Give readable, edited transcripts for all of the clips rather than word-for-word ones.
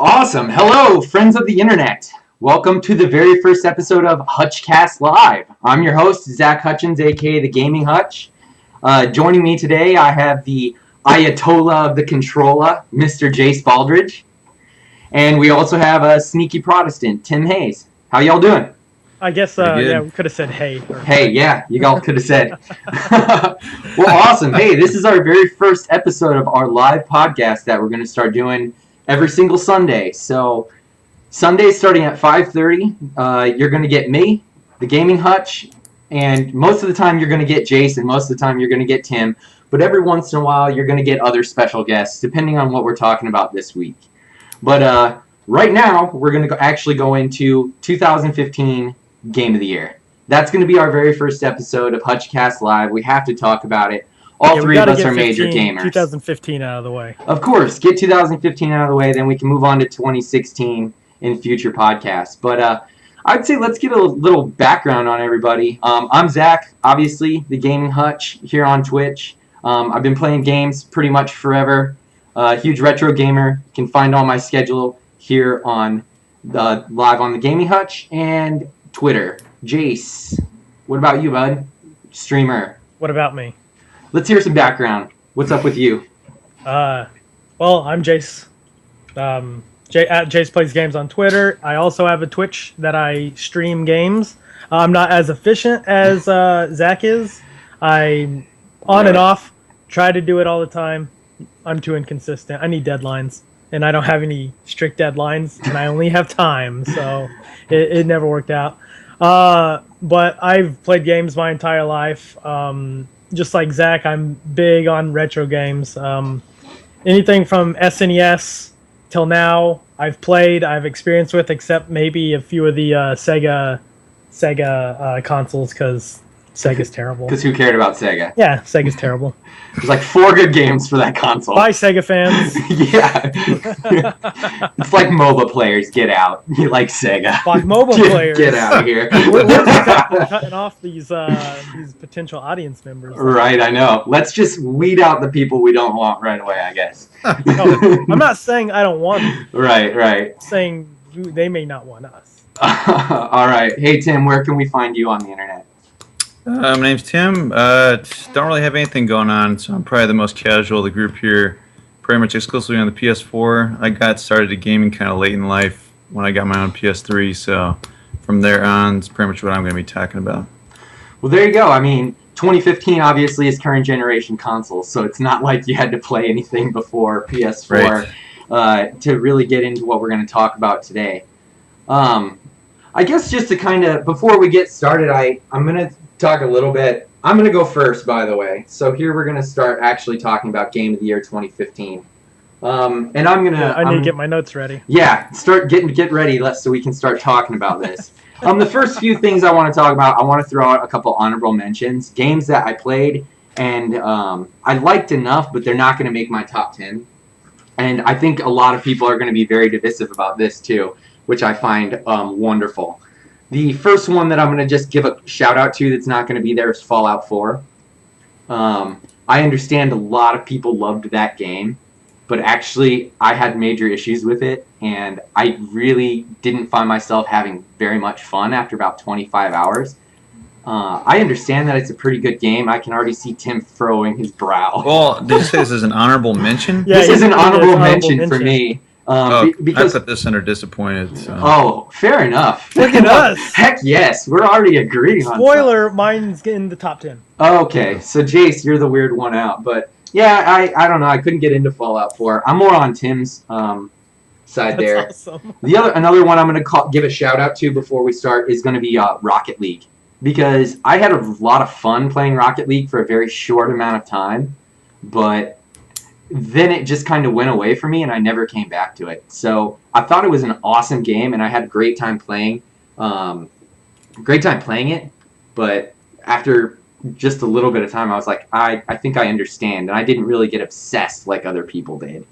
Awesome. Hello, friends of the internet. Welcome to the very first episode of HutchCast Live. I'm your host, Zach Hutchins, aka TheGamingHutch. Joining me today, I have the Ayatollah of the Controller, Mr. Jase Baldridge. And we also have a sneaky Protestant, Tim Hayes. How y'all doing? I guess, yeah, we could have said hey. Hey, yeah, you all could have said. Well, awesome. Hey, this is our very first episode of our live podcast that we're going to start doing every single Sunday. So, Sunday starting at 5:30, you're going to get me, the Gaming Hutch, and most of the time you're going to get Jase, and most of the time you're going to get Tim. But every once in a while, you're going to get other special guests, depending on what we're talking about this week. But right now, we're going to actually go into 2015 Game of the Year. That's going to be our very first episode of HutchCast Live. We have to talk about it. All three of us are major gamers. 2015 out of the way. Of course, get 2015 out of the way, then we can move on to 2016 in future podcasts. But I'd say let's get a little background on everybody. I'm Zach, obviously, the Gaming Hutch here on Twitch. I've been playing games pretty much forever. Huge retro gamer. You can find all my schedule here on live on the Gaming Hutch and Twitter. Jase, what about you, bud? Streamer. What about me? Let's hear some background. What's up with you? Well, I'm Jase. At JasePlaysGames on Twitter. I also have a Twitch that I stream games. I'm not as efficient as Zach is. I'm on and off. Try to do it all the time. I'm too inconsistent. I need deadlines, and I don't have any strict deadlines, and I only have time, so it never worked out. But I've played games my entire life. Just like Zach, I'm big on retro games. Anything from SNES till now, I've played, I've experienced with, except maybe a few of the Sega consoles, because Sega's terrible. Because who cared about Sega? Yeah, Sega's terrible. There's like 4 good games for that console. Bye, Sega fans. Yeah. It's like MOBA players, get out. You like Sega. Like MOBA players. Get out of here. We're cutting off these potential audience members. Right, I know. Let's just weed out the people we don't want right away, I guess. No, I'm not saying I don't want them. Right. I'm saying they may not want us. All right. Hey, Tim, where can we find you on the internet? My name's Tim. Don't really have anything going on, so I'm probably the most casual of the group here. Pretty much exclusively on the PS4. I got started at gaming kind of late in life when I got my own PS3, so from there on, it's pretty much what I'm going to be talking about. Well, there you go. I mean, 2015 obviously is current generation consoles, so it's not like you had to play anything before PS4 to really get into what we're going to talk about today. I guess just to kind of, before we get started, I'm going to talk a little bit. I'm going to go first, by the way. So here we're going to start actually talking about Game of the Year 2015. And I'm going to... I need to get my notes ready. Yeah, get ready so we can start talking about this. The first few things I want to talk about, I want to throw out a couple honorable mentions. Games that I played and I liked enough, but they're not going to make my top 10. And I think a lot of people are going to be very divisive about this too, which I find wonderful. The first one that I'm going to just give a shout out to that's not going to be there is Fallout 4. I understand a lot of people loved that game, but actually I had major issues with it, and I really didn't find myself having very much fun after about 25 hours. I understand that it's a pretty good game. I can already see Tim furrowing his brow. Well, did you say this is an honorable mention? Yeah, this is an honorable mention for me. Because I put this under disappointed. So. Oh, fair enough. Look at us. Heck yes, we're already agreeing on Spoiler, mine's in the top 10. Okay, so Jase, you're the weird one out. But yeah, I don't know. I couldn't get into Fallout 4. I'm more on Tim's side there. That's awesome. Another one I'm going to give a shout out to before we start is going to be Rocket League. Because I had a lot of fun playing Rocket League for a very short amount of time. But then it just kind of went away from me, and I never came back to it. So I thought it was an awesome game, and I had a great time playing. It, but after just a little bit of time, I was like, I think I understand, and I didn't really get obsessed like other people did.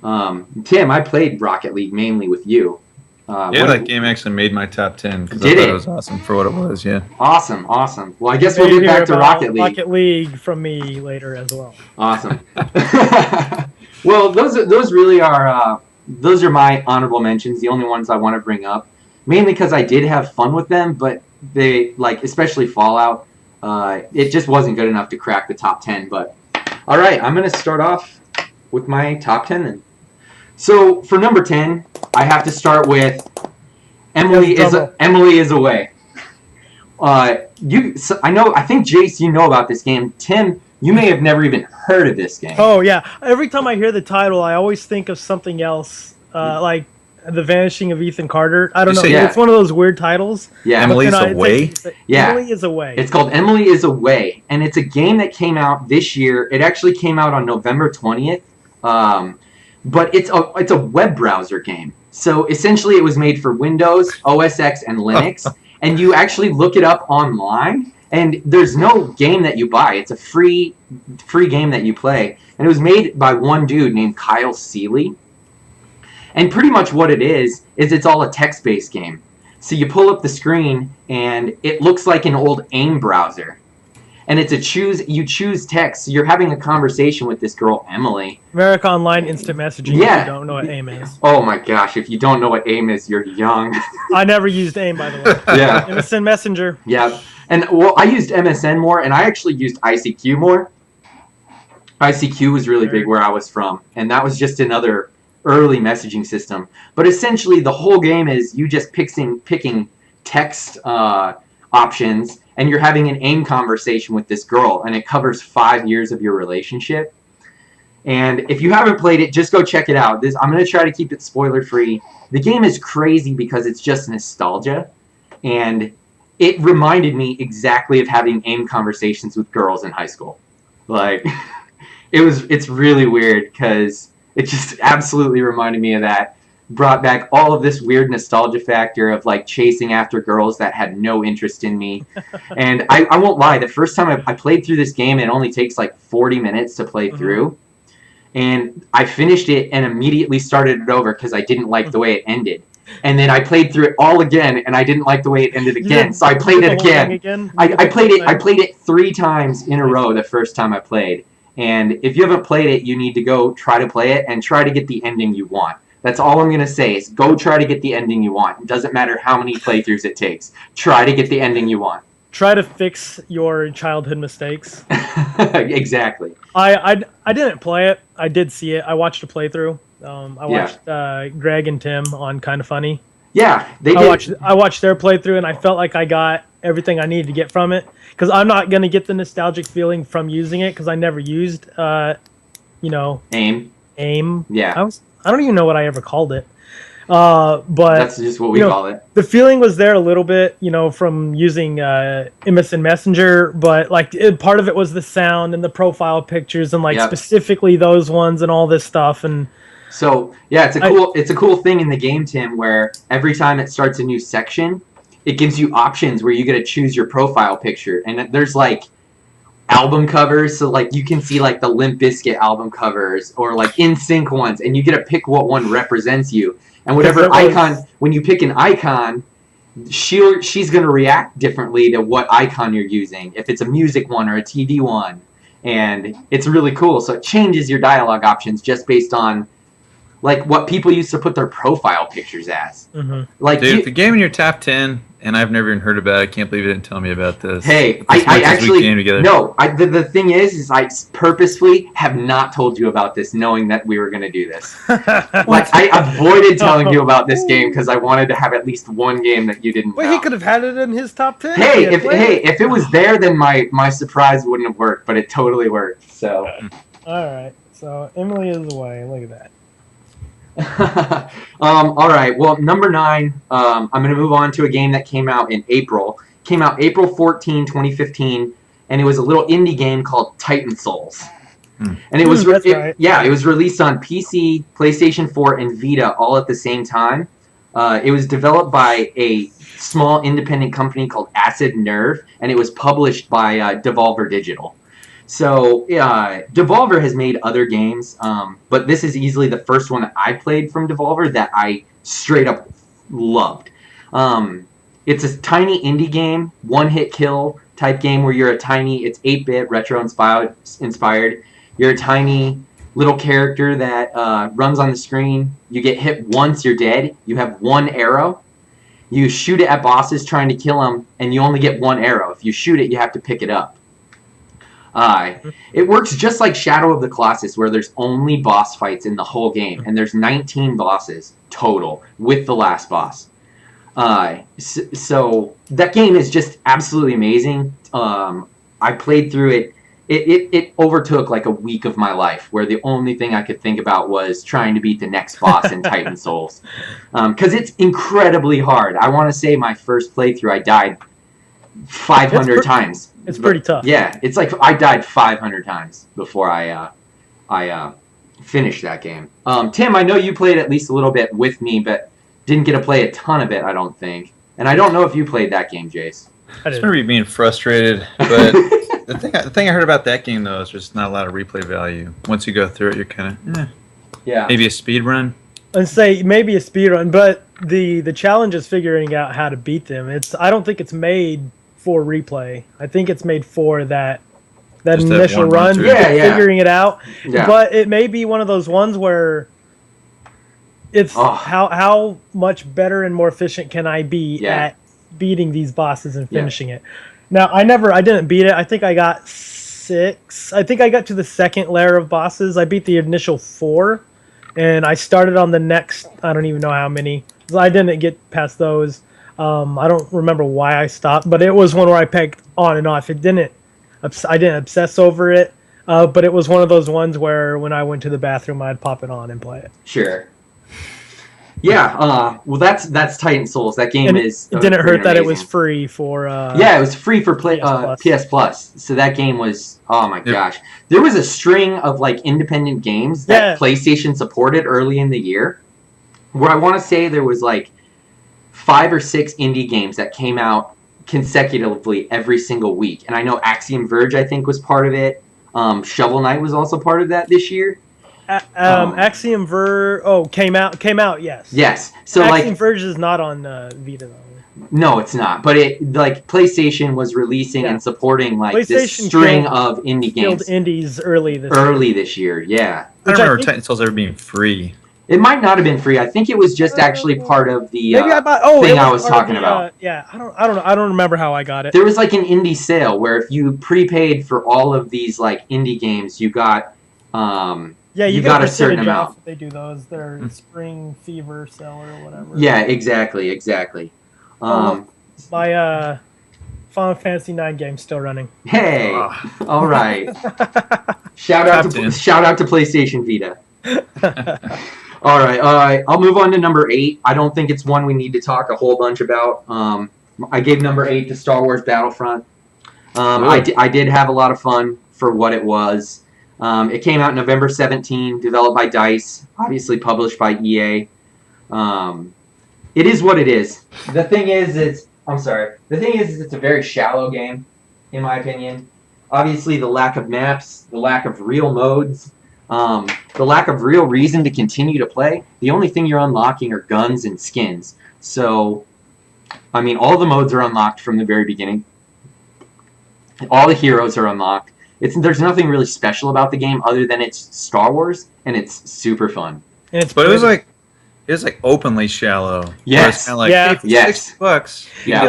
Tim, I played Rocket League mainly with you. That game actually made my top 10 because I thought it was awesome for what it was. Yeah. Awesome. Well, I guess we'll get back to Rocket League. Rocket League from me later as well. Awesome. Well, those really are those are my honorable mentions, the only ones I want to bring up. Mainly because I did have fun with them, but they, like, especially Fallout, it just wasn't good enough to crack the top 10. But, all right, I'm going to start off with my top 10 then. So, for number 10, I have to start with Emily is Away. I think, Jase, you know about this game. Tim, you may have never even heard of this game. Oh, yeah. Every time I hear the title, I always think of something else, like The Vanishing of Ethan Carter. I don't know. Yeah. It's one of those weird titles. Yeah, Emily's Away? Yeah. Emily is Away. It's called Emily is Away, and it's a game that came out this year. It actually came out on November 20th, but it's a web browser game. So essentially it was made for Windows, OS X, and Linux, and you actually look it up online, and there's no game that you buy. It's a free game that you play, and it was made by one dude named Kyle Seeley. And pretty much what it is it's all a text-based game. So you pull up the screen, and it looks like an old AIM browser. And it's you choose text. So you're having a conversation with this girl, Emily. America Online Instant Messaging. Yeah. If you don't know what AIM is. Oh my gosh, if you don't know what AIM is, you're young. I never used AIM, by the way. Yeah. MSN Messenger. Yeah. And, well, I used MSN more, and I actually used ICQ more. ICQ was really big where I was from, and that was just another early messaging system. But essentially, the whole game is you just picking text options, and you're having an AIM conversation with this girl, and it covers 5 years of your relationship. And if you haven't played it, just go check it out. I'm going to try to keep it spoiler-free. The game is crazy because it's just nostalgia, and it reminded me exactly of having AIM conversations with girls in high school. Like, it's really weird because it just absolutely reminded me of that. Brought back all of this weird nostalgia factor of, like, chasing after girls that had no interest in me. And I won't lie, the first time I played through this game, it only takes like 40 minutes to play through. And I finished it and immediately started it over because I didn't like the way it ended. And then I played through it all again, and I didn't like the way it ended again. So I played it again. I played it 3 times in a row the first time I played. And if you haven't played it, you need to go try to play it and try to get the ending you want. That's all I'm going to say is go try to get the ending you want. It doesn't matter how many playthroughs it takes. Try to get the ending you want. Try to fix your childhood mistakes. Exactly. I didn't play it. I did see it. I watched a playthrough. I watched Greg and Tim on Kind of Funny. Yeah, I watched their playthrough, and I felt like I got everything I needed to get from it. Because I'm not going to get the nostalgic feeling from using it, because I never used, AIM. Yeah. I don't even know what I ever called it. But that's just what we call it. The feeling was there a little bit, from using MSN Messenger, but part of it was the sound and the profile pictures and specifically those ones and all this stuff. And so yeah, it's a cool thing in the game, Tim, where every time it starts a new section, it gives you options where you get to choose your profile picture, and there's album covers, so you can see the Limp Bizkit album covers or NSYNC ones, and you get to pick what one represents you. And whatever icon, when you pick an icon, she's going to react differently to what icon you're using, if it's a music one or a TV one. And it's really cool. So it changes your dialogue options just based on what people used to put their profile pictures as. Mm-hmm. Dude, the game in your top 10, and I've never even heard about it. I can't believe you didn't tell me about this. Hey, I actually the thing is I purposefully have not told you about this, knowing that we were going to do this. I avoided telling you about this game because I wanted to have at least one game that you didn't know. He could have had it in his top 10. If it was there, then my surprise wouldn't have worked, but it totally worked. So. All right. So Emily is Away. Look at that. All right. Well, number 9. I'm going to move on to a game that came out in April. Came out April 14, 2015, and it was a little indie game called Titan Souls. And it was it was released on PC, PlayStation 4, and Vita all at the same time. It was developed by a small independent company called Acid Nerve, and it was published by Devolver Digital. So, Devolver has made other games, but this is easily the first one that I played from Devolver that I straight up loved. It's a tiny indie game, one-hit kill type game where you're it's 8-bit, retro-inspired. You're a tiny little character that runs on the screen. You get hit once, you're dead. You have one arrow. You shoot it at bosses trying to kill them, and you only get one arrow. If you shoot it, you have to pick it up. It works just like Shadow of the Colossus, where there's only boss fights in the whole game, and there's 19 bosses total with the last boss. So that game is just absolutely amazing. I played through it. It overtook like a week of my life, where the only thing I could think about was trying to beat the next boss in Titan Souls, because it's incredibly hard. I want to say my first playthrough, I died 500 times. It's pretty tough. Yeah, it's like I died 500 times before I finished that game. Tim, I know you played at least a little bit with me, but didn't get to play a ton of it, I don't think. And I don't know if you played that game, Jase. I remember you being frustrated, but the thing I heard about that game, though, is there's not a lot of replay value. Once you go through it, you're kind of, yeah. Maybe a speed run. And say maybe a speed run, but the challenge is figuring out how to beat them. I don't think it's made for replay. I think it's made for that Just that initial one run, through. figuring it out. Yeah. But it may be one of those ones where it's how much better and more efficient can I be at beating these bosses and finishing it. Now, I didn't beat it. I think I got 6. I think I got to the second layer of bosses. I beat the initial 4, and I started on the next, I don't even know how many. I didn't get past those. I don't remember why I stopped, but it was one where I pegged on and off. I didn't obsess over it, but it was one of those ones where when I went to the bathroom, I'd pop it on and play it. Sure. Yeah, well, that's Titan Souls. That game is. It didn't hurt that it was free for. It was free for PS Plus. So that game was. Oh my gosh, there was a string of like independent games that PlayStation supported early in the year, where I want to say there was like 5 or 6 indie games that came out consecutively every single week, and I know Axiom Verge I think was part of it. Shovel Knight was also part of that this year. Axiom Verge came out, yes. Yes. So Axiom Verge is not on Vita though. No, it's not. But it like PlayStation was releasing and supporting like this string of indie games. Indies early this year. Yeah. I don't remember Titan Souls ever being free. It might not have been free. I think it was just actually part of the thing I was talking about. I don't remember how I got it. There was like an indie sale where if you prepaid for all of these like indie games, you got you got a certain amount. They do those. Their Spring Fever sale or whatever. Yeah, exactly. My Final Fantasy 9 game's still running. Hey, all right. Shout out to PlayStation Vita. All right. I'll move on to number 8. I don't think it's one we need to talk a whole bunch about. I gave number 8 to Star Wars Battlefront. I did have a lot of fun for what it was. It came out November 17, developed by DICE, obviously published by EA. It is what it is. The thing is, it's a very shallow game, in my opinion. Obviously, the lack of maps, the lack of real modes, the lack of real reason to continue to play. The only thing you're unlocking are guns and skins. So, I mean, all the modes are unlocked from the very beginning. All the heroes are unlocked. There's nothing really special about the game other than it's Star Wars and it's super fun. But it was like openly shallow. Yes. Kind of like, hey, for $60, yeah.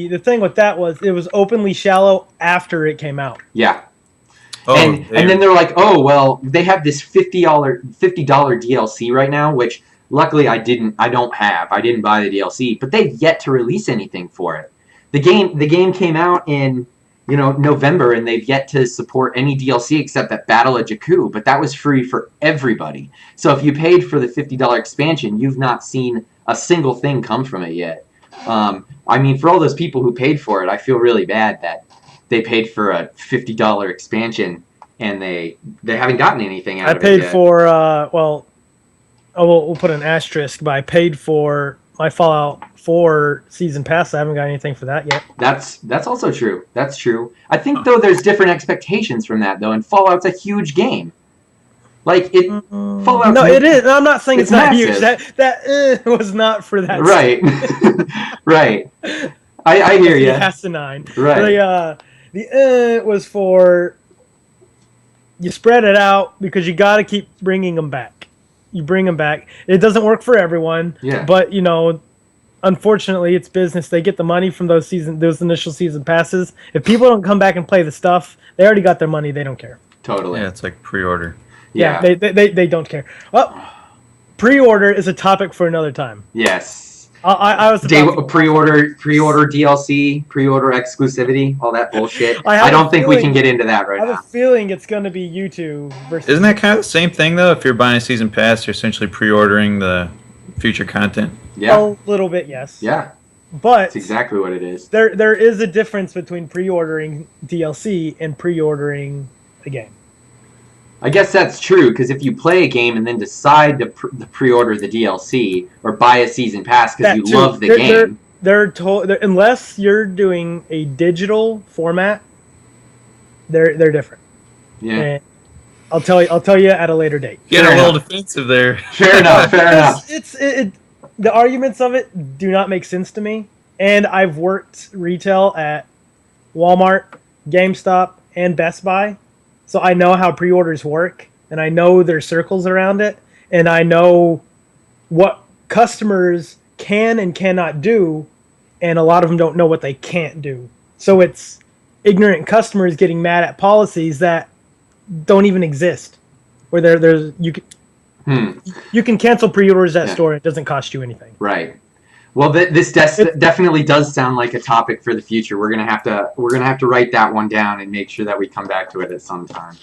The thing with that was it was openly shallow after it came out. Yeah. And then they're like, oh well, they have this $50 DLC right now, which luckily I didn't have. I didn't buy the DLC, but they've yet to release anything for it. The game came out in November, and they've yet to support any DLC except that Battle of Jakku, but that was free for everybody. So if you paid for the $50 expansion, you've not seen a single thing come from it yet. I mean, for all those people who paid for it, I feel really bad that they paid for a $50 expansion and they haven't gotten anything out of it yet. I paid for, we'll put an asterisk, but I paid for my Fallout 4 season pass. I haven't got anything for that yet. That's also true. That's true. I think though there's different expectations from that though, and Fallout's a huge game. Like it, Fallout. No, it is. I'm not saying it's not massive. Huge. That was not for that. Right. Right. I hear you. It has to 9. Right. The was for you spread it out because you got to keep bringing them back. You bring them back. It doesn't work for everyone. Yeah. But unfortunately, it's business. They get the money from those initial season passes. If people don't come back and play the stuff, they already got their money. They don't care. Totally. Yeah, it's like pre-order. Yeah, they don't care. Well, pre-order is a topic for another time. Yes. I was pre-order DLC, pre-order exclusivity, all that bullshit. I don't think we can get into that right now. I have a feeling it's going to be you two versus. Isn't that kind of the same thing though? If you're buying a season pass, you're essentially pre-ordering the future content. Yeah. A little bit, yes. Yeah. But that's exactly what it is. There is a difference between pre-ordering DLC and pre-ordering a game. I guess that's true, because if you play a game and then decide to pre-order the DLC or buy a season pass because you love the game, unless you're doing a digital format, they're different. Yeah. And I'll tell you at a later date. Get a little defensive there. Fair enough. Fair enough. The arguments of it do not make sense to me, and I've worked retail at Walmart, GameStop, and Best Buy. So I know how pre-orders work, and I know there's circles around it, and I know what customers can and cannot do, and a lot of them don't know what they can't do. So it's ignorant customers getting mad at policies that don't even exist. Where you can cancel pre-orders at store, it doesn't cost you anything. Right. Well, this definitely does sound like a topic for the future. We're gonna have to write that one down and make sure that we come back to it at some time.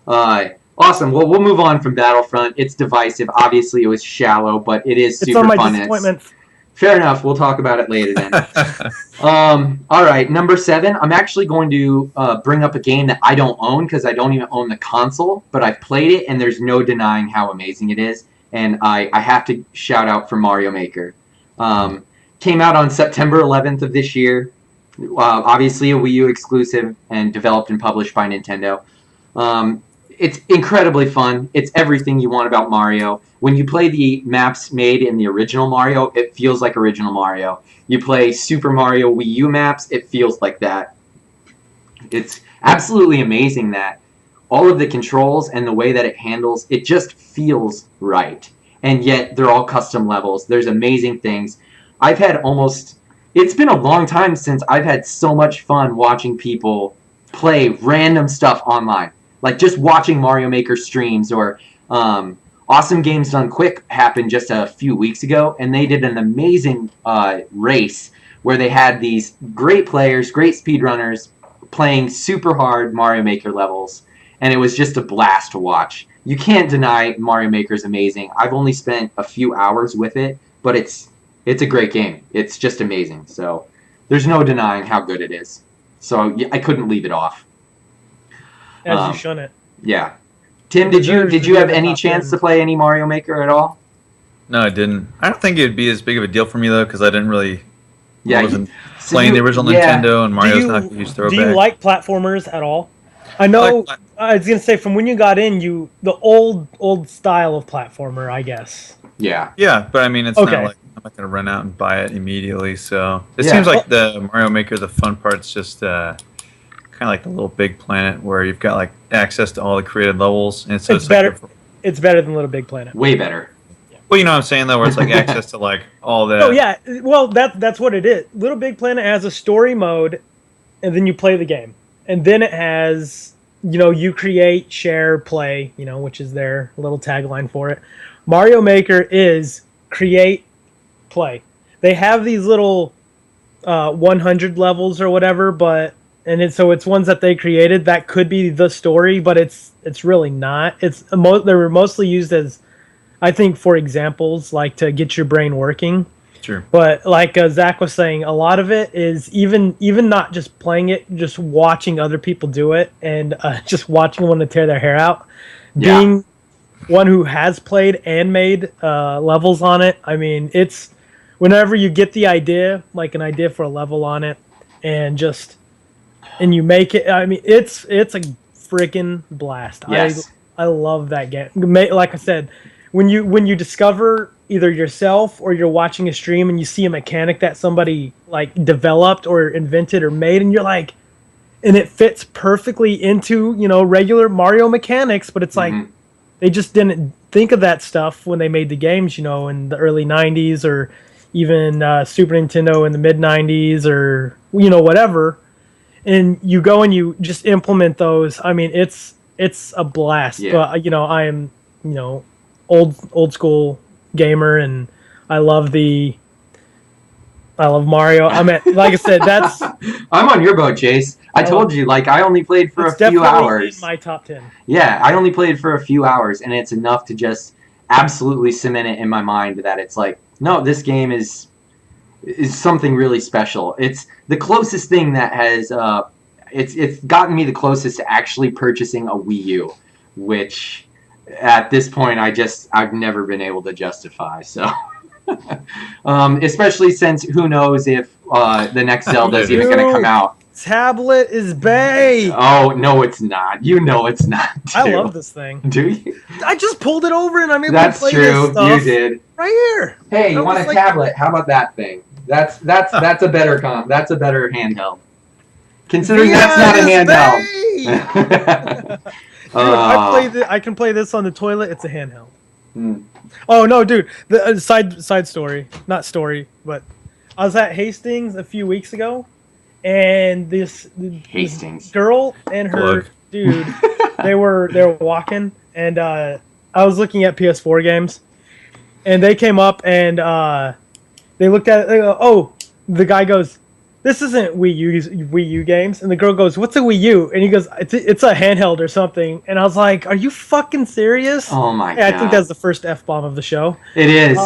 Awesome. Well, we'll move on from Battlefront. It's divisive. Obviously, it was shallow, but it is super fun. Disappointments. Fair enough. We'll talk about it later then. All right, number 7. I'm actually going to bring up a game that I don't own because I don't even own the console, but I've played it, and there's no denying how amazing it is. And I have to shout out for Mario Maker. Came out on September 11th of this year. Obviously a Wii U exclusive and developed and published by Nintendo. It's incredibly fun. It's everything you want about Mario. When you play the maps made in the original Mario, it feels like original Mario. You play Super Mario Wii U maps, it feels like that. It's absolutely amazing that all of the controls and the way that it handles, it just feels right. And yet they're all custom levels. There's amazing things. It's been a long time since I've had so much fun watching people play random stuff online. Like just watching Mario Maker streams or Awesome Games Done Quick happened just a few weeks ago, and they did an amazing race where they had these great players, great speedrunners playing super hard Mario Maker levels, and it was just a blast to watch. You can't deny Mario Maker's amazing. I've only spent a few hours with it, but it's a great game. It's just amazing. So there's no denying how good it is. So I couldn't leave it off. As you shouldn't. Yeah. Tim, did you have any chance to play any Mario Maker at all? No, I didn't. I don't think it'd be as big of a deal for me though, because I didn't really. Yeah, I wasn't playing the original Nintendo, and Mario's not a huge throwback. Do you like platformers at all? I know. I was gonna say from when you got in, the old style of platformer, I guess. Yeah. Yeah, but I mean, it's not like I'm not gonna run out and buy it immediately. So it seems like the Mario Maker, the fun part's just kind of like the Little Big Planet, where you've got like access to all the created levels, and so it's better. Like it's better than Little Big Planet. Way better. Well, you know what I'm saying though, where it's like access to like all that. Oh yeah, well that's what it is. Little Big Planet has a story mode, and then you play the game, and then it has you create, share, play, which is their little tagline for it. Mario Maker is create, play. They have these little 100 levels or whatever, so it's ones that they created that could be the story, but it's really not. They were mostly used as, I think, for examples, like to get your brain working. Sure. But like Zach was saying, a lot of it is even not just playing it, just watching other people do it and just watching them to tear their hair out. Yeah. Being one who has played and made levels on it, I mean, it's whenever you get the idea, like an idea for a level on it, and you make it. I mean, it's a freaking blast. Yes. I love that game. Like I said, when you discover either yourself or you're watching a stream and you see a mechanic that somebody like developed or invented or made, and you're like, and it fits perfectly into, regular Mario mechanics, but it's like they just didn't think of that stuff when they made the games, in the early 90s or even Super Nintendo in the mid 90s or whatever. And you go and you just implement those. I mean, it's a blast. Yeah. But I am, old school gamer, and I love Mario. I mean, like I said, that's. I'm on your boat, Jase. I told you, I only played for a few hours. In my top 10. Yeah, I only played for a few hours, and it's enough to just absolutely cement it in my mind that it's like, no, this game is something really special. It's the closest thing that has it's gotten me the closest to actually purchasing a Wii U, which at this point I've never been able to justify. So especially since who knows if the next Zelda is even going to come out. Tablet is bae. Oh, no, it's not. You know it's not. Too. I love this thing. Do you? I just pulled it over and I'm able That's to play true. this stuff. You did. Right here. Hey, you want a tablet? How about that thing? That's a better that's a better handheld. Considering that's not a handheld. Dude, I can play this on the toilet. It's a handheld. Oh no, dude. The side story, not story, but I was at Hastings a few weeks ago, and this girl and her dude, they were walking, and I was looking at PS4 games, and they came up and they looked at it. They go, "Oh," the guy goes, "This isn't Wii U games," and the girl goes, "What's a Wii U?" And he goes, "It's a handheld or something." And I was like, "Are you fucking serious?" Oh my god! I think that's the first F-bomb of the show. It is.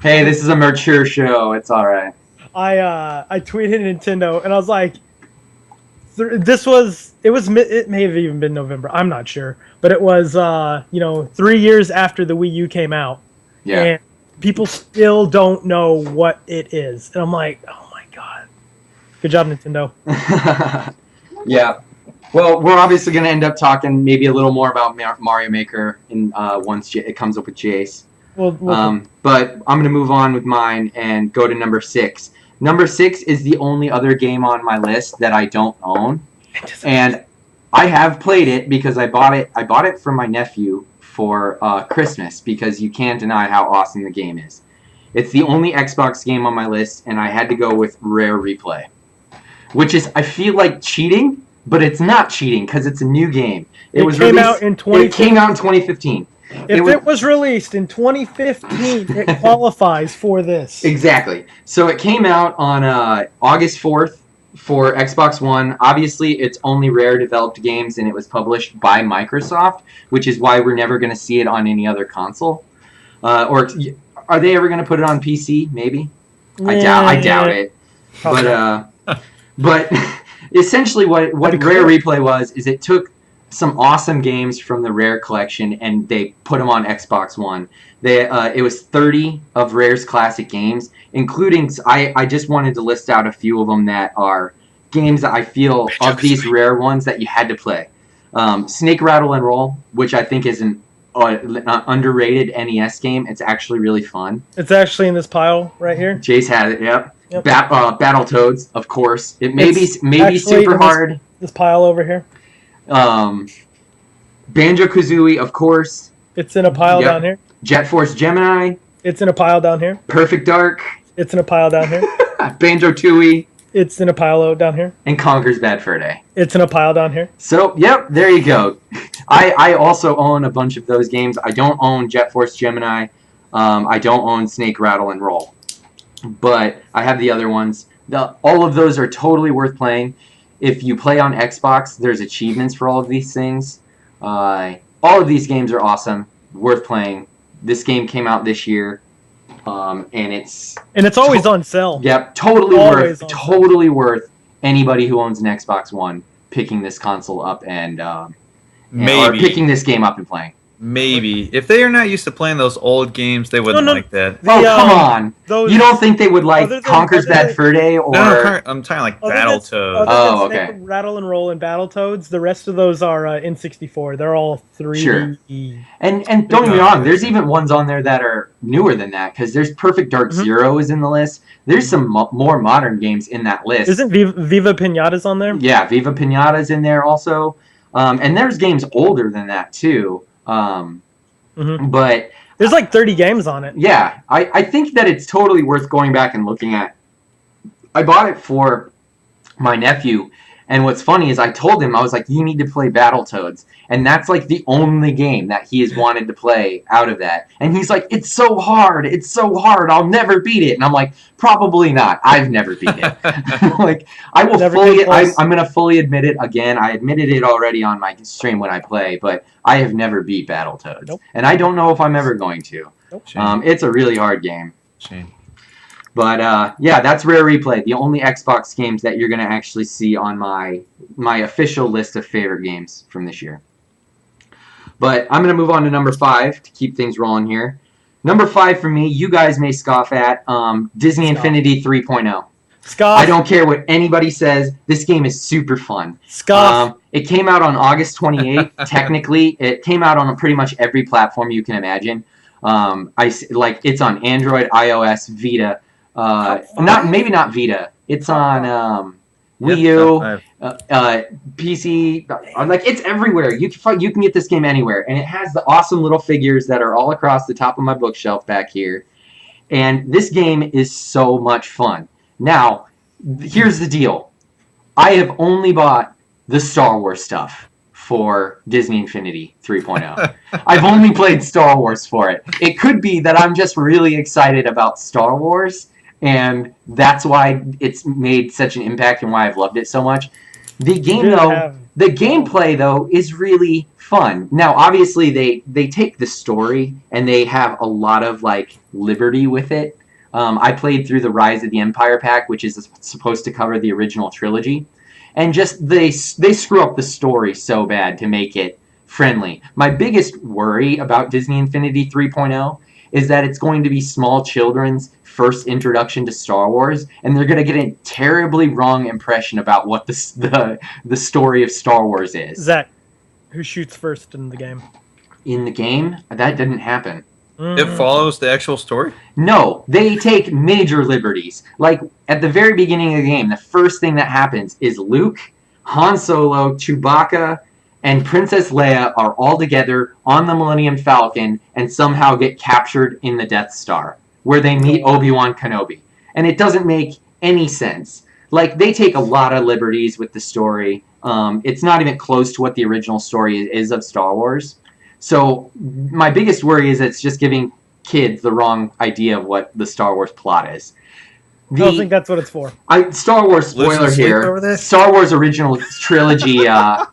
Hey, this is a mature show. It's all right. I tweeted Nintendo and I was like, it may have even been November. I'm not sure, but it was 3 years after the Wii U came out. Yeah. And people still don't know what it is, and I'm like, oh my god, good job, Nintendo. Yeah. Well, we're obviously going to end up talking maybe a little more about Mario Maker once it comes up with Jase. But I'm going to move on with mine and go to number 6. Number 6 is the only other game on my list that I don't own, and I have played it because I bought it from my nephew for Christmas, because you can't deny how awesome the game is. It's the only Xbox game on my list, and I had to go with Rare Replay, which is, I feel like, cheating, but it's not cheating because it's a new game. It came out in 2015. If it was released in 2015, it qualifies for this. Exactly. So it came out on August 4th for Xbox One. Obviously, it's only Rare developed games, and it was published by Microsoft, which is why we're never going to see it on any other console. Or are they ever going to put it on PC? Maybe. I doubt it. But essentially, what Rare Replay was is it took some awesome games from the Rare collection and they put them on Xbox One. It was 30 of Rare's classic games, including, I just wanted to list out a few of them that are games that I feel of these Rare ones that you had to play. Snake, Rattle, and Roll, which I think is an underrated NES game. It's actually really fun. It's actually in this pile right here. Jase has it, yep. Battletoads, of course. It may be super hard. This pile over here. Banjo-Kazooie, of course. It's in a pile down here. Jet Force Gemini. It's in a pile down here. Perfect Dark. It's in a pile down here. Banjo-Tooie. It's in a pile down here. And Conker's Bad Fur Day. It's in a pile down here. So, yep, there you go. I also own a bunch of those games. I don't own Jet Force Gemini. I don't own Snake, Rattle, and Roll. But I have the other ones. All of those are totally worth playing. If you play on Xbox, there's achievements for all of these things. All of these games are awesome, worth playing. This game came out this year, and it's always on sale. Yep, totally worth anybody who owns an Xbox One picking this console up and or picking this game up and playing. Maybe. If they are not used to playing those old games, they wouldn't like that. Oh, come on. Those, you don't think they would like other than- Conker's other Bad than- Fur Day or... No, I'm talking like Battletoads. Other Oh, than okay. Snake, Rattle and Roll and Battletoads, the rest of those are N64. They're all 3D. Sure. And don't get me wrong, there's even ones on there that are newer than that, because there's Perfect Dark Zero is in the list. There's some more modern games in that list. Isn't Viva Pinata's on there? Yeah, Viva Pinata's in there also. And there's games older than that, too. But there's like 30 games on it. yeah, I think that it's totally worth going back and looking at. I bought it for my nephew, and what's funny is I told him, I was like, you need to play Battletoads. And that's like the only game that he has wanted to play out of that. And he's like, it's so hard, I'll never beat it. And I'm like, probably not. I've never beat it. Like, I will I'm going to fully admit it again. I admitted it already on my stream when I play, but I have never beat Battletoads. Nope. And I don't know if I'm ever going to. Nope. It's a really hard game. Shame. But yeah, that's Rare Replay, the only Xbox games that you're going to actually see on my official list of favorite games from this year. But I'm going to move on to number 5 to keep things rolling here. Number 5 for me, you guys may scoff at, Disney Infinity 3.0. Scoff. I don't care what anybody says. This game is super fun. Scoff. It came out on August 28th. Technically, it came out on pretty much every platform you can imagine. It's on Android, iOS, Vita. Maybe not Vita. It's on Wii U, PC. Like, it's everywhere. You can get this game anywhere, and it has the awesome little figures that are all across the top of my bookshelf back here. And this game is so much fun. Now, here's the deal. I have only bought the Star Wars stuff for Disney Infinity 3.0. I've only played Star Wars for it. It could be that I'm just really excited about Star Wars, and that's why it's made such an impact and why I've loved it so much. The gameplay, though, is really fun. Now, obviously, they take the story, and they have a lot of, like, liberty with it. I played through the Rise of the Empire pack, which is supposed to cover the original trilogy. And just, they screw up the story so bad to make it friendly. My biggest worry about Disney Infinity 3.0 is that it's going to be small children's first introduction to Star Wars, and they're going to get a terribly wrong impression about what the story of Star Wars is. Zach, who shoots first in the game? In the game? That didn't happen. It follows the actual story? No, they take major liberties. Like, at the very beginning of the game, the first thing that happens is Luke, Han Solo, Chewbacca, and Princess Leia are all together on the Millennium Falcon and somehow get captured in the Death Star, where they meet Obi-Wan Kenobi. And it doesn't make any sense. Like, they take a lot of liberties with the story. It's not even close to what the original story is of Star Wars. So my biggest worry is it's just giving kids the wrong idea of what the Star Wars plot is. I don't think that's what it's for. Star Wars spoiler here. Star Wars original trilogy. Yeah,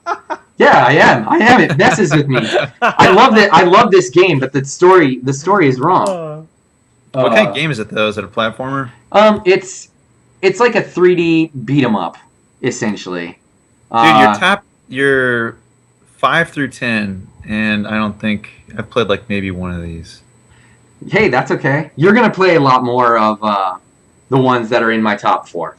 I am. It messes with me. I love this game, but the story is wrong. What kind of game is it though? Is it a platformer? It's like a 3D beat 'em up, essentially. Dude, your 5 through 10, and I don't think I've played like maybe one of these. Hey, that's okay. You're gonna play a lot more of the ones that are in my top 4.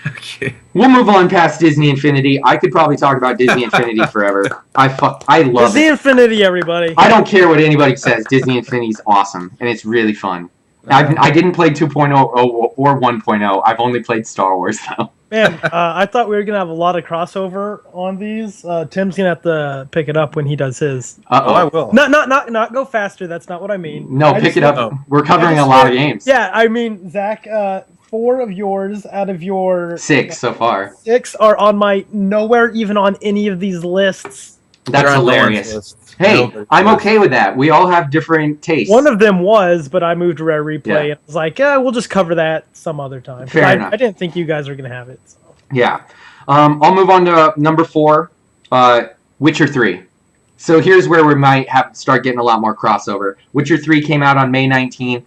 Okay. We'll move on past Disney Infinity. I could probably talk about Disney Infinity forever. I love Disney Infinity, everybody. I don't care what anybody says. Disney Infinity's awesome, and it's really fun. I didn't play 2.0 or 1.0. I've only played Star Wars, though. Man, I thought we were going to have a lot of crossover on these. Tim's going to have to pick it up when he does his. Oh, I will. Not go faster. That's not what I mean. No, pick it up. We're covering a lot of games. Yeah, I mean, Zach, 4 of yours out of your 6 so far. 6 are on my nowhere even on any of these lists. That's hilarious. Hey, I'm okay with that. We all have different tastes. One of them was, but I moved to Rare Replay, Yeah. and I was like, we'll just cover that some other time. Fair enough. I didn't think you guys were going to have it. So. Yeah. I'll move on to number 4, Witcher 3. So here's where we might start getting a lot more crossover. Witcher 3 came out on May 19th.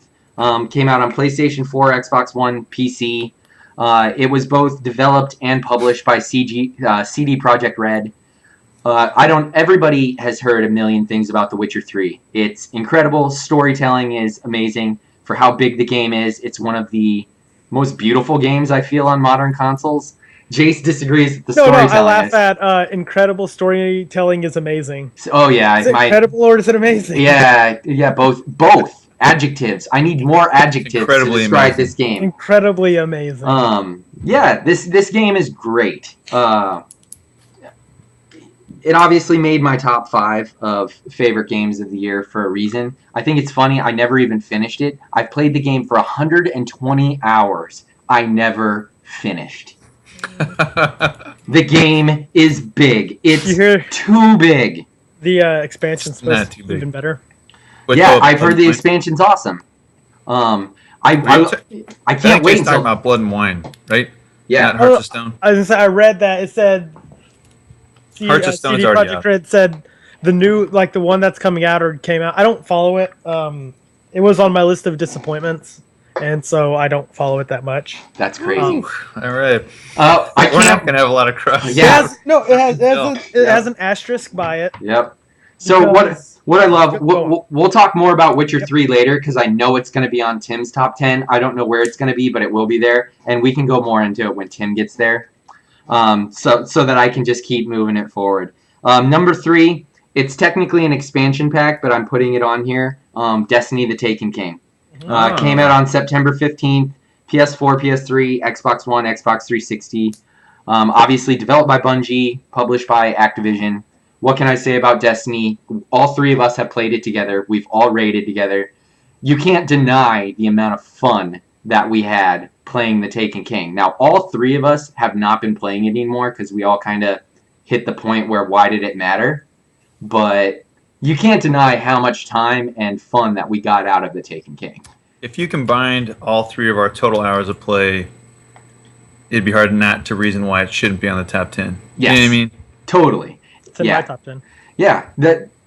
Came out on PlayStation 4, Xbox One, PC. It was both developed and published by CD Projekt Red. Everybody has heard a million things about The Witcher 3. It's incredible. Storytelling is amazing for how big the game is. It's one of the most beautiful games I feel on modern consoles. Jace disagrees with the storytelling. I laugh at incredible storytelling is amazing. Oh yeah, is it incredible or is it amazing? Yeah, both adjectives. I need more adjectives to describe this game. Incredibly amazing. Yeah, this game is great. It obviously made my top 5 of favorite games of the year for a reason. I think it's funny, I never even finished it. I've played the game for 120 hours. I never finished. The game is big. It's too big. The expansion's supposed to be even better. Yeah, I've heard the expansion's awesome. I can't wait until... talking about Blood and Wine, right? Yeah. Not Hearts of Stone. I was gonna say, I read that. It said... Hearts of Stone's CD already Projekt Red said the new, like the one that's coming out or came out. I don't follow it. It was on my list of disappointments, and so I don't follow it that much. That's crazy. All right. We're not gonna have a lot of crust. Yeah. It has an asterisk by it. Yep. So what I love, we'll talk more about Witcher 3 later because I know it's going to be on Tim's top 10. I don't know where it's going to be, but it will be there, and we can go more into it when Tim gets there. So that I can just keep moving it forward. Number 3, it's technically an expansion pack, but I'm putting it on here. Destiny: The Taken King. Came out on September 15th, PS4, PS3, Xbox One, Xbox 360. Obviously developed by Bungie, published by Activision. What can I say about Destiny? All 3 of us have played it together. We've all raided together. You can't deny the amount of fun that we had playing The Taken King. Now, all 3 of us have not been playing it anymore because we all kind of hit the point where why did it matter? But you can't deny how much time and fun that we got out of The Taken King. If you combined all 3 of our total hours of play, it'd be hard not to reason why it shouldn't be on the top 10. Yes. You know what I mean? Totally. It's in my top 10. Yeah.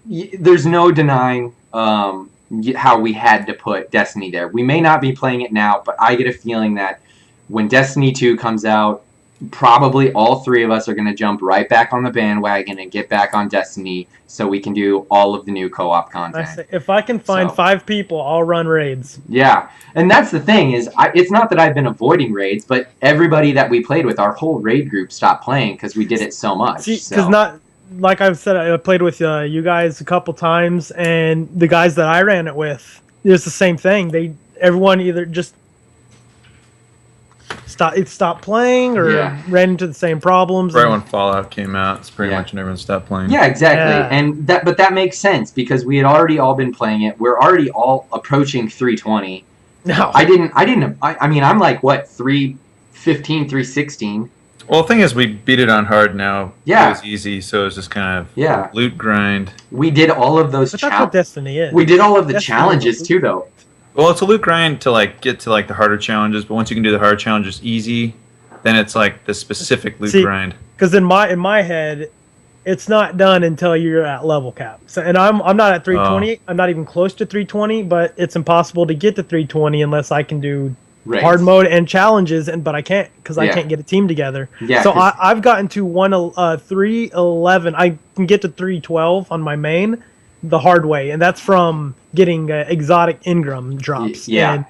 There's no denying how we had to put Destiny there. We may not be playing it now, but I get a feeling that when Destiny 2 comes out, probably all 3 of us are going to jump right back on the bandwagon and get back on Destiny so we can do all of the new co-op content. If I can find 5 people, I'll run raids. Yeah, and that's the thing is, it's not that I've been avoiding raids, but everybody that we played with, our whole raid group stopped playing because we did it so much. Because not... Like I've said, I played with you guys a couple times, and the guys that I ran it with, it's the same thing. Everyone either just stopped playing or ran into the same problems. Right when Fallout came out, it's pretty much when everyone stopped playing. Yeah, exactly. And that makes sense because we had already all been playing it. We're already all approaching 320. No, I mean, I'm like what 315, 316. Well, the thing is, we beat it on hard now. Yeah. It was easy, so it was just kind of loot grind. We did all of those challenges. That's what Destiny is. We did all of the challenges, too, though. Well, it's a loot grind to, get to, the harder challenges, but once you can do the hard challenges easy, then it's, the specific loot grind. Because in my head, it's not done until you're at level cap. So, and I'm not at 320. I'm not even close to 320, but it's impossible to get to 320 unless I can do... hard mode and challenges, but I can't because I can't get a team together. Yeah, so I've gotten to 311. I can get to 312 on my main the hard way, and that's from getting exotic Ingram drops. Yeah, and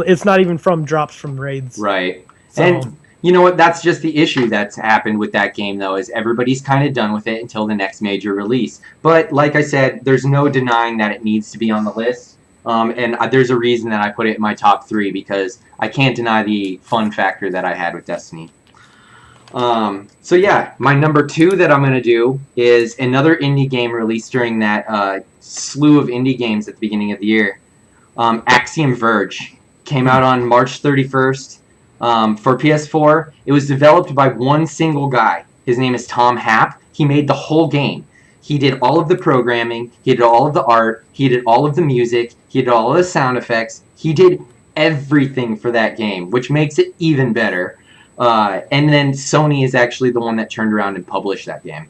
it's not even from drops from raids. Right. So, and you know what? That's just the issue that's happened with that game, though, is everybody's kind of done with it until the next major release. But like I said, there's no denying that it needs to be on the list. And there's a reason that I put it in my top 3 because I can't deny the fun factor that I had with Destiny. So yeah, my number 2 that I'm going to do is another indie game released during that slew of indie games at the beginning of the year. Axiom Verge came out on March 31st for PS4. It was developed by one single guy. His name is Tom Happ. He made the whole game. He did all of the programming, he did all of the art, he did all of the music, he did all of the sound effects. He did everything for that game, which makes it even better. And then Sony is actually the one that turned around and published that game.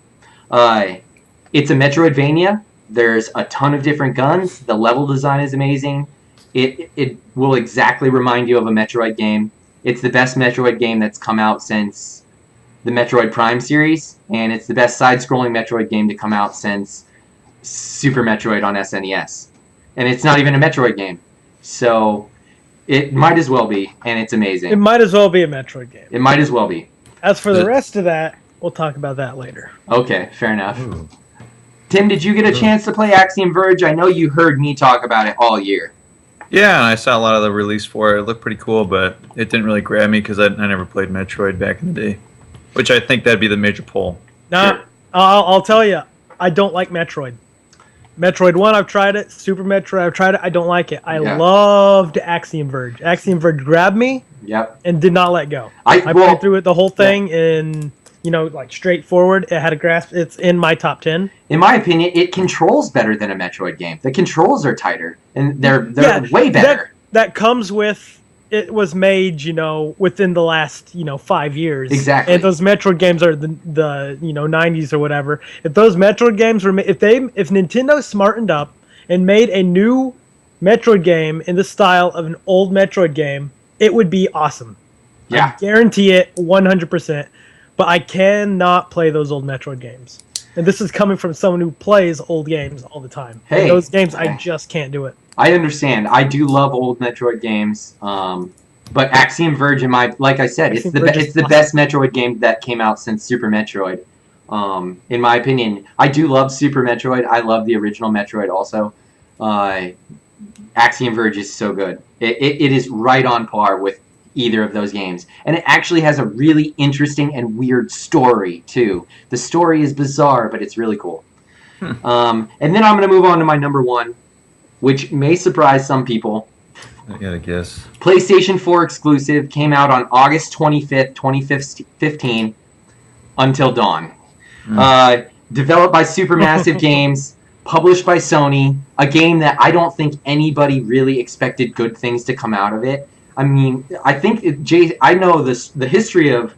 It's a Metroidvania. There's a ton of different guns. The level design is amazing. It will exactly remind you of a Metroid game. It's the best Metroid game that's come out since the Metroid Prime series, and it's the best side-scrolling Metroid game to come out since Super Metroid on SNES. And it's not even a Metroid game. So it might as well be, and it's amazing. It might as well be a Metroid game. It might as well be. As for the rest of that, we'll talk about that later. Okay, fair enough. Tim, did you get a chance to play Axiom Verge? I know you heard me talk about it all year. Yeah, and I saw a lot of the release for it. It looked pretty cool, but it didn't really grab me because I never played Metroid back in the day. Which I think that'd be the major pull. Now, Sure. I'll tell you, I don't like Metroid. Metroid 1, I've tried it. Super Metroid, I've tried it. I don't like it. I loved Axiom Verge. Axiom Verge grabbed me and did not let go. I played through it the whole thing in, like straightforward. It had a grasp. It's in my top 10. In my opinion, it controls better than a Metroid game. The controls are tighter, and they're way better. That comes with... It was made, within the last, 5 years. Exactly. And those Metroid games are the 90s or whatever. If those Metroid games were if Nintendo smartened up and made a new Metroid game in the style of an old Metroid game, it would be awesome. Yeah. I guarantee it 100%. But I cannot play those old Metroid games. And this is coming from someone who plays old games all the time. Hey. And those games, I just can't do it. I understand. I do love old Metroid games, but Axiom Verge, like I said, it's the best Metroid game that came out since Super Metroid. In my opinion, I do love Super Metroid. I love the original Metroid also. Axiom Verge is so good. It is right on par with either of those games, and it actually has a really interesting and weird story too. The story is bizarre, but it's really cool. And then I'm going to move on to my number one, which may surprise some people. I gotta guess. PlayStation 4 exclusive, came out on August 25th, 2015, Until Dawn. Developed by Supermassive Games, published by Sony, a game that I don't think anybody really expected good things to come out of it. I mean, I think I know the history of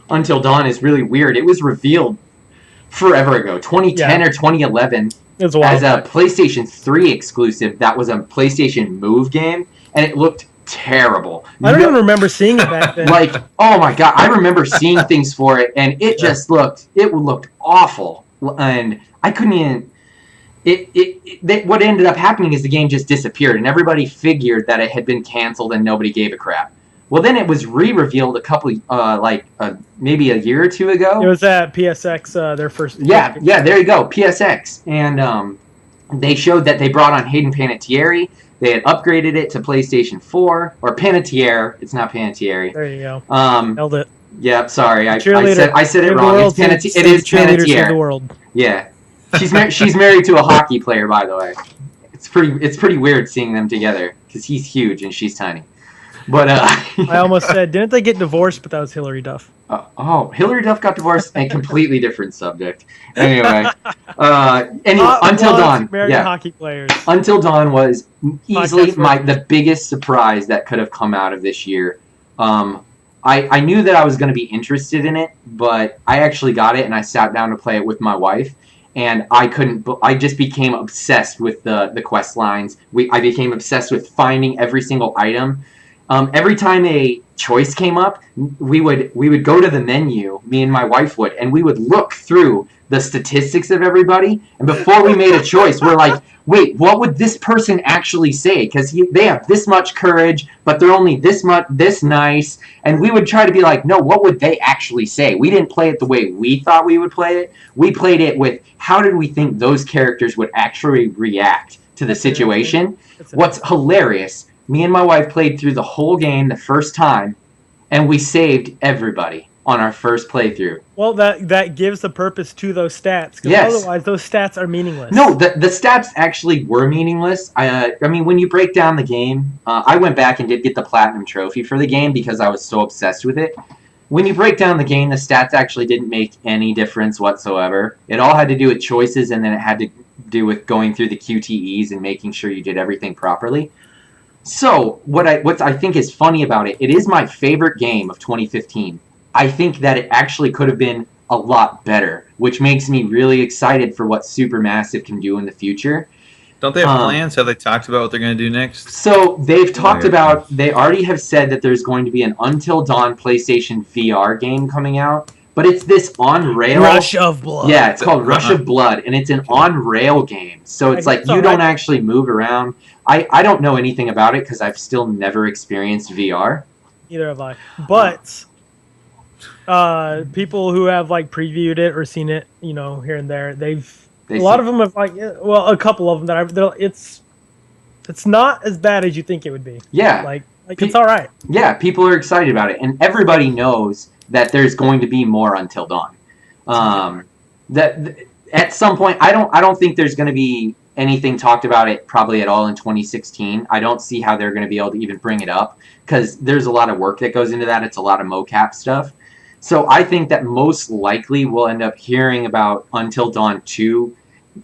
Until Dawn is really weird. It was revealed forever ago, 2010 or 2011. As a PlayStation 3 exclusive that was a PlayStation Move game, and it looked terrible. I don't even remember seeing it back then. Like, oh my god, I remember seeing things for it, and it just looked awful, and I couldn't even... what ended up happening is the game just disappeared, and everybody figured that it had been canceled and nobody gave a crap. Well, then it was re-revealed a couple, maybe a year or two ago. It was at PSX, their first... Yeah, there you go, PSX. And they showed that they brought on Hayden Panettiere. They had upgraded it to PlayStation 4, or Panettiere. It's not Panettiere. There you go. Nailed it. Yeah, sorry, I said it wrong. It is Panettiere. The world. Yeah, she's married to a hockey player, by the way. It's pretty weird seeing them together because he's huge and she's tiny. But I almost said, didn't they get divorced? But that was Hillary Duff. Hillary Duff got divorced. A completely different subject. Anyway, Until Dawn. American hockey players. Until Dawn was easily the biggest surprise that could have come out of this year. I knew that I was going to be interested in it, but I actually got it and I sat down to play it with my wife. And I just became obsessed with the quest lines. I became obsessed with finding every single item. Every time a choice came up, we would go to the menu, me and my wife would, and we would look through the statistics of everybody. And before we made a choice, we're like, wait, what would this person actually say? Because they have this much courage, but they're only this nice. And we would try to be like, no, what would they actually say? We didn't play it the way we thought we would play it. We played it with how did we think those characters would actually react to the situation. What's hilarious, me and my wife played through the whole game the first time, and we saved everybody on our first playthrough. Well, that gives a purpose to those stats, because otherwise those stats are meaningless. No, the stats actually were meaningless. I mean, when you break down the game, I went back and did get the Platinum Trophy for the game because I was so obsessed with it. When you break down the game, the stats actually didn't make any difference whatsoever. It all had to do with choices, and then it had to do with going through the QTEs and making sure you did everything properly. So, what I think is funny about it, it is my favorite game of 2015. I think that it actually could have been a lot better, which makes me really excited for what Supermassive can do in the future. Don't they have plans? Have they talked about what they're going to do next? So, they've talked about, they already have said that there's going to be an Until Dawn PlayStation VR game coming out, but it's this on-rail... Rush of Blood. Yeah, it's called Rush of Blood, and it's an on-rail game. So it's like you don't actually move around. I don't know anything about it because I've still never experienced VR. Neither have I. But people who have like previewed it or seen it, you know, here and there, a lot of them have like, well, a couple of them that it's not as bad as you think it would be. Yeah. Like it's all right. Yeah, people are excited about it, and everybody knows that there's going to be more Until Dawn. That at some point, I don't think there's going to be anything talked about it probably at all in 2016. I don't see how they're going to be able to even bring it up because there's a lot of work that goes into that. It's a lot of mocap stuff. So I think that most likely we'll end up hearing about Until Dawn 2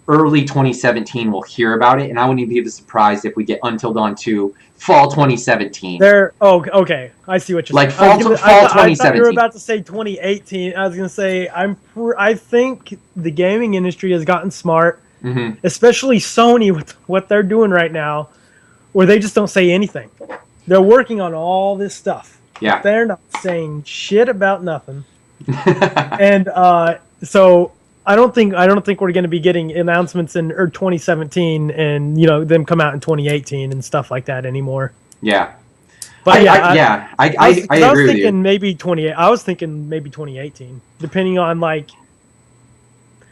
early 2017. We'll hear about it, and I wouldn't even be surprised if we get Until Dawn 2 fall 2017. Okay. I see what you're saying. Fall 2017. I thought you were about to say 2018. I was going to say I think the gaming industry has gotten smart, especially Sony with what they're doing right now, where they just don't say anything. They're working on all this stuff. Yeah. They're not saying shit about nothing. And so I don't think we're going to be getting announcements in 2017 and, you know, them come out in 2018 and stuff like that anymore. Yeah. But I agree with you. I was thinking maybe 2018, depending on like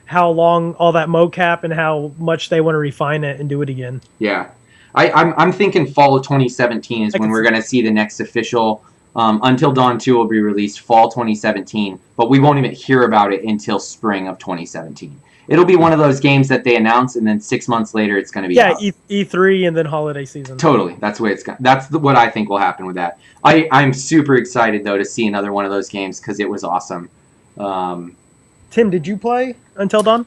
how long all that mocap and how much they want to refine it and do it again. Yeah. I'm thinking fall of 2017 is when we're going to see the next official Until Dawn 2 will be released fall 2017, but we won't even hear about it until spring of 2017. It'll be one of those games that they announce, and then 6 months later, it's going to be out. E3 and then holiday season. Totally, that's the way it's. That's what I think will happen with that. I'm super excited though to see another one of those games because it was awesome. Tim, did you play Until Dawn?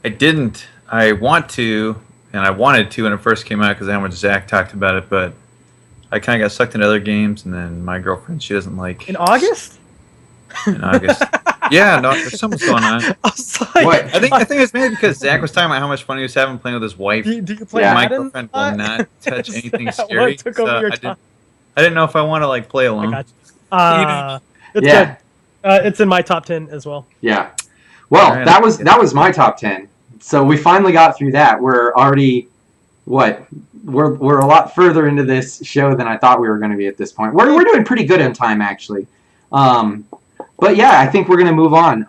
I didn't. I want to, and I wanted to when it first came out because how much Zach talked about it, but I kind of got sucked into other games, and then my girlfriend, she doesn't like... In August? In August. Yeah, no, there's something going on. I was like... What? I think it's maybe because Zach was talking about how much fun he was having playing with his wife. Do you play My Madden? girlfriend will not touch anything What scary. took over your time? I didn't know if I want to like play alone. I got you. It's good. It's in my top 10 as well. Yeah. Well, Right. that was my top 10. So we finally got through that. We're already... We're a lot further into this show than I thought we were going to be at this point. We're doing pretty good on time, actually. But yeah, I think we're going to move on.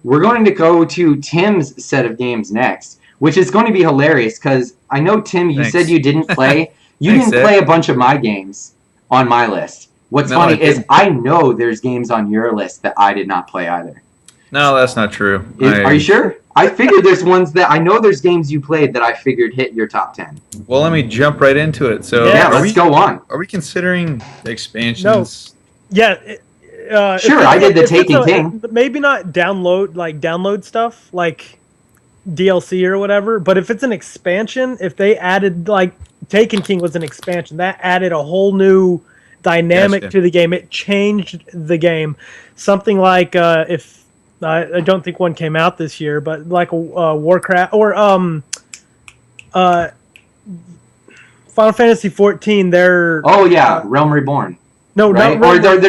We're going to go to Tim's set of games next, which is going to be hilarious because I know, Tim, you said you didn't play. You didn't play a bunch of my games on my list. What's funny is I know there's games on your list that I did not play either. No, that's not true. Are you sure? I figured there's ones that I know there's games you played that I figured hit your top 10. Well, let me jump right into it. So yeah, let's go on. Are we considering expansions? No. Yeah. Sure, I did the Taken King. Maybe not download stuff like DLC or whatever, but if it's an expansion, if they added like Taken King was an expansion, that added a whole new dynamic to the game. It changed the game. Something like if I don't think one came out this year, but like a Warcraft or Final Fantasy 14. They're Realm Reborn. No, right? not Realm, they're the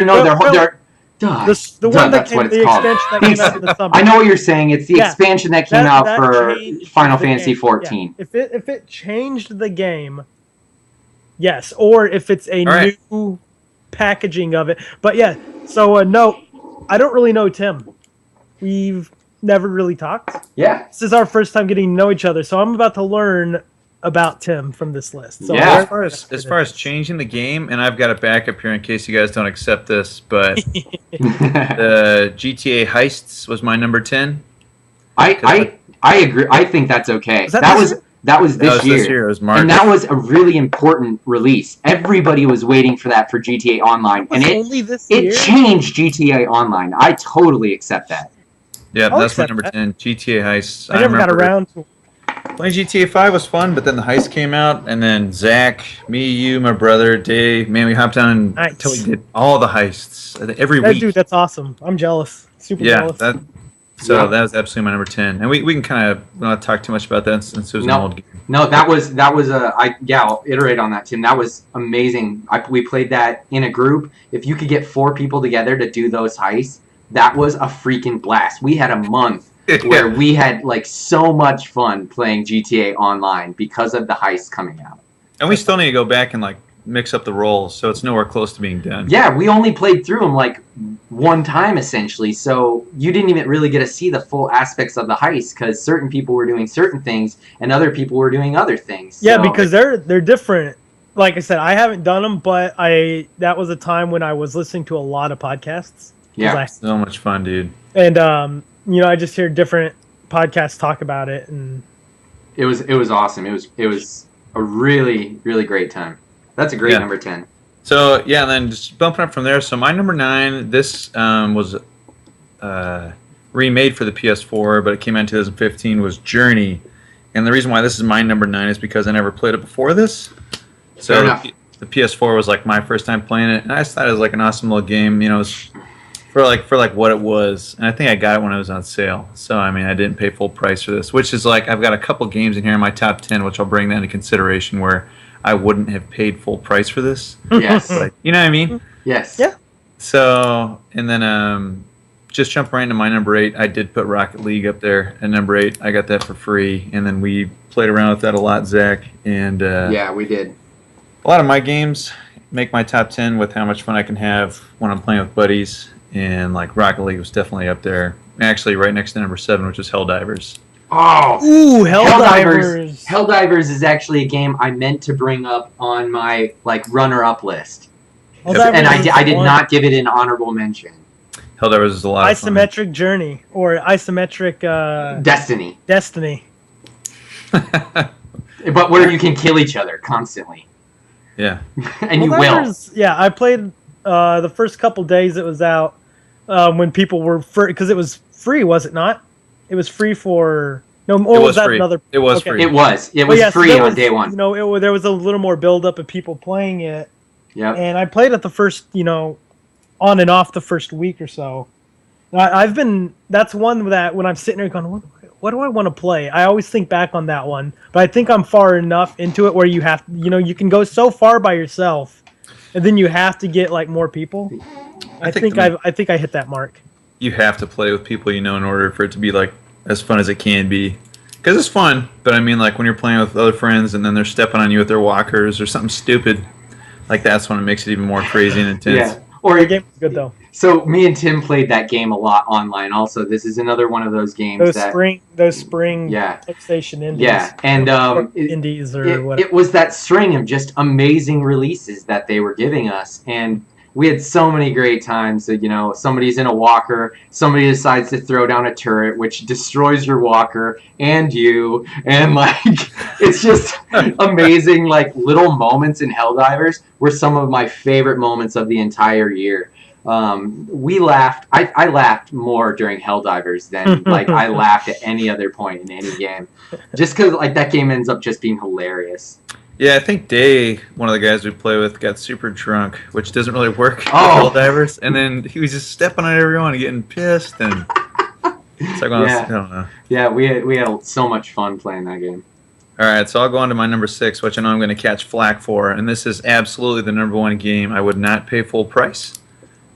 one that came, the expansion that came out in the summer. I know what you're saying. It's the expansion that came out for Final Fantasy 14. Yeah. If it changed the game, yes, or if it's a new packaging of it. But yeah, so no, I don't really know Tim. We've never really talked. Yeah. This is our first time getting to know each other, so I'm about to learn about Tim from this list. So yeah. As far as changing the game, and I've got a backup here in case you guys don't accept this, but the GTA Heists was my number 10. I agree. I think that's okay. That was this year. It was March. And that was a really important release. Everybody was waiting for that for GTA Online, and it changed GTA Online. I totally accept that. Yeah, that's my number 10. GTA Heists. I never got around to playing GTA 5 was fun, but then the heist came out, and then Zach, me, you, my brother, Dave, man, we hopped on until we did all the heists every week. Dude, that's awesome. I'm jealous. Super jealous. That was absolutely my number 10. And we can kind of not talk too much about that since it was an old game. No, that was I'll iterate on that, Tim. That was amazing. We played that in a group. If you could get 4 people together to do those heists, that was a freaking blast. We had a month where we had like so much fun playing GTA Online because of the heist coming out. And we still need to go back and like mix up the roles, so it's nowhere close to being done. Yeah, we only played through them like one time essentially, so you didn't even really get to see the full aspects of the heist because certain people were doing certain things and other people were doing other things. Yeah, because they're different. Like I said, I haven't done them, but that was a time when I was listening to a lot of podcasts. Yeah, so much fun, dude. And I just hear different podcasts talk about it, and it was awesome. It was a really, really great time. That's a great number 10. So, yeah, and then just bumping up from there. So, my number 9, this was remade for the PS4, but it came out in 2015, was Journey. And the reason why this is my number 9 is because I never played it before this. So, the PS4 was like my first time playing it, and I just thought it was like an awesome little game. You know, it was for what it was. And I think I got it when it was on sale. So, I mean, I didn't pay full price for this, which is like I've got a couple games in here in my top 10, which I'll bring that into consideration where I wouldn't have paid full price for this. Yes. Like, you know what I mean? Yes. Yeah. So, and then just jump right into my number 8. I did put Rocket League up there at number 8. I got that for free. And then we played around with that a lot, Zach. And yeah, we did. A lot of my games make my top 10 with how much fun I can have when I'm playing with buddies. And like Rocket League was definitely up there. Actually, right next to number 7, which is Helldivers. Oh, ooh, Helldivers! Helldivers is actually a game I meant to bring up on my like runner-up list, and I did not give it an honorable mention. Helldivers is a lot of fun. Isometric Journey or isometric Destiny. But where you can kill each other constantly. Yeah, and you will. Yeah, I played the first couple days it was out when people were free because it was free, was it not? It was free for no. Or was that free. another? It was free. It was free on day one. You know, there was a little more build up of people playing it. Yeah. And I played it the first, on and off the first week or so. That's one that when I'm sitting there going, what do I want to play? I always think back on that one, but I think I'm far enough into it where you have, you can go so far by yourself, and then you have to get like more people. I think I hit that mark. You have to play with people in order for it to be like as fun as it can be, because it's fun. But I mean, like when you're playing with other friends and then they're stepping on you with their walkers or something stupid, like that's when it makes it even more crazy and intense. Yeah. Or the game was good though. So me and Tim played that game a lot online. Also, this is another one of those games those spring PlayStation indies. Yeah, and indies or whatever. It was that string of just amazing releases that they were giving us, and we had so many great times that, somebody's in a walker, somebody decides to throw down a turret, which destroys your walker and you, and like, it's just amazing, like, little moments in Helldivers were some of my favorite moments of the entire year. We laughed. I laughed more during Helldivers than, like, I laughed at any other point in any game. Just because, like, that game ends up just being hilarious. Yeah, I think Day, one of the guys we play with, got super drunk, which doesn't really work with Helldivers. And then he was just stepping on everyone and getting pissed. And it's like, I don't know. Yeah, we had so much fun playing that game. All right, so I'll go on to my number 6, which I know I'm going to catch flack for. And this is absolutely the number 1 game I would not pay full price.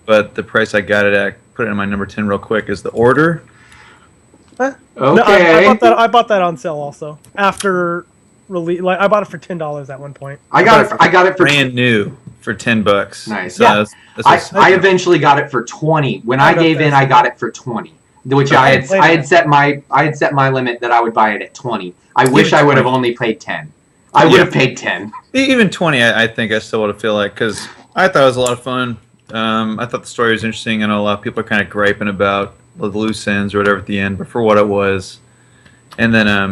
But the price I got it at, put it in my number 10 real quick, is The Order. Okay. No, I bought that on sale also. After release, like I bought it for $10 at one point. I got it for brand new for $10. Nice. So yeah. I eventually got it for 20. When I gave in, I got it for 20. Which I had set my limit that I would buy it at 20. I wish I would have only paid 10. I would have paid 10. Even 20, I think I still would have feel like, because I thought it was a lot of fun. I thought the story was interesting. I know a lot of people are kind of griping about the loose ends or whatever at the end, but for what it was. And then, a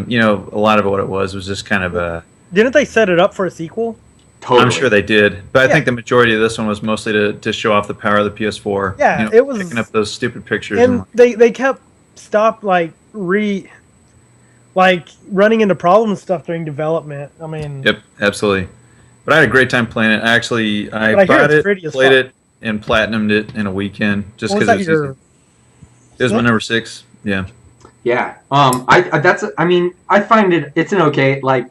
lot of what it was just kind of a... Didn't they set it up for a sequel? Totally. I'm sure they did. But I think the majority of this one was mostly to show off the power of the PS4. Yeah, it was... Picking up those stupid pictures. And they kept running into problems and stuff during development. I mean... Yep, absolutely. But I had a great time playing it. I bought it, played it, and platinumed it in a weekend just because it was easy. It was my number 6. Yeah. Yeah. I find it's an okay, like,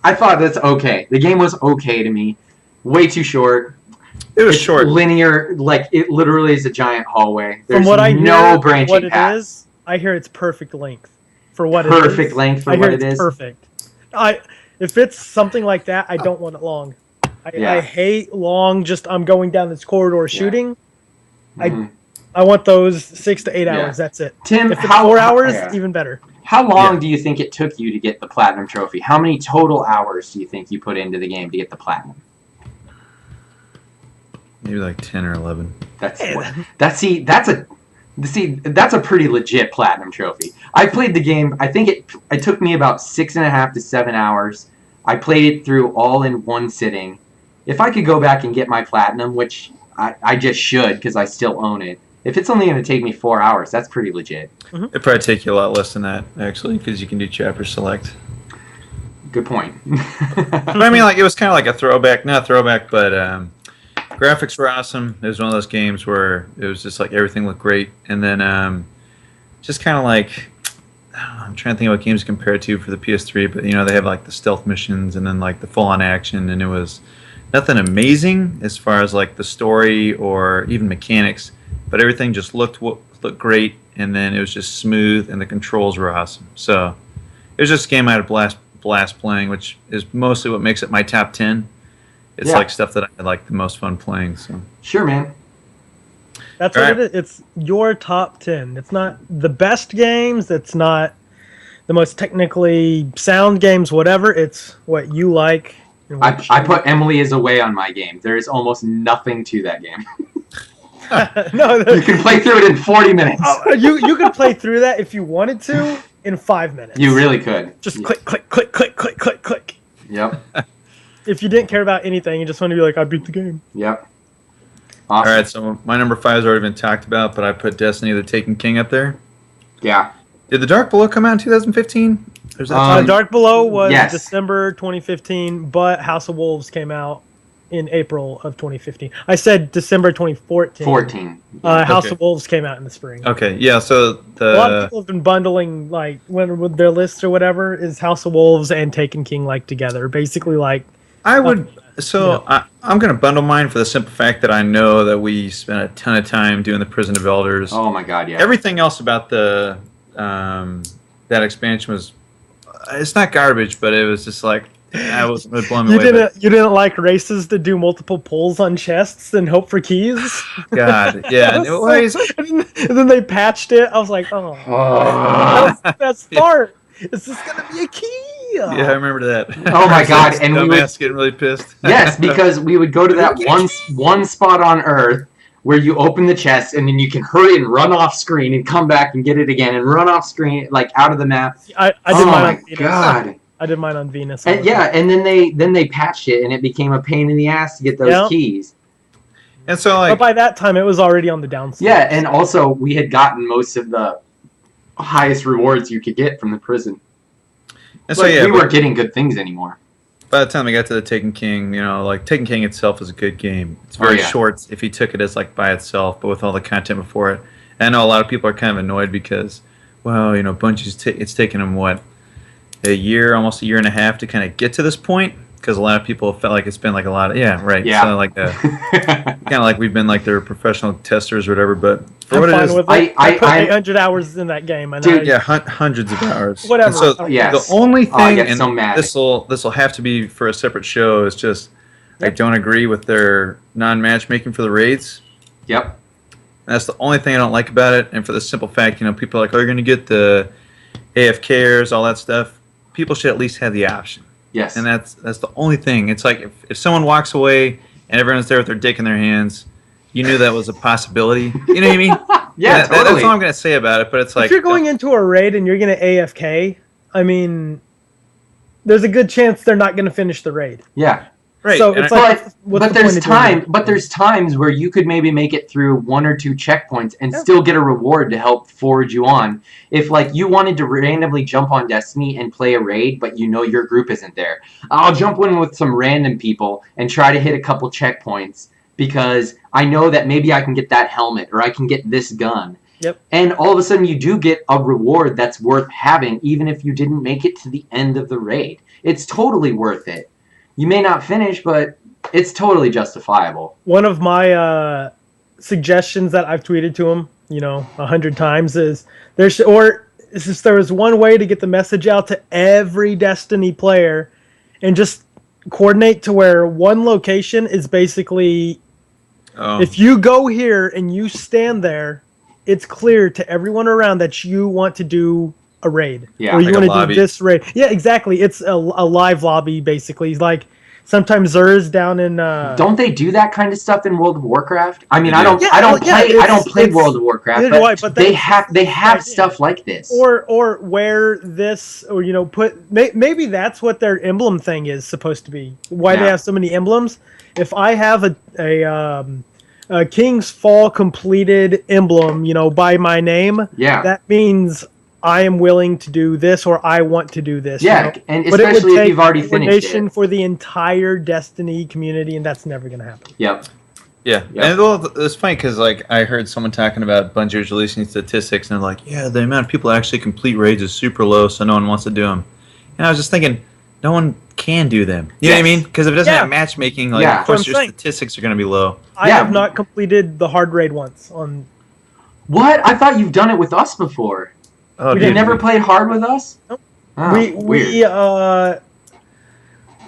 I thought that's okay. The game was okay to me. Way too short. It was It's short. linear, like it literally is a giant hallway. There's From what I no hear, branching what it paths. is, I hear it's perfect length for what it is. Perfect length for I hear what it it's is. perfect. If it's something like that, I don't want it long. Yeah. I hate long. Just I'm going down this corridor shooting. Mhm. I want those 6 to 8 Yeah. hours. That's it. Tim, If it's how 4 hours, yeah. even better. How long do you think it took you to get the platinum trophy? How many total hours do you think you put into the game to get the platinum? Maybe like 10 or 11. That's a pretty legit platinum trophy. I played the game. I think it took me about 6.5 to 7 hours. I played it through all in one sitting. If I could go back and get my platinum, which I just should because I still own it. If it's only going to take me 4 hours, that's pretty legit. It'd probably take you a lot less than that, actually, because you can do chapter select. Good point. But I mean, like, it was kind of like a throwback, not throwback, but graphics were awesome. It was one of those games where it was just like everything looked great, and then just kind of like, I don't know, I'm trying to think of what games to compare it to for the PS3, but they have like the stealth missions and then like the full-on action, and it was nothing amazing as far as like the story or even mechanics, but everything just looked great, and then it was just smooth, and the controls were awesome. So it was just a game I had a blast playing, which is mostly what makes it my top 10. It's like stuff that I had like the most fun playing. So Sure, man. That's what it is. It's your top 10. It's not the best games. It's not the most technically sound games, whatever. It's what you like. I put Emily is Away on my game. There is almost nothing to that game. No, You can play through it in 40 minutes. you could play through that if you wanted to in 5 minutes. You really could. Just click, click, click, click, click, click, click. Yep. If you didn't care about anything, you just want to be like, I beat the game. Yep. Awesome. All right, so my number 5 has already been talked about, but I put Destiny: The Taken King up there. Yeah. Did The Dark Below come out in 2015? Or is that Dark Below was yes. December 2015, but House of Wolves came out in April of 2015. I said December 2014. 14. House Okay. of Wolves came out in the spring. Okay, yeah, so A lot of people have been bundling, like, with their lists or whatever, is House of Wolves and Taken King, like, together. Basically, like... I would... So, I'm going to bundle mine for the simple fact that I know that we spent a ton of time doing the Prison of Elders. Oh my god, yeah. Everything else about the that expansion was... It's not garbage, but it was just like... I was blown away. You didn't like races that do multiple pulls on chests and hope for keys? God, yeah. And then they patched it. I was like, oh. That's the best part. Is this going to be a key? Yeah, I remember that. Oh my god, and we would getting really pissed. Yes, because we would go to that one spot on Earth where you open the chest and then you can hurry and run off screen and come back and get it again and run off screen, like out of the map. I did oh mine my on Venus. god. I did mine on Venus. And and then they patched it and it became a pain in the ass to get those keys. And so, like, but by that time, it was already on the downside. Yeah, and also we had gotten most of the highest rewards you could get from the prison. and so Like, yeah, we weren't getting good things anymore. by the time I got to the Taken King, like Taken King itself is a good game. It's very short if you took it as like by itself, but with all the content before it. And I know a lot of people are kind of annoyed because, well, Bungie's it's taken them a year, almost a year and a half to kind of get to this point, because a lot of people felt like it's been like a lot of so like kind of like we've been like their professional testers or whatever, but for what it is, I put 800 hours in that game, and Dude, hundreds of hours. Whatever. And so Yes. the only thing, I get and so mad. this will have to be for a separate show, is just I don't agree with their non-matchmaking for the raids. Yep. That's the only thing I don't like about it, and for the simple fact, people are like, oh, you're going to get the AFKers, all that stuff. People should at least have the option. Yes. And that's the only thing. It's like if someone walks away and everyone's there with their dick in their hands, you knew that was a possibility. You know what I mean? Yeah, totally. That's all I'm going to say about it, but it's like... If you're going into a raid and you're going to AFK, I mean, there's a good chance they're not going to finish the raid. Yeah. Right. So it's like, but there's times where you could maybe make it through 1 or 2 checkpoints and still get a reward to help forward you on. If like you wanted to randomly jump on Destiny and play a raid, but your group isn't there, I'll jump in with some random people and try to hit a couple checkpoints because I know that maybe I can get that helmet or I can get this gun. Yep. And all of a sudden you do get a reward that's worth having, even if you didn't make it to the end of the raid. It's totally worth it. You may not finish, but It's totally justifiable. One of my suggestions that I've tweeted to him, 100 times is there was one way to get the message out to every Destiny player, and just coordinate to where one location is basically, if you go here and you stand there, it's clear to everyone around that you want to do a raid. Yeah, or you like want to do this raid. Yeah, exactly. It's a live lobby, basically. Like, sometimes Zer's down in. Don't they do that kind of stuff in World of Warcraft? I mean, Yeah. I don't play World of Warcraft, but they have stuff like this. Or where this, or maybe that's what their emblem thing is supposed to be. Why they have so many emblems? If I have a King's Fall completed emblem, by my name, that means I am willing to do this, or I want to do this. Yeah, and especially if you've already finished it. For the entire Destiny community, and that's never going to happen. Yep. Yeah, and it's funny because I heard someone talking about Bungie releasing statistics, and they're like, yeah, the amount of people that actually complete raids is super low, so no one wants to do them. And I was just thinking, no one can do them. You know what I mean? Because if it doesn't have matchmaking, of course your statistics are going to be low. I have not completed the hard raid once on. What? I thought you've done it with us before. Oh, you never played hard with us? Nope. Oh, we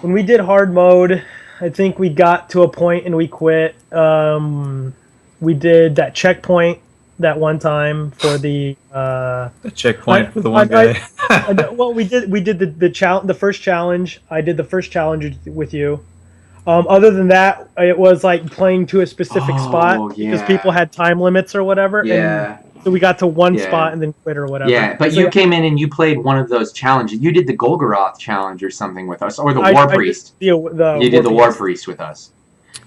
when we did hard mode, I think we got to a point and we quit. We did that checkpoint that one time for the checkpoint for the one guy. Well, we did the first challenge. I did the first challenge with you. Other than that, it was like playing to a specific spot because people had time limits or whatever. Yeah. And so we got to one spot and then quit or whatever. Yeah, but you came in and you played one of those challenges. You did the Golgoroth challenge or something with us, or the War Priest. You did the War Priest with us.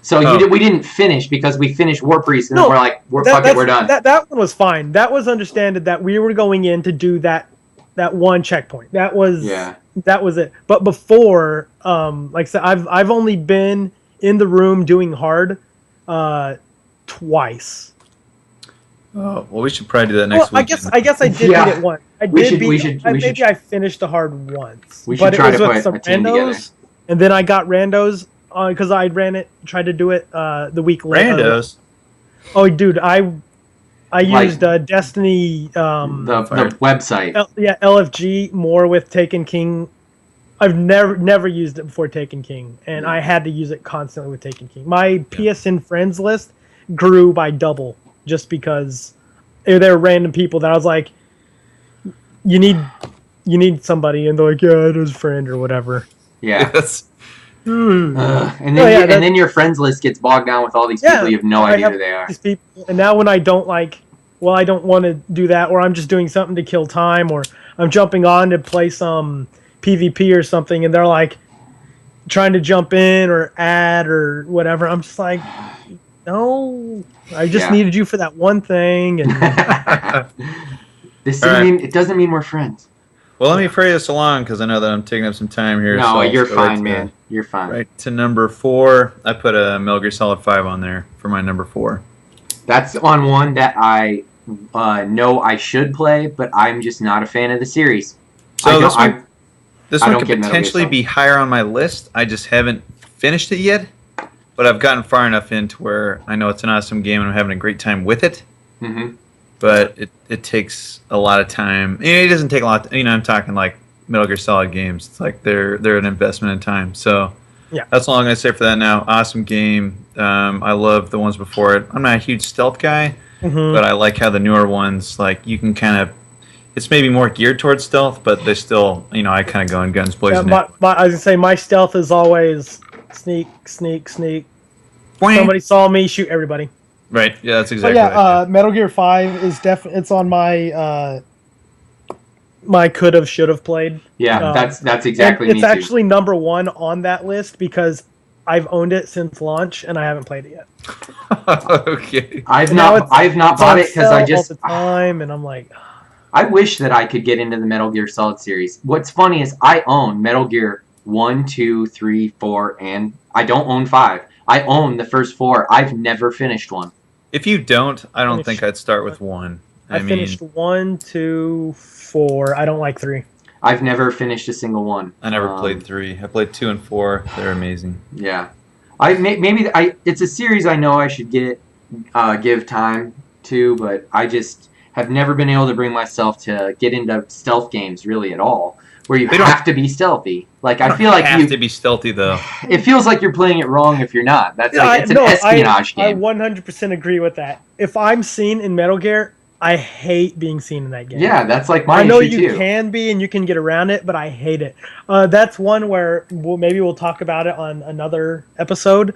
So we didn't finish because we finished War Priest and then we're like, we're done. That one was fine. That was understandable that we were going in to do that one checkpoint. That was it. But before, like I said, I've only been in the room doing hard twice. Oh, well, we should probably do that next week. I guess I did beat it once. Maybe I finished the hard once. We should try to put a team together. And then I got randos because I tried to do it the week later. Randos? Oh, dude, I used Destiny. The website. LFG more with Taken King. I've never used it before Taken King, and I had to use it constantly with Taken King. My PSN friends list grew by double just because there were random people that I was like, you need somebody, and they're like, yeah, it is friend or whatever. Yeah. And then your friends list gets bogged down with all these people you have no idea who they are. These people, and now when I don't I don't want to do that, or I'm just doing something to kill time, or I'm jumping on to play some PvP or something, and they're like trying to jump in or add or whatever. I'm just like, no, I just needed you for that one thing. And it doesn't mean we're friends. Well, let me pray this along because I know that I'm taking up some time here. No, you're fine, man. You're fine. Right to number 4, I put a Metal Gear Solid 5 on there for my number 4. That's on one that I know I should play, but I'm just not a fan of the series. So this one could potentially be higher on my list. I just haven't finished it yet, but I've gotten far enough into where I know it's an awesome game and I'm having a great time with it. Mm-hmm. But it takes a lot of time. It doesn't take a lot. I'm talking like Metal Gear Solid games. It's like they're an investment in time. So that's all I'm gonna say for that now. Awesome game. I love the ones before it. I'm not a huge stealth guy, but I like how the newer ones, like you can kind of. It's maybe more geared towards stealth, but they still, I kind of go in guns blazing. I was gonna say my stealth is always sneak. Somebody saw me, shoot everybody. Right. Yeah, that's exactly. Metal Gear 5 is definitely it's on my my could have should have played. Yeah, that's exactly. It's actually number 1 on that list because I've owned it since launch and I haven't played it yet. Okay. I've not bought it because I just all the time, and I'm like. I wish that I could get into the Metal Gear Solid series. What's funny is I own Metal Gear 1, 2, 3, 4, and I don't own 5. I own the first 4. I've never finished one. If you don't, I don't think I'd start with 1. I finished 1, 2, 4. I don't like 3. I've never finished a single one. I never played 3. I played 2 and 4. They're amazing. Yeah. It's a series I know I should give time to, but I just have never been able to bring myself to get into stealth games really at all, where you have to be stealthy. Like I feel like you have to be stealthy though. It feels like you're playing it wrong if you're not. It's an espionage game. I 100% agree with that. If I'm seen in Metal Gear, I hate being seen in that game. Yeah, that's like my issue too. I know you can be and you can get around it, but I hate it. That's one where maybe we'll talk about it on another episode.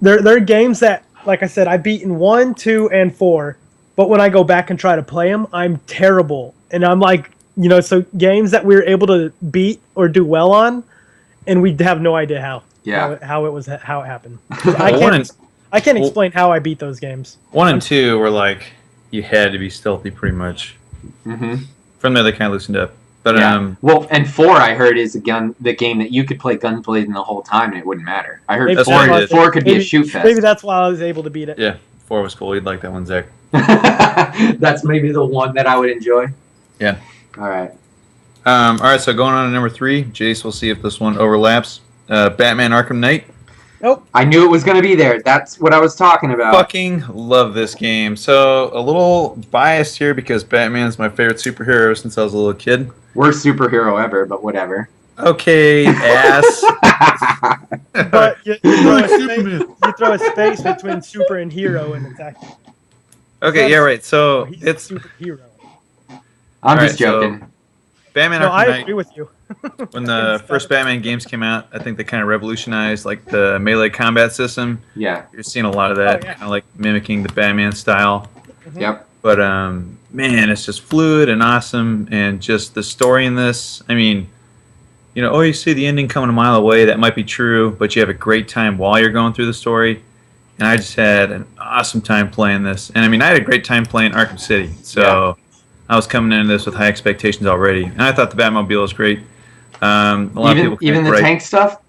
There are games that, like I said, I beat in 1, 2, and 4, but when I go back and try to play them, I'm terrible. And I'm like, so games that we were able to beat or do well on, and we have no idea how. Yeah. How it happened. I can't explain how I beat those games. 1 and 2 were like you had to be stealthy pretty much. Mm-hmm. From there, they kind of loosened up. But well, and 4 I heard is the game that you could play gunblazing the whole time and it wouldn't matter. I heard 4 could be a shoot fest. Maybe that's why I was able to beat it. Yeah, 4 was cool. You'd like that one, Zach. That's maybe the one that I would enjoy. Yeah. All right. All right. So going on to number 3, Jace. We'll see if this one overlaps. Batman: Arkham Knight. Nope. I knew it was going to be there. That's what I was talking about. Fucking love this game. So a little biased here because Batman's my favorite superhero since I was a little kid. Worst superhero ever, but whatever. Okay, ass. But you throw a space between super and hero, and it's actually. Okay, yeah, right. So he's it's a superhero. I'm just joking. So Batman: No, Arkham I Knight. agree with you. When the first Batman games came out, I think they kind of revolutionized like the melee combat system. Yeah. You're seeing a lot of that, kind of like mimicking the Batman style. Mm-hmm. Yep. But man, it's just fluid and awesome, and just the story in this. I mean, you see the ending coming a mile away. That might be true, but you have a great time while you're going through the story. And I just had an awesome time playing this. And I mean, I had a great time playing Arkham City. So I was coming into this with high expectations already, and I thought the Batmobile was great. A lot of people even the tank stuff.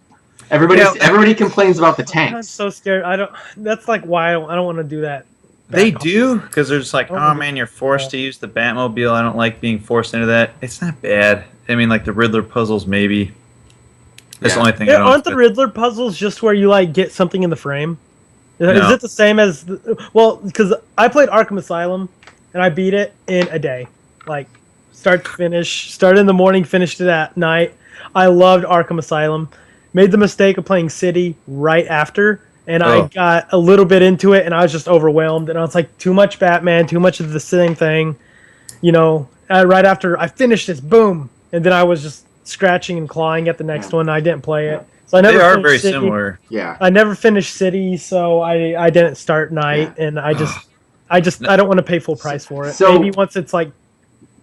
Everybody complains about the tanks. I'm so scared. That's like why I don't want to do that. They do, because they're just like, oh man, you're forced to use the Batmobile. I don't like being forced into that. It's not bad. I mean, like the Riddler puzzles, maybe. That's the only thing. Aren't the Riddler puzzles just where you like get something in the frame? No. Is it the same as? Because I played Arkham Asylum, and I beat it in a day, like start to finish. Started in the morning, finished it at night. I loved Arkham Asylum. Made the mistake of playing City right after. And I got a little bit into it, and I was just overwhelmed. And I was like, too much Batman, too much of the same thing. Right after I finished this, boom. And then I was just scratching and clawing at the next one. I didn't play it. So I never. They are very similar. Yeah. I never finished City, so I didn't start Night. Yeah. And I don't want to pay full price for it. So, maybe once it's like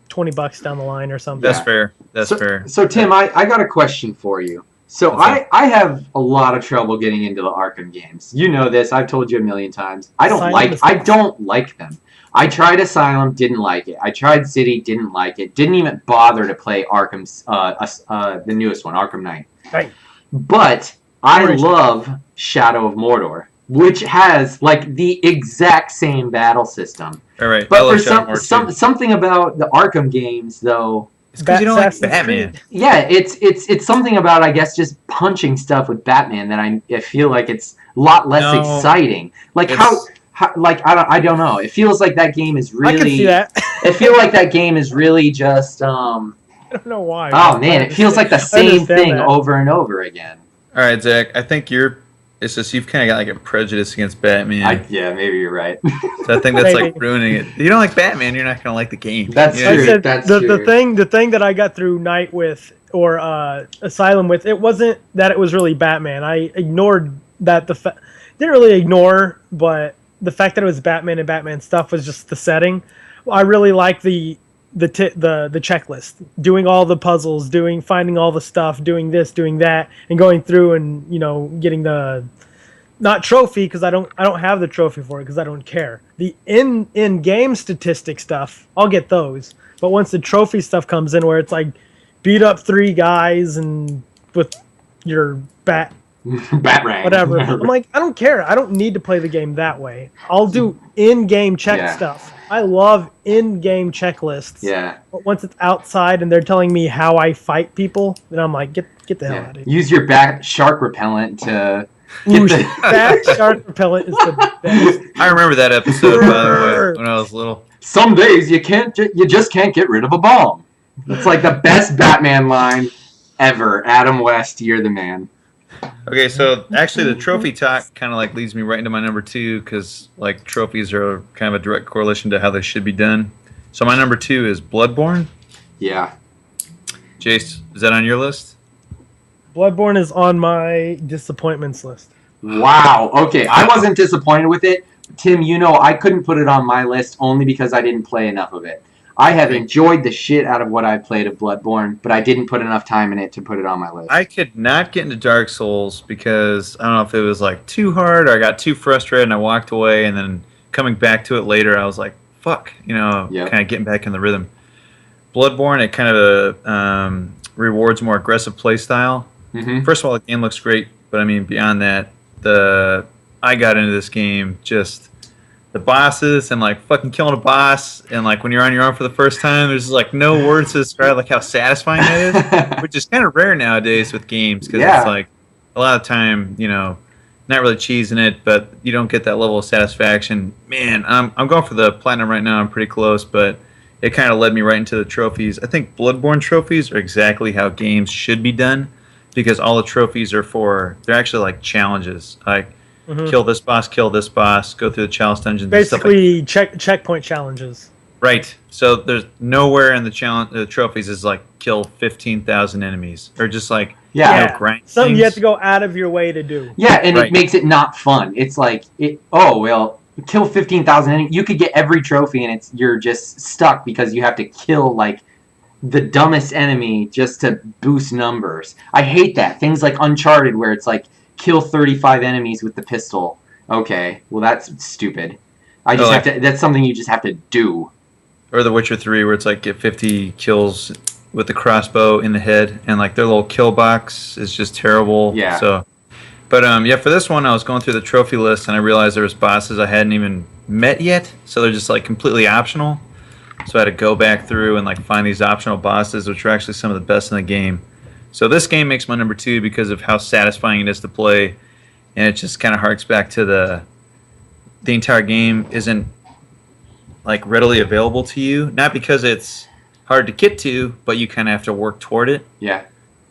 $20 down the line or something. That's fair. That's fair. So Tim, I got a question for you. So I have a lot of trouble getting into the Arkham games. You know this. I've told you a million times. I don't like them. I tried Asylum, didn't like it. I tried City, didn't like it. Didn't even bother to play Arkham's the newest one, Arkham Knight. Right. But I love Shadow of Mordor, which has like the exact same battle system. All right. But for something about the Arkham games though. It's because you don't like Batman. Yeah, it's something about, I guess, just punching stuff with Batman that I feel like it's a lot less exciting. Like I don't know. It feels like that game is really. I can see that. I feel like that game is really just. I don't know why. Oh man, it feels like the same thing over and over again. All right, Zach. I think it's just you've kind of got like a prejudice against Batman. Yeah, maybe you're right. So I think that's like ruining it. You don't like Batman, you're not gonna like the game. That's true. That's true. The thing that I got through Night with or Asylum with, it wasn't that it was really Batman. I ignored that. Didn't really ignore, but the fact that it was Batman and Batman stuff was just the setting. I really like the checklist, doing all the puzzles, finding all the stuff, doing this, doing that, and going through and getting the not trophy because I don't have the trophy for it because I don't care. The in game statistic stuff, I'll get those. But once the trophy stuff comes in, where it's like beat up 3 guys and with your bat rank, whatever, I'm like, I don't care. I don't need to play the game that way. I'll do in-game check stuff. I love in-game checklists. Yeah. But once it's outside and they're telling me how I fight people, then I'm like, get the hell out of here. Use your bat shark repellent to Ooh, the- that shark repellent is the best. I remember that episode, by the way, when I was little. Some days you just can't get rid of a bomb. It's like the best Batman line ever. Adam West, you're the man. Okay, so actually the trophy talk kind of like leads me right into my number 2 because like trophies are kind of a direct correlation to how they should be done. So my number 2 is Bloodborne. Yeah. Jase, is that on your list? Bloodborne is on my disappointments list. Wow. Okay, I wasn't disappointed with it. Tim, you know I couldn't put it on my list only because I didn't play enough of it. I have enjoyed the shit out of what I've played of Bloodborne, but I didn't put enough time in it to put it on my list. I could not get into Dark Souls because I don't know if it was like too hard or I got too frustrated and I walked away, and then coming back to it later I was like, fuck, kind of getting back in the rhythm. Bloodborne, it kind of rewards more aggressive play style. Mm-hmm. First of all, the game looks great, but I mean beyond that, I got into this game just the bosses and like fucking killing a boss, and like when you're on your own for the first time, there's like no words to describe like how satisfying that is, which is kind of rare nowadays with games because it's like a lot of time, not really cheesing it, but you don't get that level of satisfaction. Man, I'm going for the platinum right now. I'm pretty close, but it kind of led me right into the trophies. I think Bloodborne trophies are exactly how games should be done because all the trophies are they're actually like challenges, like. Mm-hmm. Kill this boss, go through the chalice dungeons. Basically, checkpoint challenges. Right. So there's nowhere in the trophies is like kill 15,000 enemies or just like grind something things. You have to go out of your way to do. Yeah, and it makes it not fun. It's like kill 15,000 enemies. You could get every trophy and you're just stuck because you have to kill like the dumbest enemy just to boost numbers. I hate that. Things like Uncharted where it's like kill 35 enemies with the pistol. Okay, well that's stupid. That's something you just have to do. Or The Witcher 3 where it's like get 50 kills with the crossbow in the head and like their little kill box is just terrible. Yeah. So, but for this one I was going through the trophy list and I realized there was bosses I hadn't even met yet, so they're just like completely optional. So I had to go back through and like find these optional bosses, which are actually some of the best in the game. So this game makes my number 2 because of how satisfying it is to play, and it just kind of harks back to the entire game isn't like readily available to you. Not because it's hard to get to, but you kind of have to work toward it. Yeah.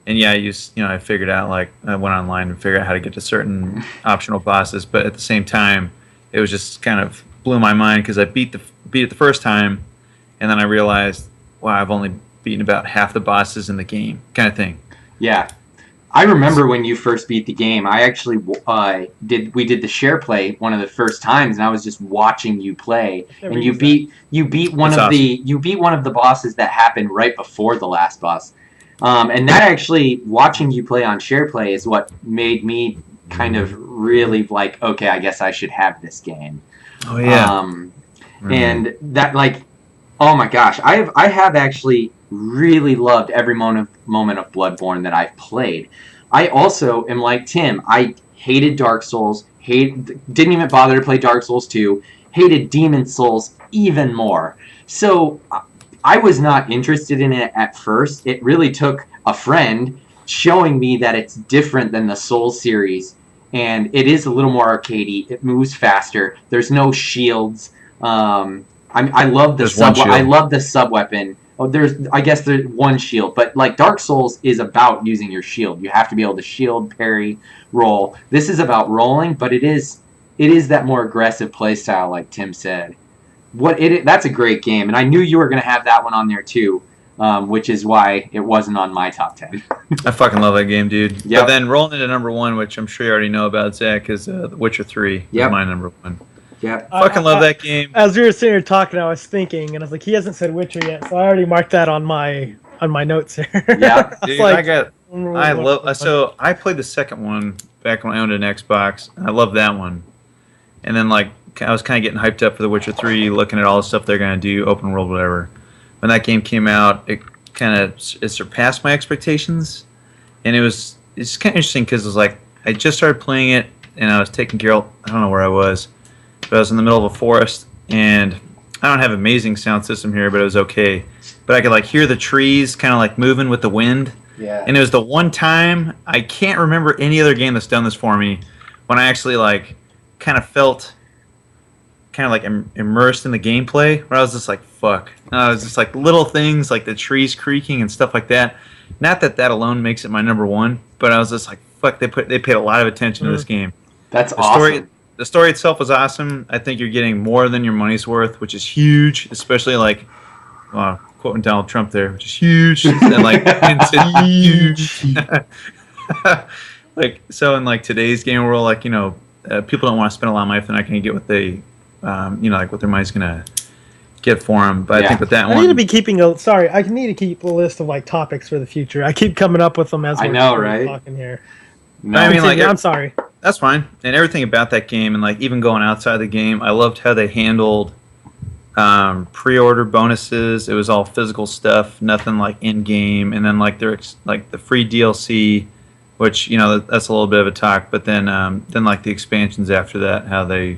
And I figured out I went online and figured out how to get to certain optional bosses, but at the same time, it was just kind of blew my mind because I beat it the first time, and then I realized, wow, I've only beaten about half the bosses in the game, kind of thing. Yeah. I remember when you first beat the game. I actually we did the share play one of the first times, and I was just watching you play. And you beat one of the bosses that happened right before the last boss. And that actually, watching you play on share play is what made me kind of really like, okay, I guess I should have this game. Oh yeah. And that oh my gosh, I have actually really loved every moment of Bloodborne that I've played. I also am like Tim. I hated Dark Souls. Didn't even bother to play Dark Souls 2. Hated Demon Souls even more. So I was not interested in it at first. It really took a friend showing me that it's different than the Souls series, and it is a little more arcadey. It moves faster. There's no shields. I love the sub weapon. Oh, I guess there's one shield, but like Dark Souls is about using your shield. You have to be able to shield, parry, roll. This is about rolling, but it is that more aggressive play style, like Tim said. That's a great game, and I knew you were going to have that one on there too, which is why it wasn't on my top 10. I fucking love that game, dude. Yep. But then rolling into number 1, which I'm sure you already know about, Zach, is The Witcher 3. Yep. Is my number 1. Yeah, fucking love that game. As we were sitting here talking, I was thinking, and I was like, he hasn't said Witcher yet, so I already marked that on my notes here. Yeah, dude, I played the second one back when I owned an Xbox. And I love that one, and then I was kind of getting hyped up for The Witcher 3, looking at all the stuff they're gonna do, open world, whatever. When that game came out, it surpassed my expectations, and it's kind of interesting because it was like I just started playing it, and I was taking care of, I don't know where I was. But I was in the middle of a forest, and I don't have an amazing sound system here, but it was okay. But I could hear the trees kind of moving with the wind. Yeah. And it was the one time, I can't remember any other game that's done this for me, when I actually like kind of felt kind of like immersed in the gameplay, where I was just like, fuck. And I was just like little things like the trees creaking and stuff like that. Not that that alone makes it my number one, but I was just like, fuck, they paid a lot of attention to this game. That's awesome. The story itself was awesome. I think you're getting more than your money's worth, which is huge, especially like, quoting Donald Trump there, which is huge. And like, it's huge. Like, so in like today's game world, like, people don't want to spend a lot of money if they're not going to get what they, like what their money's going to get for them. But I think with that one, I need to be keeping I need to keep a list of like topics for the future. I keep coming up with them as we're talking here. No, I mean, like, I'm sorry. That's fine. And everything about that game, and like even going outside the game, I loved how they handled pre-order bonuses. It was all physical stuff, nothing like in-game. And then like like the free DLC, which that's a little bit of a talk. But then like the expansions after that, how they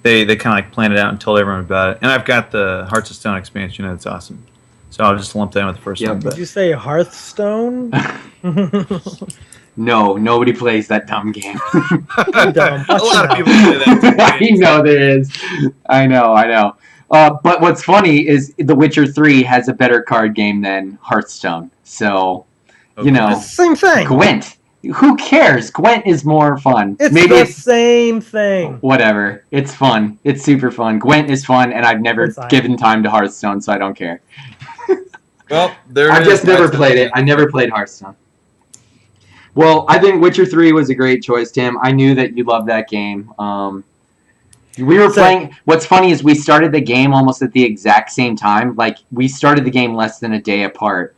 kind of like planned it out and told everyone about it. And I've got the Hearts of Stone expansion, and it's awesome. So I'll just lump that in with the first one. Did you say Hearthstone? No, nobody plays that dumb game. Dumb. A lot of people play that. I know there is. I know. But what's funny is The Witcher 3 has a better card game than Hearthstone. So, Okay. It's the same thing. Gwent. Who cares? Gwent is more fun. It's the same thing. Whatever. It's fun. It's super fun. Gwent is fun, and I've never given time to Hearthstone, so I don't care. Well, there I've just never played it. I never played Hearthstone. Well, I think Witcher 3 was a great choice, Tim. I knew that you loved that game. We were playing... What's funny is we started the game almost at the exact same time. Like, we started the game less than a day apart.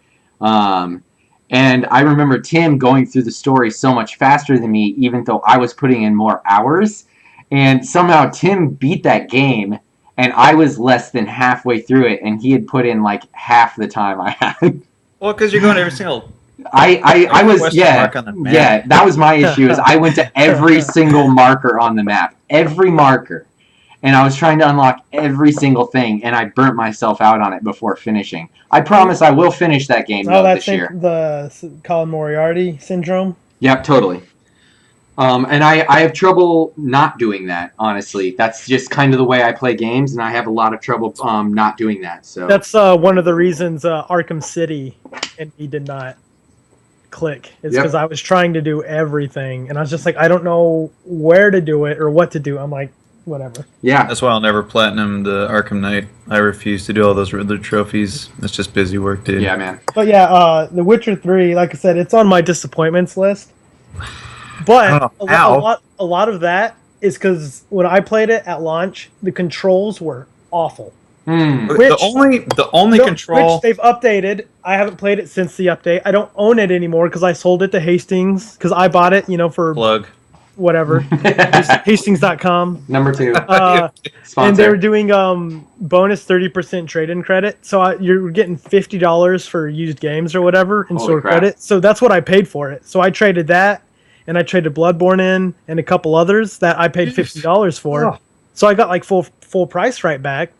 And I remember Tim going through the story so much faster than me, even though I was putting in more hours. And somehow Tim beat that game, and I was less than halfway through it, and he had put in, like, half the time I had. Well, because you're going every single... I was that was my issue is I went to every single marker on the map, every marker, and I was trying to unlock every single thing, and I burnt myself out on it before finishing. I promise I will finish that game this year. The Colin Moriarty syndrome. Yep, totally. And I have trouble not doing that, honestly. That's just kind of the way I play games, and I have a lot of trouble not doing that. So that's one of the reasons Arkham City and he did not click is because I was trying to do everything, and I was just like, I don't know where to do it or what to do. I'm like, whatever. Yeah, that's why I'll never platinum the Arkham Knight. I refuse to do all those Riddler trophies. It's just busy work, dude. Yeah, man. But yeah, The Witcher 3, like I said, it's on my disappointments list. But a lot of that is because when I played it at launch, the controls were awful. The only control which they've updated. I haven't played it since the update. I don't own it anymore because I sold it to Hastings because I bought it, for plug whatever. Hastings.com. Number 2. And they were doing bonus 30% trade-in credit. So you're getting $50 for used games or whatever in store credit. So that's what I paid for it. So I traded that, and I traded Bloodborne in and a couple others that I paid $50 for. Oh. So I got like full price right back.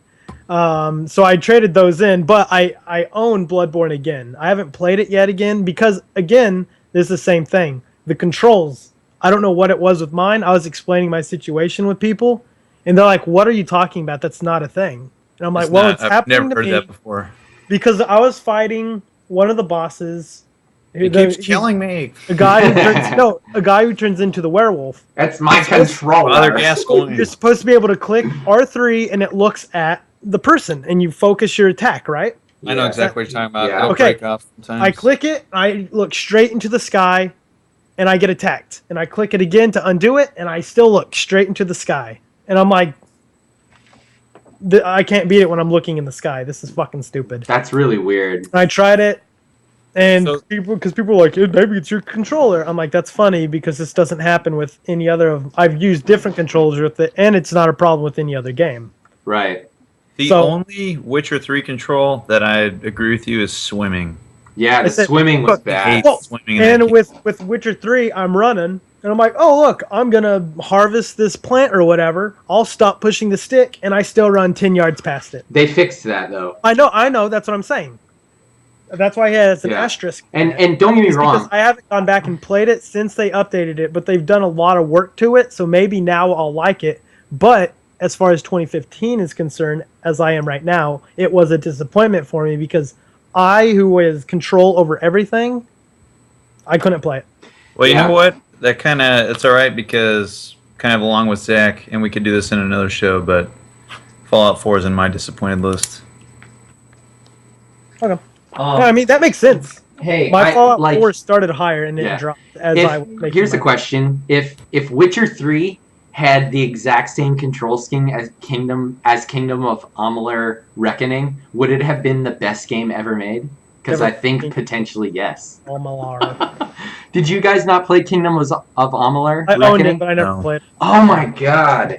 So I traded those in, but I own Bloodborne again. I haven't played it yet again because, again, this is the same thing. The controls, I don't know what it was with mine. I was explaining my situation with people, and they're like, what are you talking about? That's not a thing. And I'm like, it's happening to me. I've never heard that before. Because I was fighting one of the bosses. He keeps killing me. A guy who turns into the werewolf. That's my control. You're supposed to be able to click R3, and it looks at the person, and you focus your attack, right? I know exactly what you're talking about. Yeah. Okay. Break off sometimes. I click it, I look straight into the sky, and I get attacked. And I click it again to undo it, and I still look straight into the sky. And I'm like, I can't beat it when I'm looking in the sky. This is fucking stupid. That's really weird. I tried it, and people are like, maybe it's your controller. I'm like, that's funny because this doesn't happen with any other. I've used different controllers with it, and it's not a problem with any other game. Right. The only Witcher 3 control that I agree with you is swimming. Yeah, the swimming was bad. And with Witcher 3, I'm running, and I'm like, oh, look, I'm going to harvest this plant or whatever. I'll stop pushing the stick, and I still run 10 yards past it. They fixed that, though. I know. That's what I'm saying. That's why he has an Yeah. asterisk. And don't get me It's wrong. because I haven't gone back and played it since they updated it, but they've done a lot of work to it, so maybe now I'll like it. But as far as 2015 is concerned, as I am right now, it was a disappointment for me because I, who has control over everything, I couldn't play it. Well, you Yeah. know what? That kind of it's all right because kind of along with Zach, and we could do this in another show, but Fallout 4 is in my disappointed list. Okay. I mean, that makes sense. Hey, My Fallout like, 4 started higher and then Yeah. dropped as I was making here's my a question: If Witcher 3 had the exact same control scheme as Kingdom of Amalur Reckoning, would it have been the best game ever made? Because I think potentially yes. Amalur. Did you guys not play Kingdom of Amalur I Reckoning? owned it, but I never No. played it. Oh my god!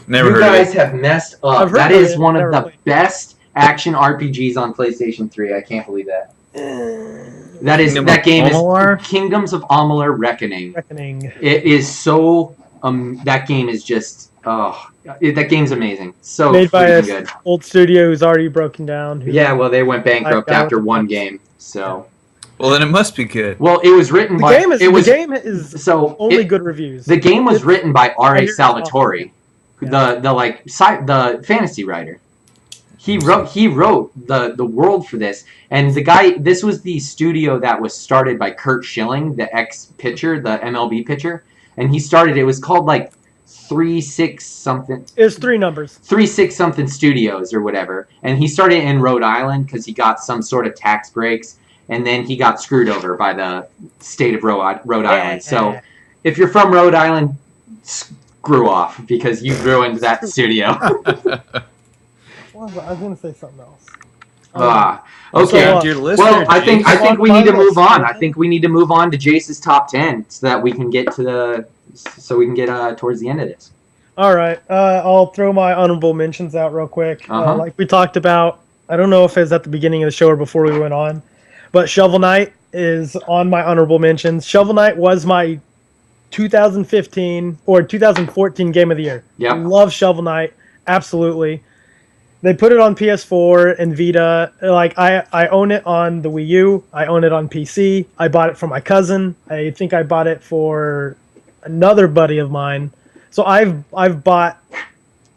Never You heard guys of it. have messed up. I've heard That of is it, one of never the played it. best action RPGs on PlayStation 3. I can't believe that. That is Kingdom that of game Amalur? is Kingdoms of Amalur Reckoning. Reckoning. It is so that game is just that game's amazing. So Made by freaking a good. old studio who's already broken down. Yeah, well they went bankrupt guy after with the one pups. game. So Well, then it must be good. well, it was written The by game is so only it- good reviews. The game was It's- written by I R.A. hear it's awesome. Salvatore, Yeah. the fantasy writer. He wrote the world for this, and this was the studio that was started by Kurt Schilling, the ex-pitcher, the MLB pitcher, and he started. It was called like 3-6 something. It's 3 numbers. 3-6 something Studios or whatever, and he started in Rhode Island because he got some sort of tax breaks, and then he got screwed over by the state of Rhode Island. So if you're from Rhode Island, screw off because you ruined that studio. Well, I was going to say something else. Okay. So, Dear listener, Well, I think Jase. we need to move on. I think we need to move on to Jase's top 10 so that we can get towards the end of this. All right. I'll throw my honorable mentions out real quick. Uh-huh. Like we talked about, I don't know if it was at the beginning of the show or before we went on, but Shovel Knight is on my honorable mentions. Shovel Knight was my 2015 or 2014 game of the year. Yep. Love Shovel Knight. Absolutely. They put it on PS4 and Vita. Like I own it on the Wii U. I own it on PC. I bought it for my cousin. I think I bought it for another buddy of mine. So I've bought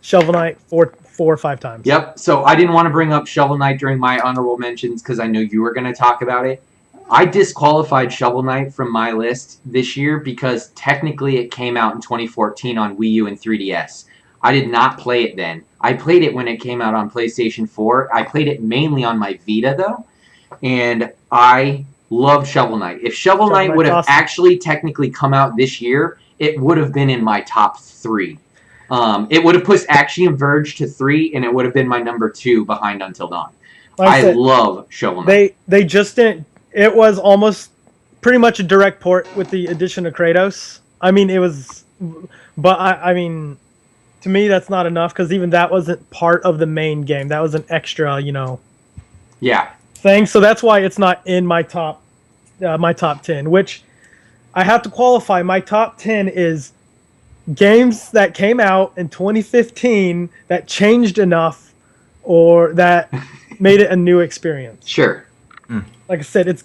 Shovel Knight four or 5 times. Yep. So I didn't want to bring up Shovel Knight during my honorable mentions because I knew you were going to talk about it. I disqualified Shovel Knight from my list this year because technically it came out in 2014 on Wii U and 3DS. I did not play it then. I played it when it came out on PlayStation 4. I played it mainly on my Vita, though, and I love Shovel Knight. If Shovel Knight would have awesome. actually technically come out this year, it would have been in my top 3. It would have pushed Axiom Verge to 3, and it would have been my number 2 behind Until Dawn. Like I said, love Shovel Knight. They just didn't. It was almost pretty much a direct port with the addition of Kratos. I mean, it was, but I mean, to me that's not enough because even that wasn't part of the main game. That was an extra, Yeah. thing. So that's why it's not in my top 10. Which I have to qualify. My top 10 is games that came out in 2015 that changed enough or that made it a new experience. Sure. Like I said, it's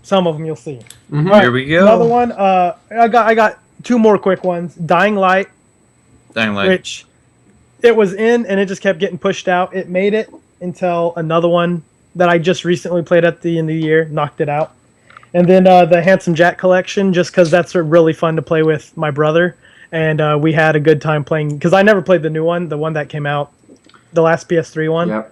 some of them you'll see. Mhm. All right, Here we go. Another one. I got 2 more quick ones. Dying Light, Dying Light. which it was in and it just kept getting pushed out. It made it until another one that I just recently played at the end of the year knocked it out. And then the Handsome Jack collection, just because that's really fun to play with my brother, and we had a good time playing. Because I never played the new one, the one that came out, the last PS3 one. Yep.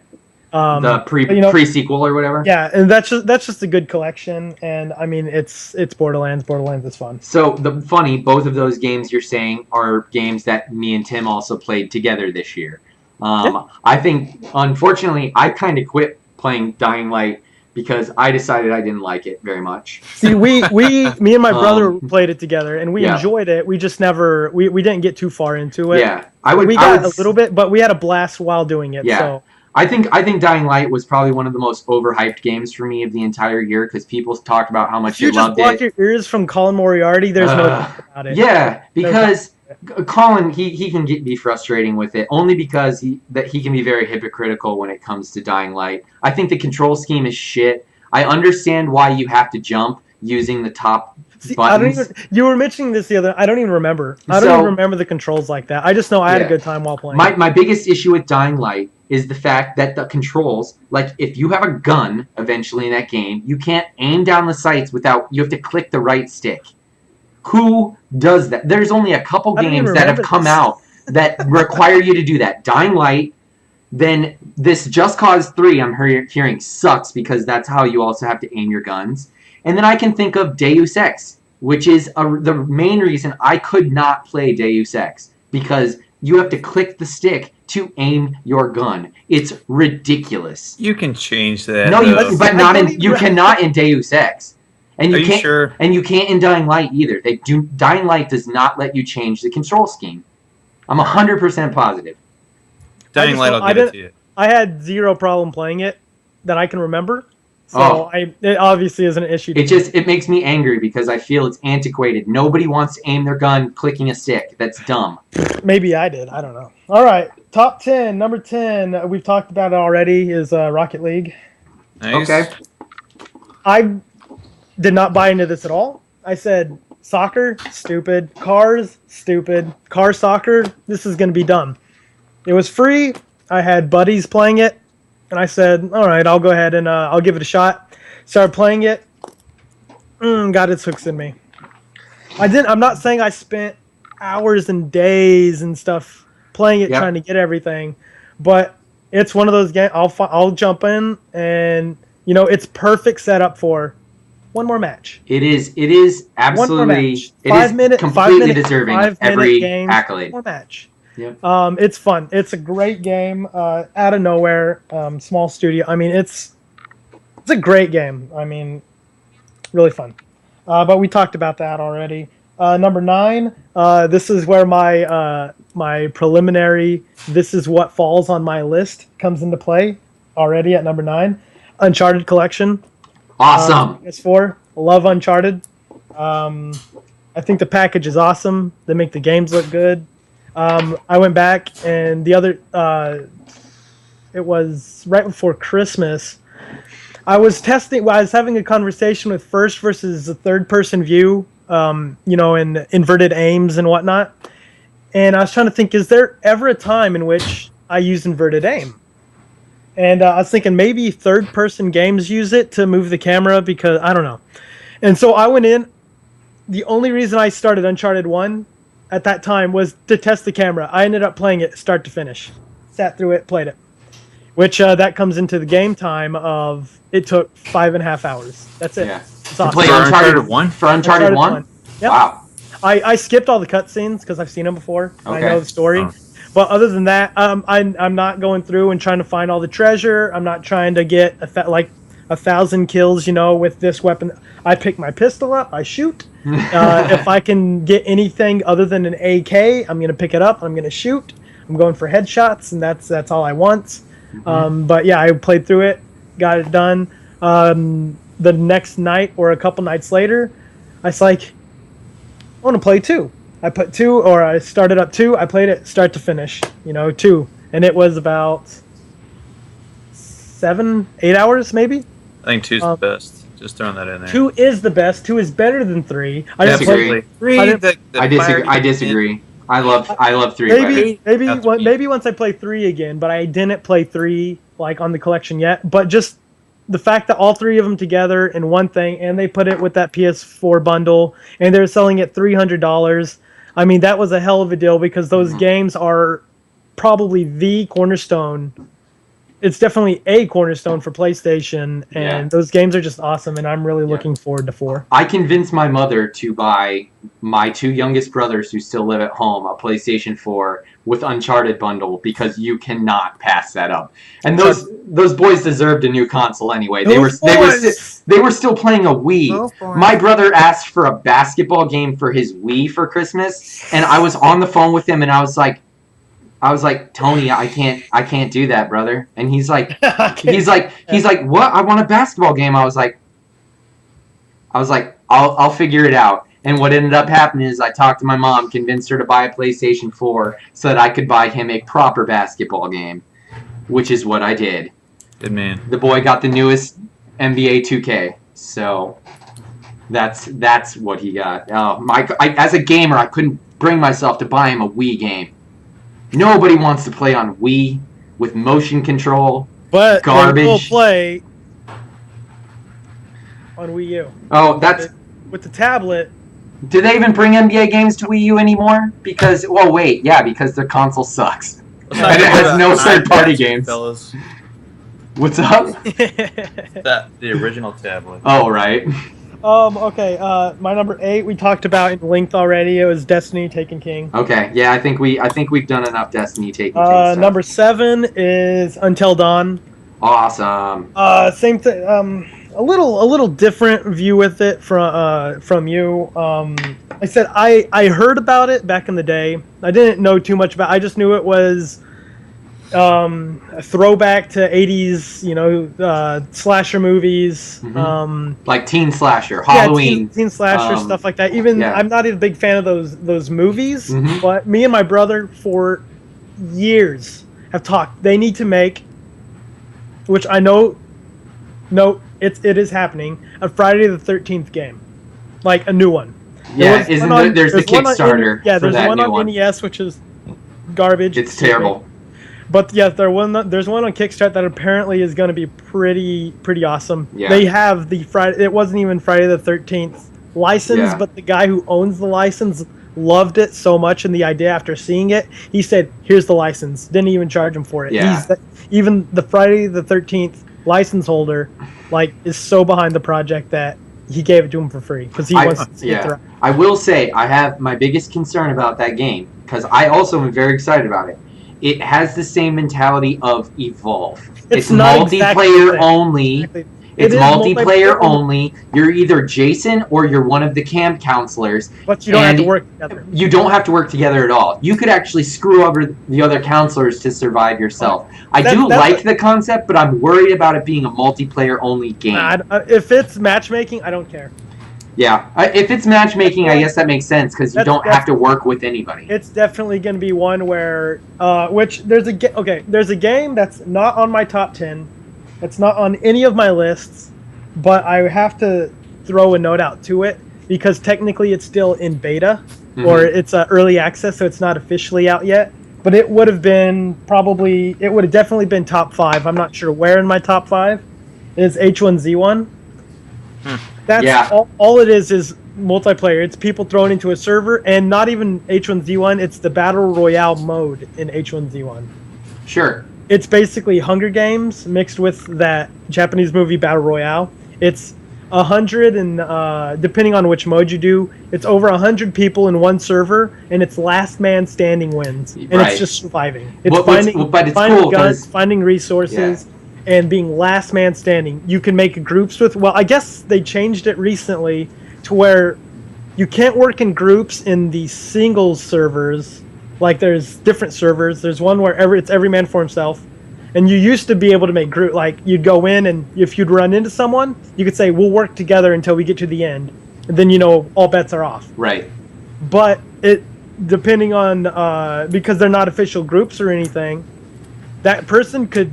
The The pre-sequel or whatever. Yeah, and that's just a good collection, and I mean it's Borderlands. Borderlands is fun. So both of those games you're saying are games that me and Tim also played together this year. I think, unfortunately, I kind of quit playing Dying Light because I decided I didn't like it very much. See, me and my brother played it together, and we Yeah. enjoyed it. We just never we didn't get too far into it. Yeah, We got a little bit, but we had a blast while doing it. Yeah. So I think Dying Light was probably one of the most overhyped games for me of the entire year because people talked about how much if you they just loved block it. your ears from Colin Moriarty, there's no doubt about it. Yeah, because Colin he can be frustrating with it only because he can be very hypocritical when it comes to Dying Light. I think the control scheme is shit. I understand why you have to jump using the top See, buttons. you were mentioning this the other. I don't even remember. I don't even remember the controls like that. I just know I had a good time while playing. My biggest issue with Dying Light is the fact that the controls, like if you have a gun eventually in that game, you can't aim down the sights without, you have to click the right stick. Who does that? There's only a couple games that have come out that require you to do that. Dying Light, then this Just Cause 3 I'm hearing sucks because that's how you also have to aim your guns. And then I can think of Deus Ex, which is the main reason I could not play Deus Ex, because you have to click the stick to aim your gun. It's ridiculous. You can change that. No, you cannot in Deus Ex. And you can't, sure? And you can't in Dying Light either. Dying Light does not let you change the control scheme. I'm 100% positive. Dying Light, I'll give it to you. I had zero problem playing it that I can remember. So it obviously is an issue. It makes me angry because I feel it's antiquated. Nobody wants to aim their gun clicking a stick. That's dumb. Maybe I did. I don't know. All right, top 10. Number 10. We've talked about it already. Is Rocket League. Nice. Okay. I did not buy into this at all. I said soccer, stupid. Cars, stupid. Car soccer, this is going to be dumb. It was free. I had buddies playing it. And I said, all right, I'll go ahead and I'll give it a shot. Started playing it. Got its hooks in me. I'm not saying I spent hours and days and stuff playing it, trying to get everything. But it's one of those games. I'll jump in, and it's perfect setup for one more match. It is absolutely. It is completely deserving of every accolade. One more match. Yep. It's fun. It's a great game. Out of nowhere, small studio. I mean, it's a great game. I mean, really fun. But we talked about that already. Number 9. This is where my preliminary. This is what falls on my list comes into play already at number 9. Uncharted Collection. Awesome. PS4. Love Uncharted. I think the package is awesome. They make the games look good. I went back, and the other, it was right before Christmas. I was having a conversation with first versus the third person view, in inverted aims and whatnot. And I was trying to think, is there ever a time in which I use inverted aim? And I was thinking maybe third person games use it to move the camera, because I don't know. And so I went in. The only reason I started Uncharted 1 at that time was to test the camera. I ended up playing it start to finish. Sat through it, played it. Which that comes into the game time of, it took 5.5 hours. That's it. Yeah. It's awesome. Play Uncharted 1? For Uncharted 1? Yep. Wow. I skipped all the cutscenes because I've seen them before. Okay. I know the story. Oh. But other than that, I'm not going through and trying to find all the treasure. I'm not trying to get 1,000 kills, with this weapon. I pick my pistol up, I shoot. If I can get anything other than an AK, I'm gonna pick it up. I'm gonna shoot. I'm going for headshots, and that's all I want. Mm-hmm. But yeah, I played through it, got it done. The next night or a couple nights later, I was like, I want to play 2. I put 2, or I started up 2. I played it start to finish, 2, and it was about 7-8 hours maybe. I think 2's the best. Just throwing that in there. 2 is the best. 2 is better than 3. I disagree. 3. I disagree. I love 3. Maybe once I play 3 again, but I didn't play 3 on the collection yet. But just the fact that all 3 of them together in one thing, and they put it with that PS4 bundle, and they're selling it $300. I mean, that was a hell of a deal, because those games are probably the cornerstone. It's definitely a cornerstone for PlayStation, and those games are just awesome, and I'm really looking forward to 4. I convinced my mother to buy my 2 youngest brothers who still live at home a PlayStation 4 with Uncharted bundle, because you cannot pass that up. And those boys deserved a new console anyway. They were still playing a Wii. My brother asked for a basketball game for his Wii for Christmas, and I was on the phone with him, and I was like, Tony, I can't do that, brother. And he's like, what? I want a basketball game. I was like, I'll figure it out. And what ended up happening is I talked to my mom, convinced her to buy a PlayStation 4 so that I could buy him a proper basketball game, which is what I did. Good man. The boy got the newest NBA 2K. So that's what he got. As a gamer, I couldn't bring myself to buy him a Wii game. Nobody wants to play on Wii with motion control. But garbage. they will play on Wii U. Oh, that's with the tablet. Do they even bring NBA games to Wii U anymore? Because because their console sucks and it has no third-party games. Fellas. What's up? The original tablet. Oh right. Okay. My number 8 we talked about in length already. It was Destiny Taken King. Okay. Yeah, I think we've done enough Destiny Taken King stuff. Number 7 is Until Dawn. Awesome. Same thing. A little different view with it from you. I said I heard about it back in the day. I didn't know too much about. I just knew it was a throwback to 80s, slasher movies. Mm-hmm. Like teen slasher, Halloween. Teen slasher, stuff like that. Even I'm not even a big fan of those movies, but me and my brother for years have talked. They need to make, which I know, it is happening, a Friday the 13th game, like a new one. Yeah, there's the Kickstarter. There's one on NES, which is garbage. It's terrible. But yeah, there's one on Kickstarter that apparently is going to be pretty awesome. Yeah. They have the Friday. It wasn't even Friday the 13th license, but the guy who owns the license loved it so much, and the idea after seeing it, he said, "Here's the license." Didn't even charge him for it. Yeah. Even the Friday the 13th license holder, is so behind the project that he gave it to him for free because he wants to see it through. I will say I have my biggest concern about that game because I also am very excited about it. It has the same mentality of Evolve. It's multiplayer only. Exactly. It's multiplayer only. You're either Jason or you're one of the camp counselors. But you don't have to work together. You don't have to work together at all. You could actually screw over the other counselors to survive yourself. I do like the concept, but I'm worried about it being a multiplayer only game. If it's matchmaking, I don't care. Yeah, if it's matchmaking, I guess that makes sense because you don't have to work with anybody. It's definitely going to be one where, there's a game that's not on my top 10. It's not on any of my lists, but I have to throw a note out to it because technically it's still in beta or it's early access, so it's not officially out yet. But it would have definitely been top 5. I'm not sure where in my top 5 is H1Z1. That's all it is multiplayer. It's people thrown into a server, and not even H1Z1. It's the Battle Royale mode in H1Z1. Sure. It's basically Hunger Games mixed with that Japanese movie Battle Royale. It's 100, and depending on which mode you do, it's over 100 people in one server, and it's last man standing wins. And it's just surviving. It's finding guns, finding resources. And being last man standing. You can make groups with, I guess they changed it recently to where you can't work in groups in the singles servers. Like there's different servers. There's one where it's every man for himself. And you used to be able to make group, like you'd go in and if you'd run into someone, you could say, we'll work together until we get to the end. And then, all bets are off. Right. But depending on, because they're not official groups or anything, that person could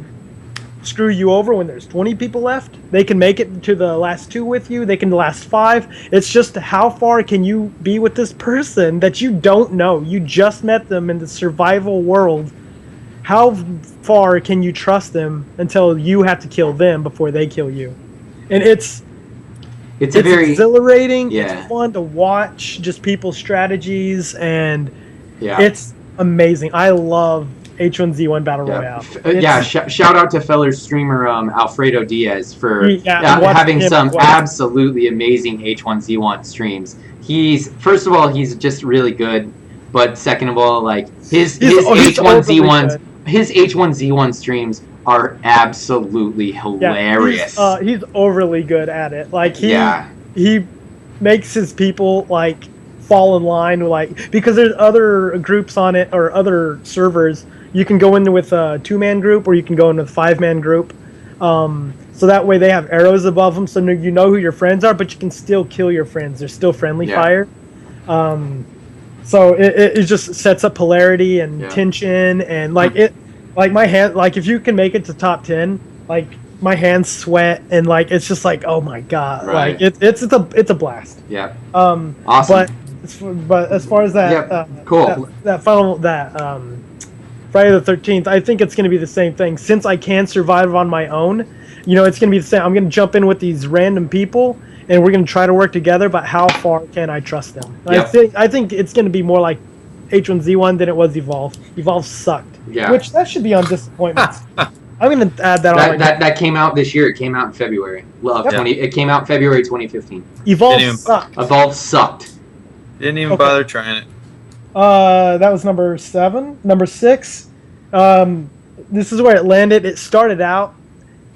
screw you over when there's 20 people left. They can make it to the last 2 with you. They can last 5. It's just how far can you be with this person that you don't know. You just met them in the survival world. How far can you trust them until you have to kill them before they kill you? And it's very exhilarating. Yeah. It's fun to watch just people's strategies, and it's amazing. I love H1Z1 Battle Royale. Shout out to fellow streamer Alfredo Diaz for having some absolutely amazing H1Z1 streams. First of all, he's just really good, but second of all, his H1Z1 streams are absolutely hilarious. He's overly good at it. He makes his people fall in line because there's other groups on it or other servers. You can go in with a 2-man group or you can go in with a 5-man group. So that way they have arrows above them so you know who your friends are, but you can still kill your friends. There's still friendly fire. So it just sets up polarity and tension and my hand, if you can make it to top 10, my hands sweat, and like it's just like, oh my god, Right. like it's a blast. Yeah. Awesome. But as far as that, Yep. Cool. that Friday the 13th, I think it's going to be the same thing. Since I can survive on my own, it's going to be the same. I'm going to jump in with these random people, and we're going to try to work together. But how far can I trust them? Yep. I think it's going to be more like H1Z1 than it was Evolve. Evolve sucked. Yeah. Which that should be on disappointments. I'm going to add that on. That came out this year. It came out in February. It came out in February 2015. Evolve sucked. Evolve sucked. Didn't even bother trying it. That was number 7. Number 6. This is where it landed. It started out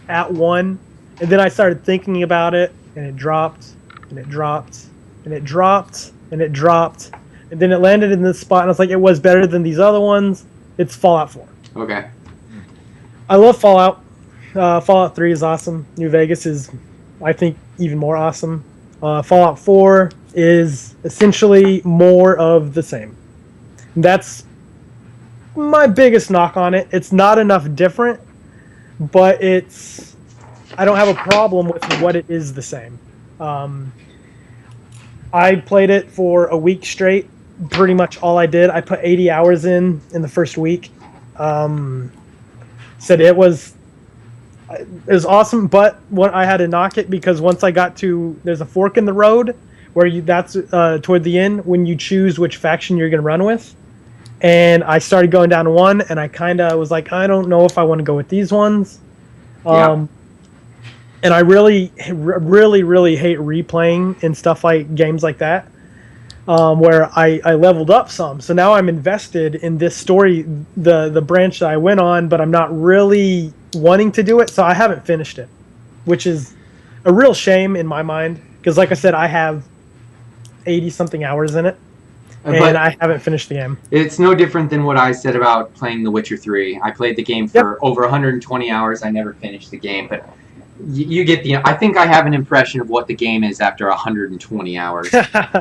at 1, and then I started thinking about it, and it dropped, and it dropped, and it dropped, and it dropped, and then it landed in this spot, and I was like, it was better than these other ones. It's Fallout 4. Okay. I love Fallout. Fallout 3 is awesome. New Vegas is, I think, even more awesome. Fallout 4 is essentially more of the same. That's my biggest knock on it. It's not enough different, but I don't have a problem with what it is the same. I played it for a week straight. Pretty much all I did. I put 80 hours in the first week. Said it was awesome, but I had to knock it because once I got to, there's a fork in the road where that's toward the end when you choose which faction you're going to run with. And I started going down one, and I kind of was like, I don't know if I want to go with these ones. And I really, really, really hate replaying in stuff like games like that, where I leveled up some. So now I'm invested in this story, the branch that I went on, but I'm not really wanting to do it, so I haven't finished it, which is a real shame in my mind, because like I said, I have 80-something hours in it. And I haven't finished the game. It's no different than what I said about playing The Witcher 3. I played the game for over 120 hours. I never finished the game, but you get the... I think I have an impression of what the game is after 120 hours.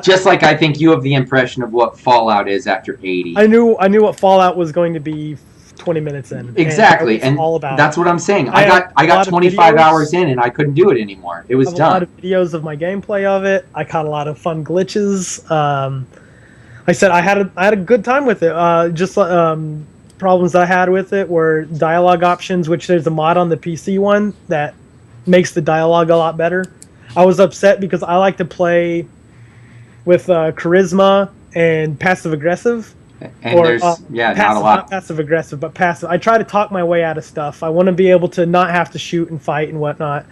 Just like I think you have the impression of what Fallout is after 80. I knew what Fallout was going to be 20 minutes in. Exactly, and all about that's what I'm saying. I got 25 hours in, and I couldn't do it anymore. It was done. A lot of videos of my gameplay of it. I caught a lot of fun glitches. I said I had a good time with it. Problems I had with it were dialogue options, which there's a mod on the PC one that makes the dialogue a lot better. I was upset because I like to play with charisma and passive aggressive. And there's not a lot. Not passive aggressive, but passive. I try to talk my way out of stuff. I want to be able to not have to shoot and fight and whatnot.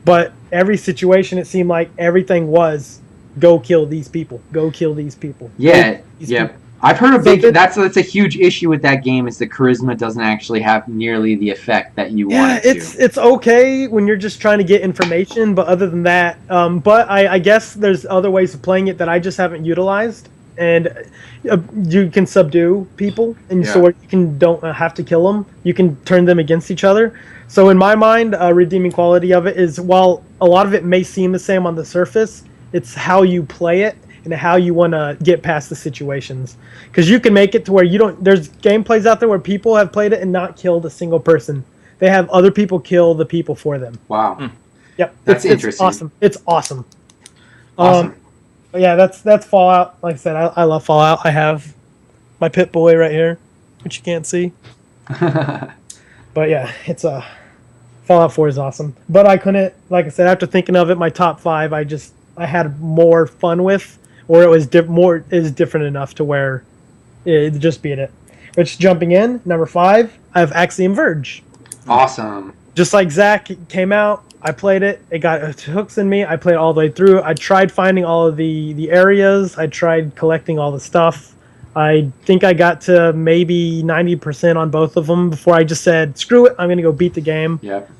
But every situation, it seemed like everything was, go kill these people. Go kill these people. Yeah, yeah. I've heard that's a huge issue with that game is the charisma doesn't actually have nearly the effect that you want it to. It's okay when you're just trying to get information, but other than that, but I guess there's other ways of playing it that I just haven't utilized. And you can subdue people, and so you don't have to kill them. You can turn them against each other. So in my mind, redeeming quality of it is, while a lot of it may seem the same on the surface, it's how you play it and how you want to get past the situations. Because you can make it to where you don't... There's gameplays out there where people have played it and not killed a single person. They have other people kill the people for them. Wow. Yep. That's interesting. It's awesome. It's awesome. Awesome. Yeah, that's Fallout. Like I said, I love Fallout. I have my Pit Boy right here, which you can't see. But yeah, it's Fallout 4 is awesome. But I couldn't... Like I said, after thinking of it, my top 5, I had more fun with, or it was different enough to where it just beat it. Which, jumping in, number 5, I have Axiom Verge. Awesome. Just like Zach, it came out, I played it, it got hooks in me, I played it all the way through, I tried finding all of the areas, I tried collecting all the stuff. I think I got to maybe 90% on both of them before I just said, screw it, I'm going to go beat the game. Yep.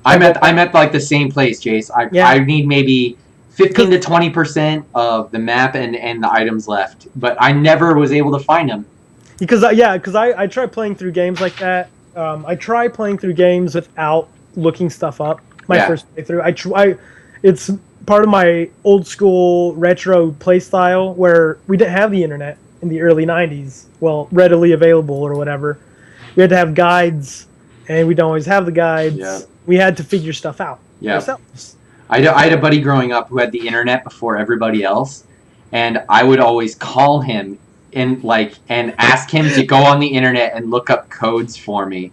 I'm at like the same place, Jase. I need maybe 15 to 20% of the map and the items left, but I never was able to find them. Because I try playing through games like that. I try playing through games without looking stuff up. My first playthrough, it's part of my old school retro play style where we didn't have the internet in the early 90s. Well, readily available or whatever. We had to have guides and we don't always have the guides. Yeah. We had to figure stuff out ourselves. I had a buddy growing up who had the internet before everybody else, and I would always call him and ask him to go on the internet and look up codes for me.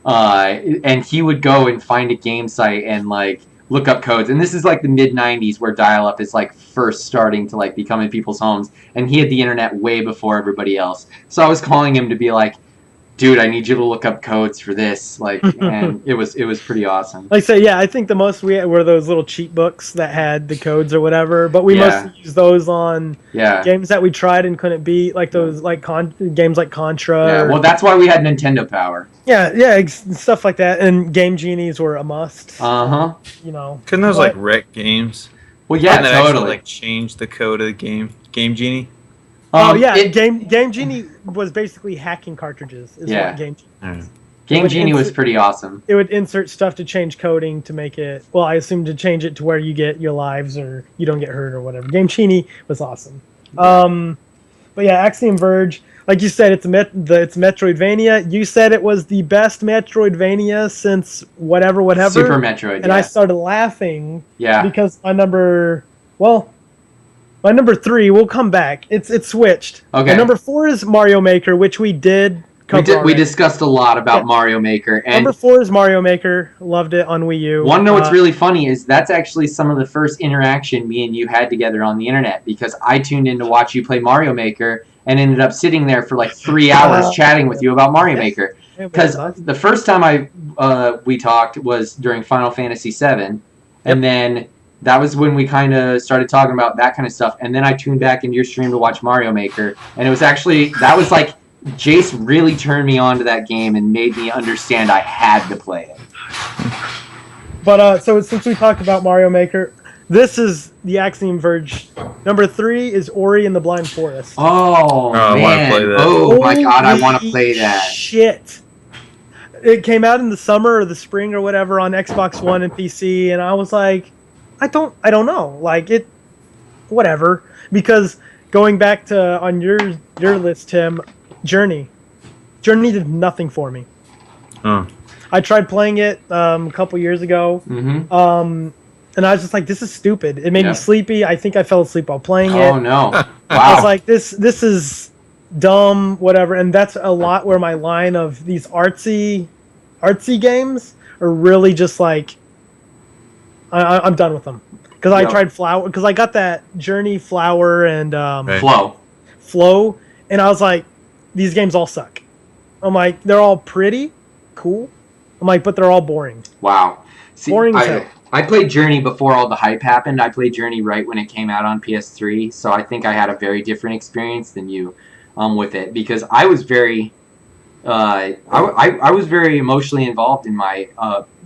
And he would go and find a game site and look up codes. And this is like the mid 90s where dial-up is first starting to become in people's homes, and he had the internet way before everybody else. So I was calling him to be like, dude, I need you to look up codes for this. And it was pretty awesome. Like I say, yeah, I think the most we had were those little cheat books that had the codes or whatever, but we mostly used those on games that we tried and couldn't beat, like those games like Contra. Yeah, well, that's why we had Nintendo Power. Yeah, stuff like that, and Game Genies were a must. Couldn't those wreck games? Well, yeah, and totally. Actually, change the code of the game Genie. Game Genie was basically hacking cartridges. What Game Genie. Game Genie was pretty awesome. It would insert stuff to change coding to make it. Well, I assume to change it to where you get your lives or you don't get hurt or whatever. Game Genie was awesome. But yeah, Axiom Verge, like you said, it's Metroidvania. You said it was the best Metroidvania since whatever. Super Metroid. And I started laughing. Yeah. Because my number 3, we'll come back. It's switched. Okay. My number 4 is Mario Maker, which we did cover. We discussed a lot about Mario Maker. And number 4 is Mario Maker. Loved it on Wii U. Want to know what's really funny is that's actually some of the first interaction me and you had together on the internet, because I tuned in to watch you play Mario Maker and ended up sitting there for 3 hours chatting with you about Mario Maker. Because the first time we talked was during Final Fantasy VII, and then that was when we kind of started talking about that kind of stuff. And then I tuned back into your stream to watch Mario Maker, and it was actually Jase really turned me on to that game and made me understand I had to play it. But so since we talked about Mario Maker, this is the Axiom Verge. Number 3 is Ori and the Blind Forest. Oh, man. I want to play that. Oh my god, I want to play that. Shit. It came out in the summer or the spring or whatever on Xbox One and PC, and I was like, I don't know. Whatever. Because going back to on your list, Tim, Journey did nothing for me. Oh. I tried playing it a couple years ago, and I was just like, this is stupid. It made me sleepy. I think I fell asleep while playing it. Oh no! Wow. I was like, this is dumb, whatever. And that's a lot where my line of these artsy games are really just I'm done with them. Because I tried Flower, because I got that Journey, Flower, and Flow, and I was like, these games all suck. I'm like, they're all pretty, cool. I'm like, but they're all boring. Wow. See, boring as hell. I played Journey before all the hype happened. I played Journey right when it came out on PS3, so I think I had a very different experience than you with it, because I was very I was very emotionally involved in my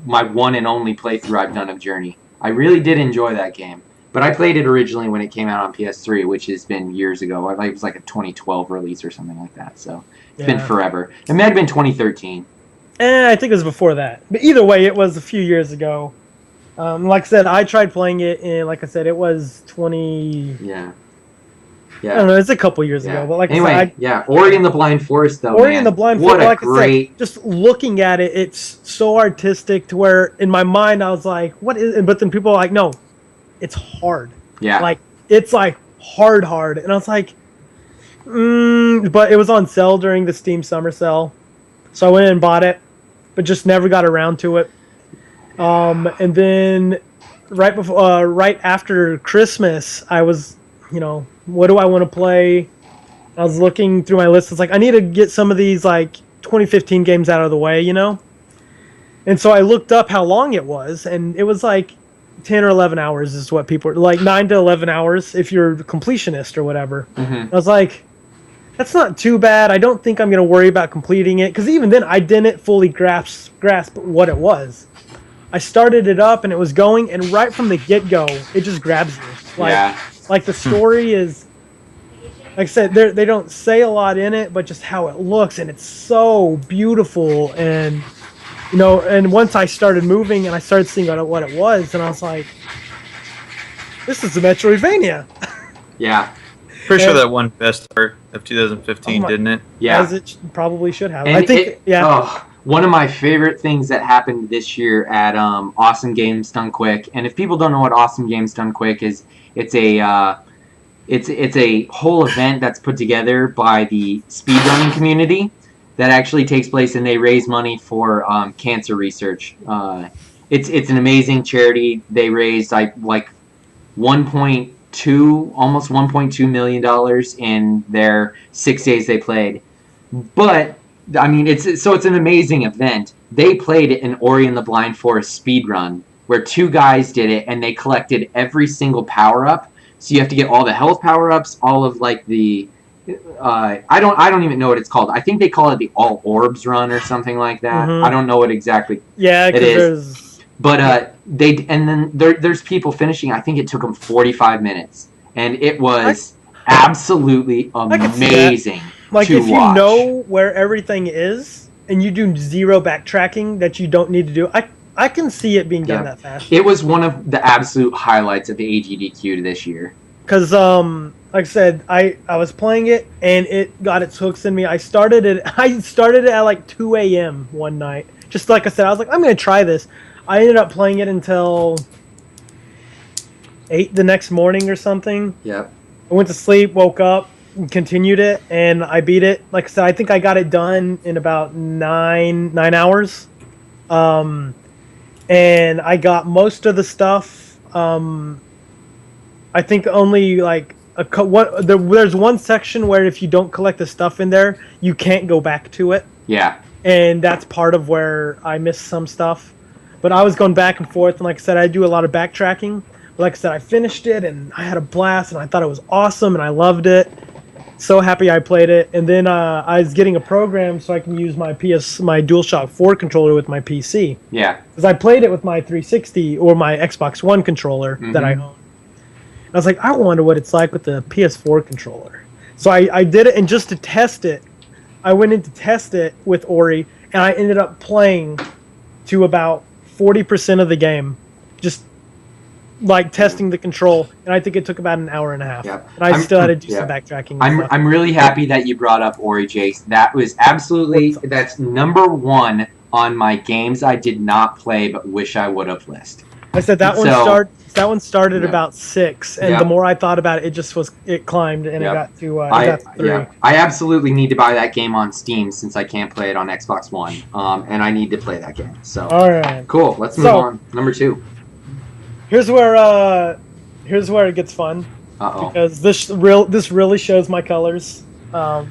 my one and only playthrough I've done of Journey. I really did enjoy that game. But I played it originally when it came out on PS3, which has been years ago. It was like a 2012 release or something like that. So it's been forever. It may have been 2013. I think it was before that. But either way, it was a few years ago. Like I said, I tried playing it, and like I said, it was 20... Yeah. I don't know, it's a couple years ago. But anyway, I said, Ori and the Blind Forest, though, Ori and the Blind Forest, like great... I said, just looking at it, it's so artistic to where, in my mind, I was like, what is it? But then people are like, no, it's hard. Yeah. It's hard. And I was like, but it was on sale during the Steam Summer Sale. So I went and bought it, but just never got around to it. And then right after Christmas, I was, what do I want to play? I was looking through my list. It's like, I need to get some of these 2015 games out of the way, And so I looked up how long it was, and it was 10 or 11 hours is what people are 9 to 11 hours if you're a completionist or whatever. I was like, that's not too bad. I don't think I'm going to worry about completing it, because even then I didn't fully grasp what it was. I started it up and it was going, and right from the get-go, it just grabs you. The story is, like I said, they don't say a lot in it, but just how it looks, and it's so beautiful. And and once I started moving and I started seeing what it was, and I was like, this is a Metroidvania. Yeah. Pretty sure that won Best Art of 2015, didn't it? Yeah. As it probably should have. And I think, One of my favorite things that happened this year at Awesome Games Done Quick, and if people don't know what Awesome Games Done Quick is, it's a whole event that's put together by the speedrunning community that actually takes place, and they raise money for cancer research. It's an amazing charity. They raised like 1.2, almost $1.2 million in their 6 days they played. But I mean, it's an amazing event. They played an Ori and the Blind Forest speed run where 2 guys did it, and they collected every single power up. So you have to get all the health power ups, all of like the I don't even know what it's called. I think they call it the All Orbs run or something like that. I don't know what exactly. Yeah, because there's. But there's people finishing. I think it took them 45 minutes, and it was absolutely amazing. Like, if you know where everything is and you do 0 backtracking that you don't need to do, I can see it being done that fast. It was one of the absolute highlights of the AGDQ this year. Because, like I said, I was playing it and it got its hooks in me. I started it at like 2 a.m. one night. Just like I said, I was like, I'm going to try this. I ended up playing it until 8 the next morning or something. Yep. I went to sleep, woke up, continued it, and I beat it. Like I said, I think I got it done in about 9 hours. And I got most of the stuff. I think only like there's one section where if you don't collect the stuff in there, you can't go back to it. Yeah. And that's part of where I missed some stuff. But I was going back and forth, and like I said, I do a lot of backtracking. But like I said, I finished it, and I had a blast, and I thought it was awesome, and I loved it. So happy I played it. And then I was getting a program so I can use my DualShock 4 controller with my PC. Yeah. Because I played it with my 360 or my Xbox One controller that I own. And I was like, I wonder what it's like with the PS4 controller. So I did it, and just to test it, I went in to test it with Ori, and I ended up playing to about 40% of the game. Just like testing the control, and I think it took about an hour and a half. Yep. And I still had to do some backtracking. I'm really happy that you brought up Ori, Jase. That was that's number 1 on my games I did not play but wish I would have list. I said that one started about 6, and the more I thought about it, it climbed, and it got to 3. Yeah. I absolutely need to buy that game on Steam since I can't play it on Xbox One, and I need to play that game. So all right, cool. Let's move on. Number 2. Here's where it gets fun. Because this really shows my colors. Here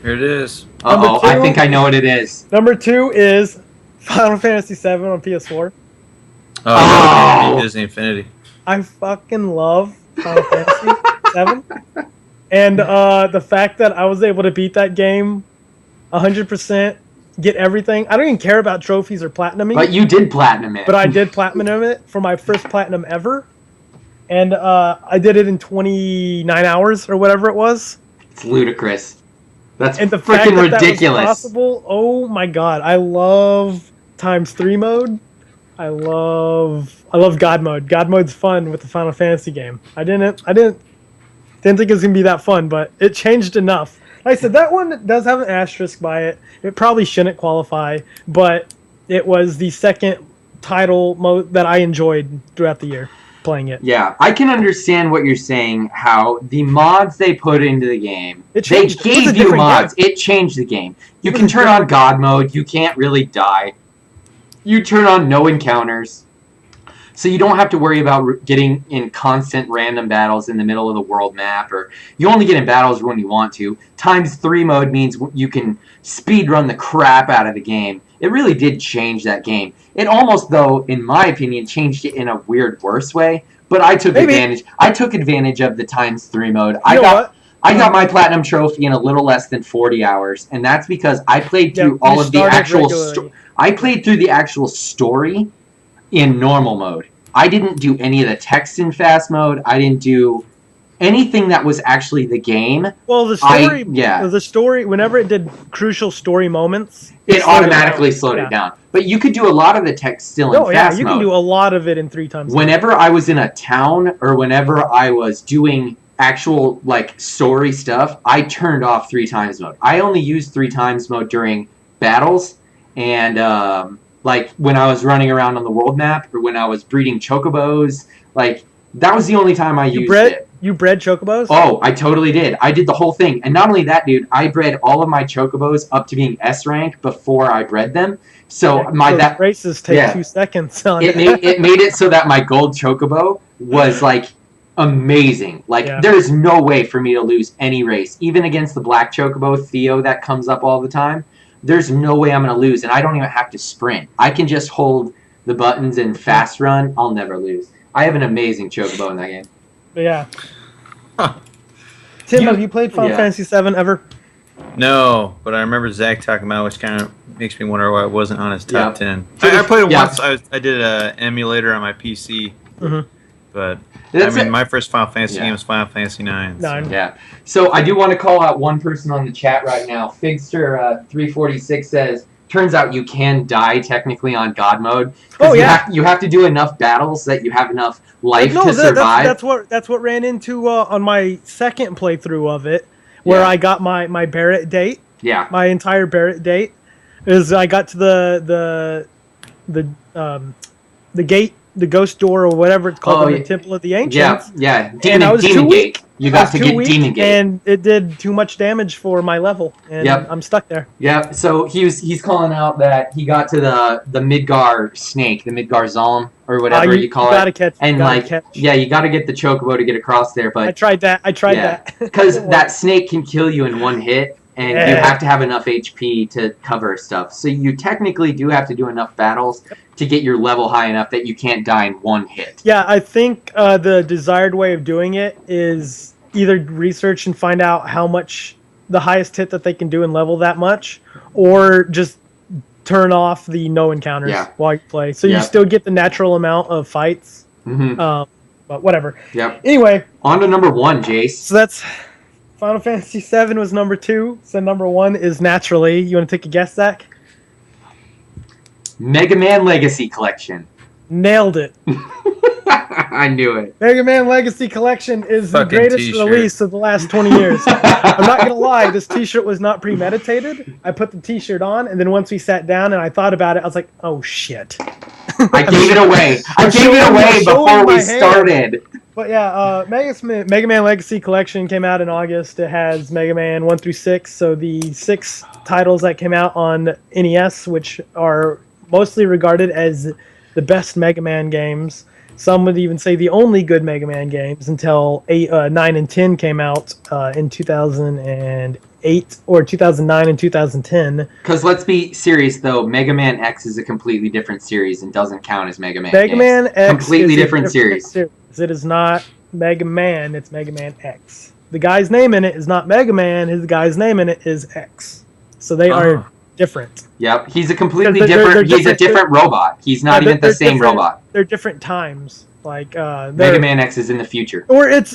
it is. I think I know what it is. Number 2 is Final Fantasy VII on PS4. Oh, Disney Infinity. I fucking love Final Fantasy VII, and the fact that I was able to beat that game 100%. Get everything. I don't even care about trophies or platinuming. But you did platinum it. But I did platinum it for my first platinum ever. And I did it in 29 hours or whatever it was. It's ludicrous. That's freaking ridiculous. That was possible. Oh my god. I love ×3 mode. I love God mode. God mode's fun with the Final Fantasy game. I didn't think it was gonna be that fun, but it changed enough. Like I said, that one does have an asterisk by it. It probably shouldn't qualify, but it was the second title mode that I enjoyed throughout the year playing it. Yeah, I can understand what you're saying, how the mods they put into the game, they gave you mods. Game. It changed the game. You can turn on God mode. You can't really die. You turn on no encounters. So you don't have to worry about getting in constant random battles in the middle of the world map, or you only get in battles when you want to. ×3 mode means you can speed run the crap out of the game. It really did change that game. It almost, though, in my opinion, changed it in a weird, worse way. But I took advantage. I took advantage of the ×3 mode. I got my platinum trophy in a little less than 40 hours, and that's because I played through all of the actual. I played through the actual story in normal mode. I didn't do any of the text in fast mode. I didn't do anything that was actually the game. Well, the story, whenever it did crucial story moments, it automatically slowed it down. But you could do a lot of the text still in fast mode. You can do a lot of it in 3 times. Whenever I was in a town, or whenever I was doing actual story stuff, I turned off 3 times mode. I only used 3 times mode during battles. and like when I was running around on the world map, or when I was breeding chocobos, like that was the only time I used it. You bred chocobos? Oh, I totally did. I did the whole thing. And not only that, dude, I bred all of my chocobos up to being S rank before I bred them. So that races take 2 seconds on it made it so that my gold chocobo was like amazing. Like there's no way for me to lose any race, even against the black chocobo Theo that comes up all the time. There's no way I'm going to lose, and I don't even have to sprint. I can just hold the buttons and fast run. I'll never lose. I have an amazing chocobo in that game. Yeah. Huh. Tim, have you played Final Fantasy VII ever? No, but I remember Zach talking about it, which kind of makes me wonder why it wasn't on his top 10. I played it once. I did an emulator on my PC, but my first Final Fantasy game was Final Fantasy 9. Yeah. So I do want to call out one person on the chat right now. Figster346 says, turns out you can die technically on God mode. You have to do enough battles that you have enough life to survive. That's what ran into on my second playthrough of it, where I got my Barrett date. Yeah. My entire Barrett date is I got to the gate, the ghost door, or whatever it's called, in the Temple of the Ancients. Yeah. Demon Gate. You got to get Demon Gate, and it did too much damage for my level, and I'm stuck there. Yeah. So he's calling out that he got to the Midgar snake, the Midgar Zalm, or whatever you call it. Gotta catch, and you got to get the chocobo to get across there. But I tried that. Because that snake can kill you in one hit. And you have to have enough HP to cover stuff. So you technically do have to do enough battles to get your level high enough that you can't die in one hit. Yeah, I think the desired way of doing it is either research and find out how much the highest hit that they can do and level that much, or just turn off the no encounters while you play. So you still get the natural amount of fights. But whatever. Yep. Anyway. On to number 1, Jace. So that's... Final Fantasy VII was number 2, so number 1 is naturally. You want to take a guess, Zach? Mega Man Legacy Collection. Nailed it. I knew it. Mega Man Legacy Collection is the greatest release of the last 20 years. I'm not going to lie, this t-shirt was not premeditated. I put the t-shirt on, and then once we sat down and I thought about it, I was like, oh shit. I gave it away. I gave it away before we started. But yeah, Mega Man Legacy Collection came out in August. It has Mega Man 1 through 6, so the 6 titles that came out on NES, which are mostly regarded as the best Mega Man games. Some would even say the only good Mega Man games until 9 and 10 came out in 2008 or 2009 and 2010. Because let's be serious, though, Mega Man X is a completely different series and doesn't count as Mega Man. Mega Man X completely different series. It is not Mega Man, it's Mega Man X. The guy's name in it is not Mega Man, his guy's name in it is X. So they are different. Yep, he's a completely different, he's a different robot. He's not even the same robot. They're different times. Like Mega Man X is in the future. Or there's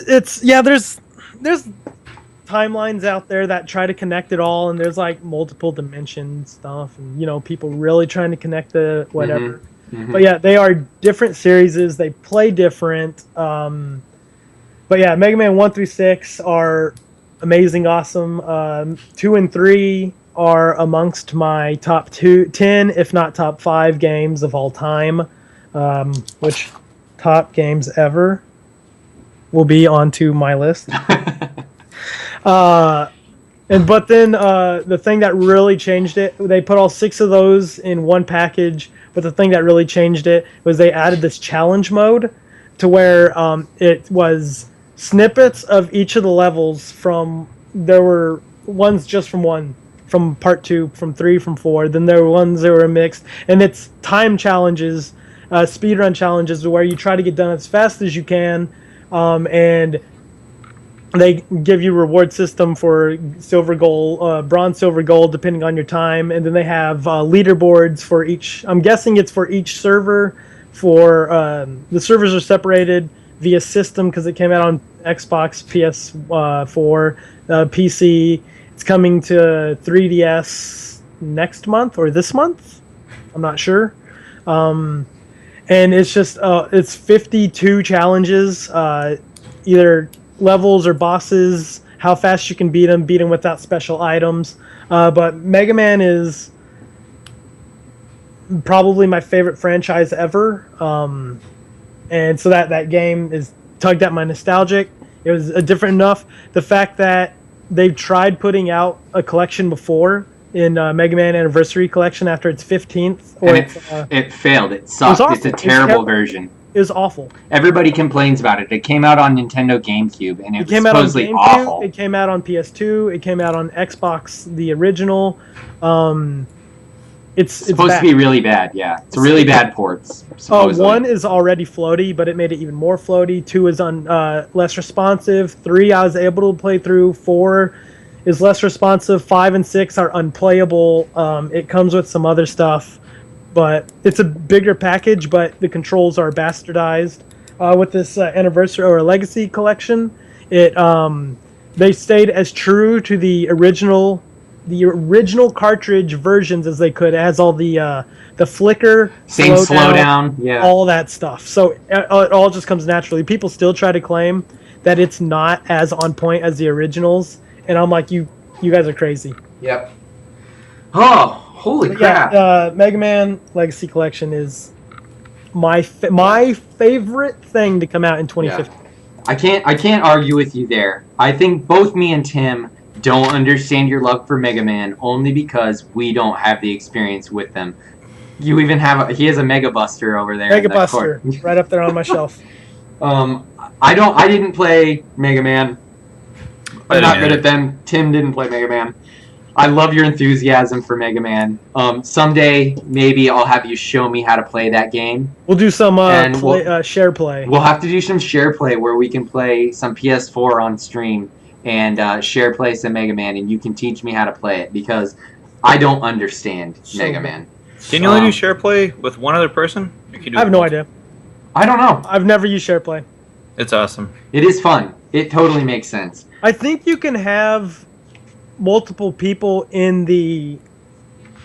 timelines out there that try to connect it all, and there's like multiple dimension stuff, and people really trying to connect the whatever. But yeah, they are different series. They play different. But yeah, Mega Man 1 through 6 are amazing, awesome. 2 and 3 are amongst my top 10, if not top 5 games of all time. Which top games ever will be onto my list. But then the thing that really changed it, they put all 6 of those in one package. But the thing that really changed it was they added this challenge mode to where it was snippets of each of the levels there were ones just from part 2, from 3, from 4. Then there were ones that were mixed. And it's time challenges, speedrun challenges where you try to get done as fast as you can. And they give you reward system for silver, gold, bronze, silver, gold, depending on your time. And then they have leaderboards for each. I'm guessing it's for each server. The servers are separated via system because it came out on Xbox, PS4, PC. It's coming to 3DS next month or this month. I'm not sure. And it's just it's 52 challenges, either levels or bosses, how fast you can beat them without special items. But Mega Man is probably my favorite franchise ever. And so that game is tugged at my nostalgic. It was different enough. The fact that they've tried putting out a collection before in Mega Man Anniversary Collection after its 15th. And it failed. It sucked. It's a terrible version. It was awful. Everybody complains about it. It came out on Nintendo GameCube, and it was came out on supposedly GameCube, awful. It came out on PS2. It came out on Xbox, the original. It's supposed bad. to be really bad, yeah. It's really bad ports, supposedly. 1 is already floaty, but it made it even more floaty. 2 is less responsive. 3 I was able to play through. 4 is less responsive. 5 and 6 are unplayable. It comes with some other stuff, but it's a bigger package, but the controls are bastardized. With this anniversary or legacy collection, they stayed as true to the original cartridge versions as they could. It has all the flicker, same slowdown, yeah, all that stuff. So it all just comes naturally. People still try to claim that it's not as on point as the originals, and I'm like, you guys are crazy. Yep. Oh, holy crap! Yeah, Mega Man Legacy Collection is my favorite thing to come out in 2015. Yeah. I can't argue with you there. I think both me and Tim don't understand your love for Mega Man only because we don't have the experience with them. You even have he has a Mega Buster over there. Mega Buster, right up there on my shelf. I didn't play Mega Man. I'm not good at them. Tim didn't play Mega Man. I love your enthusiasm for Mega Man. Someday maybe I'll have you show me how to play that game. We'll do some share play. We'll have to do some share play where we can play some PS4 on stream and share play some Mega Man, and you can teach me how to play it because I don't understand Mega Man. Can you only do share play with one other person? I have no idea. I don't know. I've never used share play. It's awesome. It is fun. It totally makes sense. I think you can have multiple people in the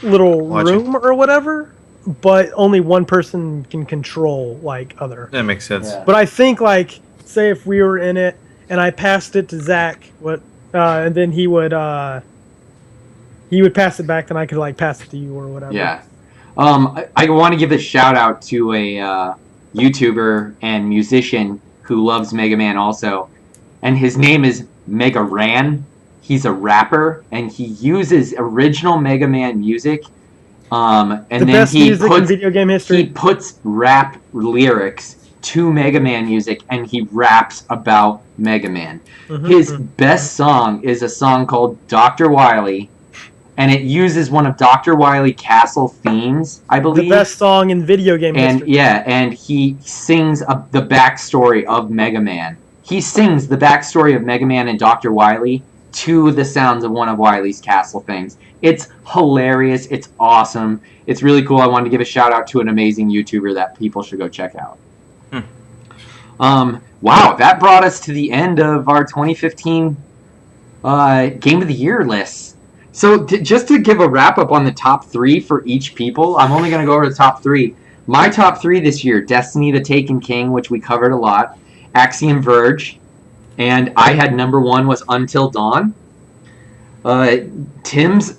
little room or whatever, but only one person can control other. That makes sense. Yeah. But I think say if we were in it and I passed it to Zach, and then he would pass it back, and I could pass it to you or whatever. Yeah. I want to give a shout out to a YouTuber and musician who loves Mega Man also, and his name is Mega Ran. He's a rapper, and he uses original Mega Man music. And the then best music in video game history. He puts rap lyrics to Mega Man music, and he raps about Mega Man. His best song is a song called Dr. Wily, and it uses one of Dr. Wily Castle themes, I believe. The best song in video game history. Yeah, and he sings the backstory of Mega Man. He sings the backstory of Mega Man and Dr. Wily to the sounds of one of Wily's castle things. It's hilarious. It's awesome. It's really cool. I wanted to give a shout out to an amazing YouTuber that people should go check out. Wow, that brought us to the end of our 2015 Game of the Year lists. So just to give a wrap up on the top 3 for each people, I'm only going to go over the top 3. My top 3 this year: Destiny the Taken King, which we covered a lot, Axiom Verge, and I had number 1 was Until Dawn. Tim's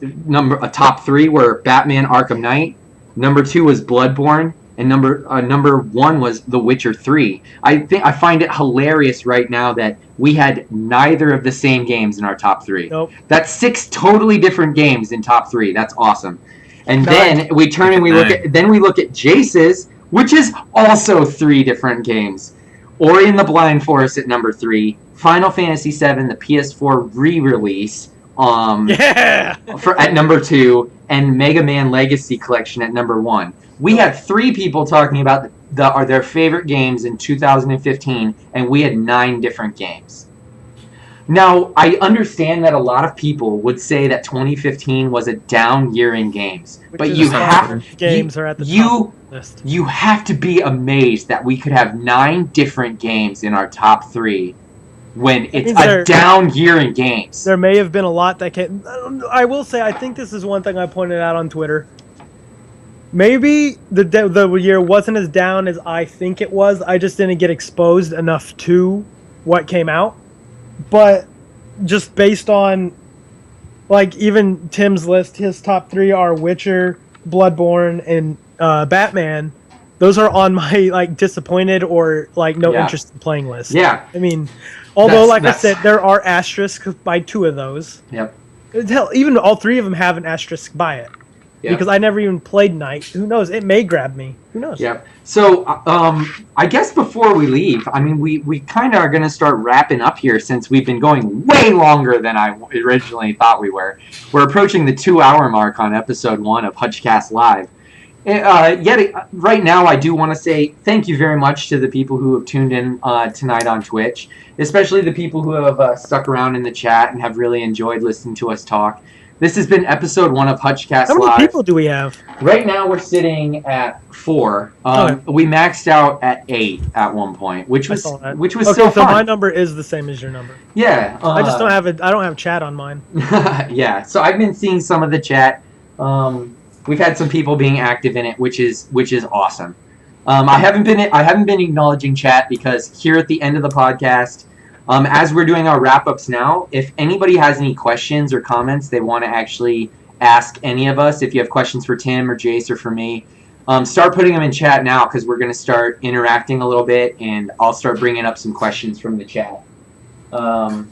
top 3 were Batman Arkham Knight, number 2 was Bloodborne, and number 1 was The Witcher 3. I find it hilarious right now that we had neither of the same games in our top 3. Nope. That's 6 totally different games in top 3. That's awesome. And then we turn and we look at Jase's, which is also 3 different games. Ori and the Blind Forest at number 3, Final Fantasy VII, the PS4 re-release, at number 2, and Mega Man Legacy Collection at number 1. We had 3 people talking about their favorite games in 2015, and we had 9 different games. Now, I understand that a lot of people would say that 2015 was a down year in games, but you have are at the top list. You have to be amazed that we could have 9 different games in our top 3 when it's a down year in games. There may have been a lot that came. I will say, I think this is one thing I pointed out on Twitter. Maybe the year wasn't as down as I think it was. I just didn't get exposed enough to what came out. But just based on, even Tim's list, his top 3 are Witcher, Bloodborne, and Batman, those are on my like disappointed or like no interest in playing list. Yeah. I mean, although I said, there are asterisks by 2 of those. Yep. Hell, even all 3 of them have an asterisk by it. Yep. Because I never even played Knight. Who knows? It may grab me. Who knows? Yep. So, I guess before we leave, I mean, we kind of are going to start wrapping up here since we've been going way longer than I originally thought we were. We're approaching the 2-hour mark on episode 1 of HutchCast Live. Right now, I do want to say thank you very much to the people who have tuned in tonight on Twitch, especially the people who have stuck around in the chat and have really enjoyed listening to us talk. This has been episode 1 of HutchCast Live. How many people do we have? Right now, we're sitting at 4. We maxed out at 8 at one point, which was still fun. So my number is the same as your number. Yeah. I just don't have chat on mine. Yeah. So I've been seeing some of the chat. We've had some people being active in it, which is awesome. I haven't been acknowledging chat because here at the end of the podcast, as we're doing our wrap-ups now, if anybody has any questions or comments they want to actually ask any of us, if you have questions for Tim or Jase or for me, start putting them in chat now because we're going to start interacting a little bit, and I'll start bringing up some questions from the chat. But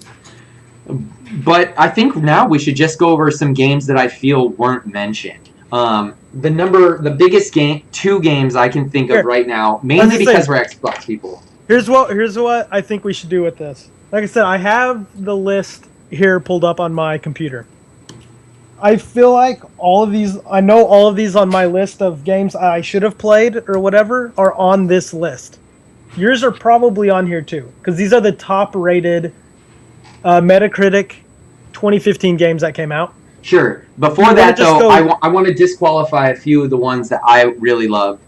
I think now we should just go over some games that I feel weren't mentioned. The biggest 2 games I can think of right now, mainly because we're Xbox people. Here's what I think we should do with this. Like I said, I have the list here pulled up on my computer. I feel like all of these on my list of games I should have played or whatever are on this list. Yours are probably on here too, because these are the top-rated Metacritic 2015 games that came out. Sure. Before that, though, I want to disqualify a few of the ones that I really love.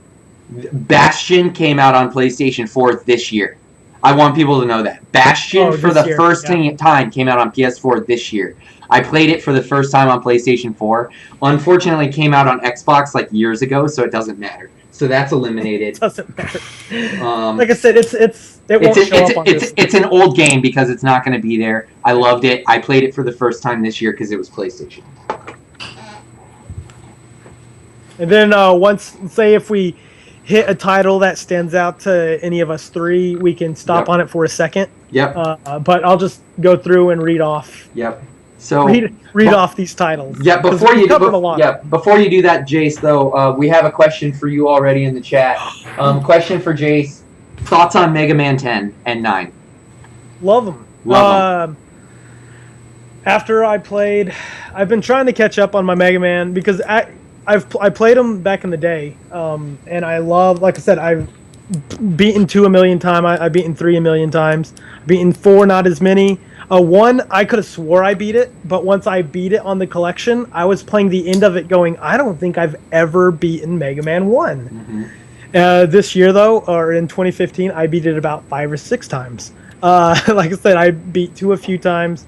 Bastion came out on PlayStation 4 this year. I want people to know that. Bastion, for the first time, came out on PS4 this year. I played it for the first time on PlayStation 4. Unfortunately, it came out on Xbox like years ago, so it doesn't matter. So that's eliminated. It doesn't matter. Like I said, it's an old game because it's not going to be there. I loved it. I played it for the first time this year because it was PlayStation. And then say if we hit a title that stands out to any of us 3, we can stop on it for a second. Yep. But I'll just go through and read off. Yep. So read off these titles. Yeah. Before you do that, Jase, though, we have a question for you already in the chat. Question for Jase: thoughts on Mega Man 10 and 9? Love them. After I've been trying to catch up on my Mega Man because I played them back in the day, and I love, like I said, I've beaten 2 a million times. I've beaten 3 a million times. Beaten 4, not as many. 1, I could have swore I beat it, but once I beat it on the collection, I was playing the end of it going, I don't think I've ever beaten Mega Man 1. Mm-hmm. This year, though, or in 2015, I beat it about 5 or 6 times. Like I said, I beat 2 a few times,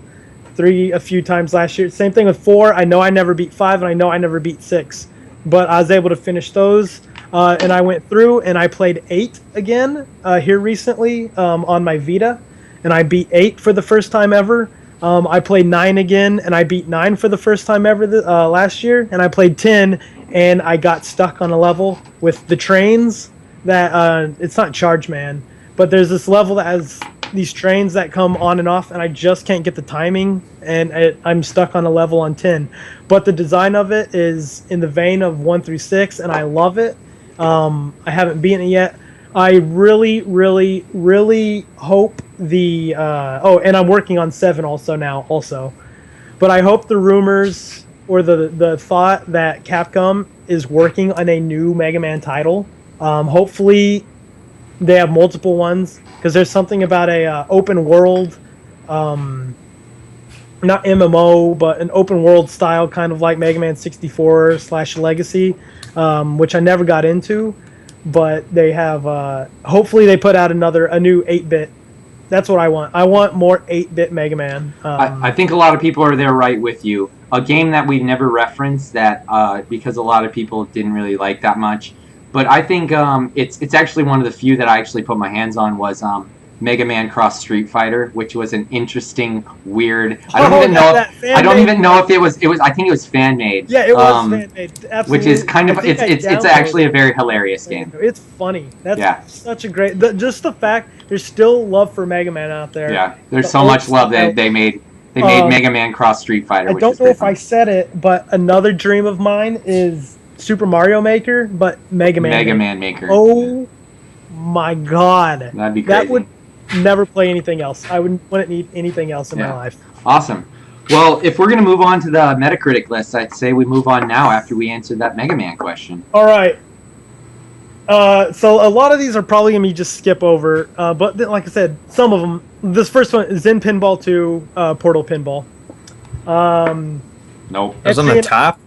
3 a few times last year. Same thing with 4. I know I never beat 5, and I know I never beat 6. But I was able to finish those, and I went through and I played 8 again here recently on my Vita, and I beat 8 for the first time ever. I played 9 again, and I beat 9 for the first time ever last year, and I played 10, and I got stuck on a level with the trains that it's not Charge Man, but there's this level that has these trains that come on and off, and I just can't get the timing, and I'm stuck on a level on 10. But the design of it is in the vein of 1 through 6, and I love it. I haven't beaten it yet. I really, really, really hope and I'm working on 7 also. But I hope the rumors or the thought that Capcom is working on a new Mega Man title. Hopefully they have multiple ones, because there's something about a open world, not MMO, but an open world style, kind of like Mega Man 64 / Legacy, which I never got into. But they have, hopefully they put out a new 8-bit. That's what I want. I want more 8-bit Mega Man. I think a lot of people are there right with you. A game that we've never referenced that because a lot of people didn't really like that much. But I think it's actually one of the few that I actually put my hands on was Mega Man Cross Street Fighter, which was an interesting, weird. I Oh, don't even know. I don't fan-made- even know if it was. It was. I think it was fan made. Yeah, it was fan-made. Absolutely. Which is kind of. I think It's I actually a downloaded very it. hilarious game. It's funny. That's Yeah. such a great. Just the fact there's still love for Mega Man out there. Yeah, there's The so old much love style. that they made. They made Mega Man Cross Street Fighter. I Which don't is know pretty if fun. I said it, but another dream of mine is Super Mario Maker, but Mega Man. Mega Man Maker. Oh my God. That'd be crazy. That would never play anything else. I wouldn't need anything else in my life. Awesome. Well, if we're going to move on to the Metacritic list, I'd say we move on now after we answer that Mega Man question. All right. So a lot of these are probably going to be just skip over. But like I said, some of them. This first one is Zen Pinball 2, Portal Pinball. Nope. That's on the top?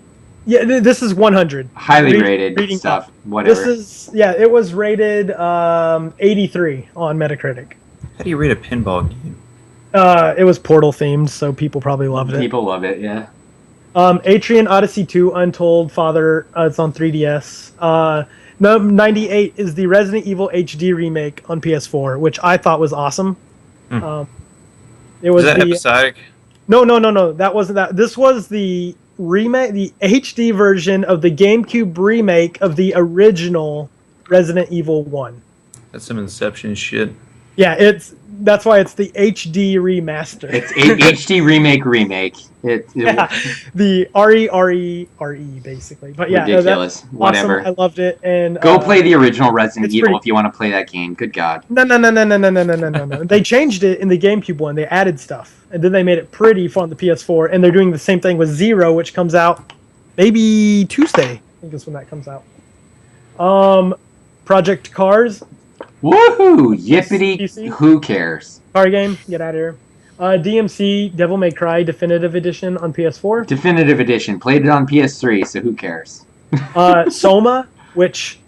Yeah, this is 100. Highly rated reading stuff. up. Whatever. It was rated 83 on Metacritic. How do you rate a pinball game? It was Portal themed, so people probably loved it. People love it, yeah. Atrian Odyssey 2, Untold Father, it's on 3DS. 98 is the Resident Evil HD remake on PS4, which I thought was awesome. It was Is that episodic? No. That wasn't that. This was the remake, the HD version of the GameCube remake of the original Resident Evil 1. That's some Inception shit. Yeah, that's why it's the HD remaster. It's HD remake. The RE basically. But yeah, ridiculous. Whatever. Awesome. I loved it. And go play the original Resident Evil if you want to play that game. Good God. No. They changed it in the GameCube one. They added stuff, and then they made it pretty for on the PS4. And they're doing the same thing with Zero, which comes out maybe Tuesday. I think is when that comes out. Project Cars. Woohoo! Yippity! PC? Who cares? Car game. Get out of here. DMC Devil May Cry Definitive Edition on PS4. Definitive Edition. Played it on PS3, so who cares? Soma, which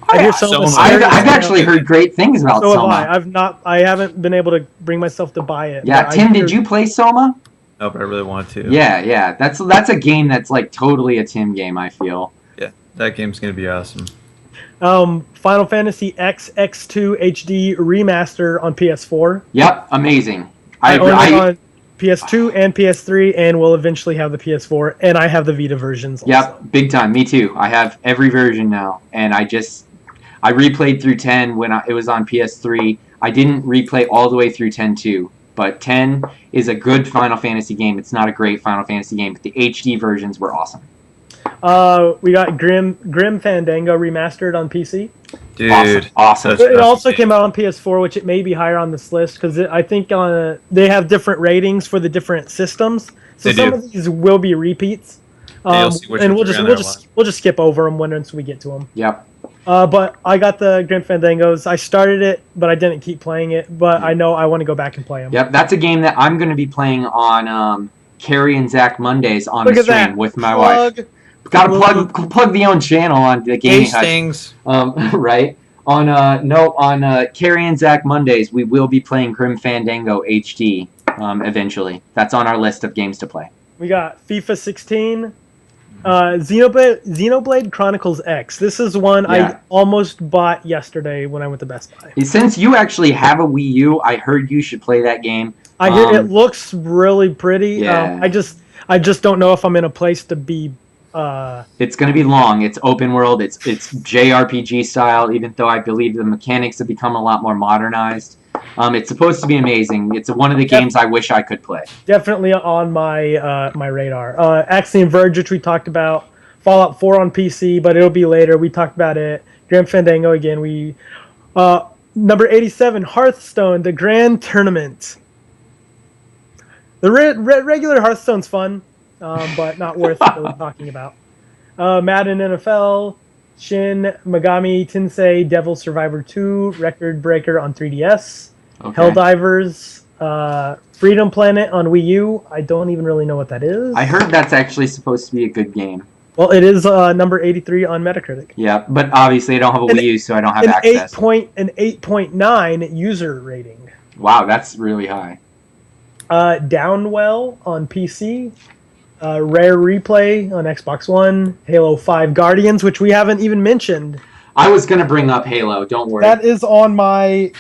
Oh, I hear Soma. I've actually heard great things about So Soma. have I. I haven't been able to bring myself to buy it. Yeah, but Tim, did you play Soma? No, but I really want to. Yeah. That's a game that's like totally a Tim game, I feel. Yeah, that game's gonna be awesome. Final Fantasy X2 HD remaster on PS4. Yep, amazing. I own it on PS2 and PS3, and will eventually have the PS4, and I have the Vita versions. Yep, Also. big time. Me too. I have every version now, and I replayed through 10 when it was on PS3. I didn't replay all the way through 10 too, but 10 is a good Final Fantasy game. It's not a great Final Fantasy game, but the HD versions were awesome. We got Grim Fandango remastered on PC. Dude, Awesome. It also came out on PS4, which it may be higher on this list because I think they have different ratings for the different systems. So They some do. of these will be repeats, you'll see which and ones are on there we'll just skip over them once we get to them. Yep. But I got the Grim Fandangos. I started it, but I didn't keep playing it. But I know I want to go back and play them. Yep, that's a game that I'm going to be playing on Carrie and Zach Mondays on Look the at that. stream with my wife. Got to plug the own channel on the Gaming Hutch. Hastings. Right. On Carrie and Zach Mondays, we will be playing Grim Fandango HD eventually. That's on our list of games to play. We got FIFA 16, Xenoblade Chronicles X. This is one Yeah. I almost bought yesterday when I went to Best Buy. Since you actually have a Wii U, I heard you should play that game. I hear it looks really pretty. Yeah. I just don't know if I'm in a place to be. It's going to be long. It's open world. It's JRPG style, even though I believe the mechanics have become a lot more modernized. It's supposed to be amazing. It's one of the games I wish I could play. Definitely on my my radar. Axiom Verge, which we talked about. Fallout 4 on PC, but it'll be later. We talked about it. Grim Fandango again. We number 87, Hearthstone, the Grand Tournament. The regular Hearthstone's fun. But not worth really talking about. Madden NFL, Shin Megami Tensei Devil Survivor 2, Record Breaker on 3DS, Okay. Helldivers, Freedom Planet on Wii U. I don't even really know what that is. I heard that's actually supposed to be a good game. Well, it is number 83 on Metacritic. Yeah, but obviously I don't have a Wii U, so I don't have access. An 8.9 user rating. Wow, that's really high. Downwell on PC. Rare Replay on Xbox One, Halo 5 Guardians, which we haven't even mentioned. I was going to bring up Halo, don't worry. That is on my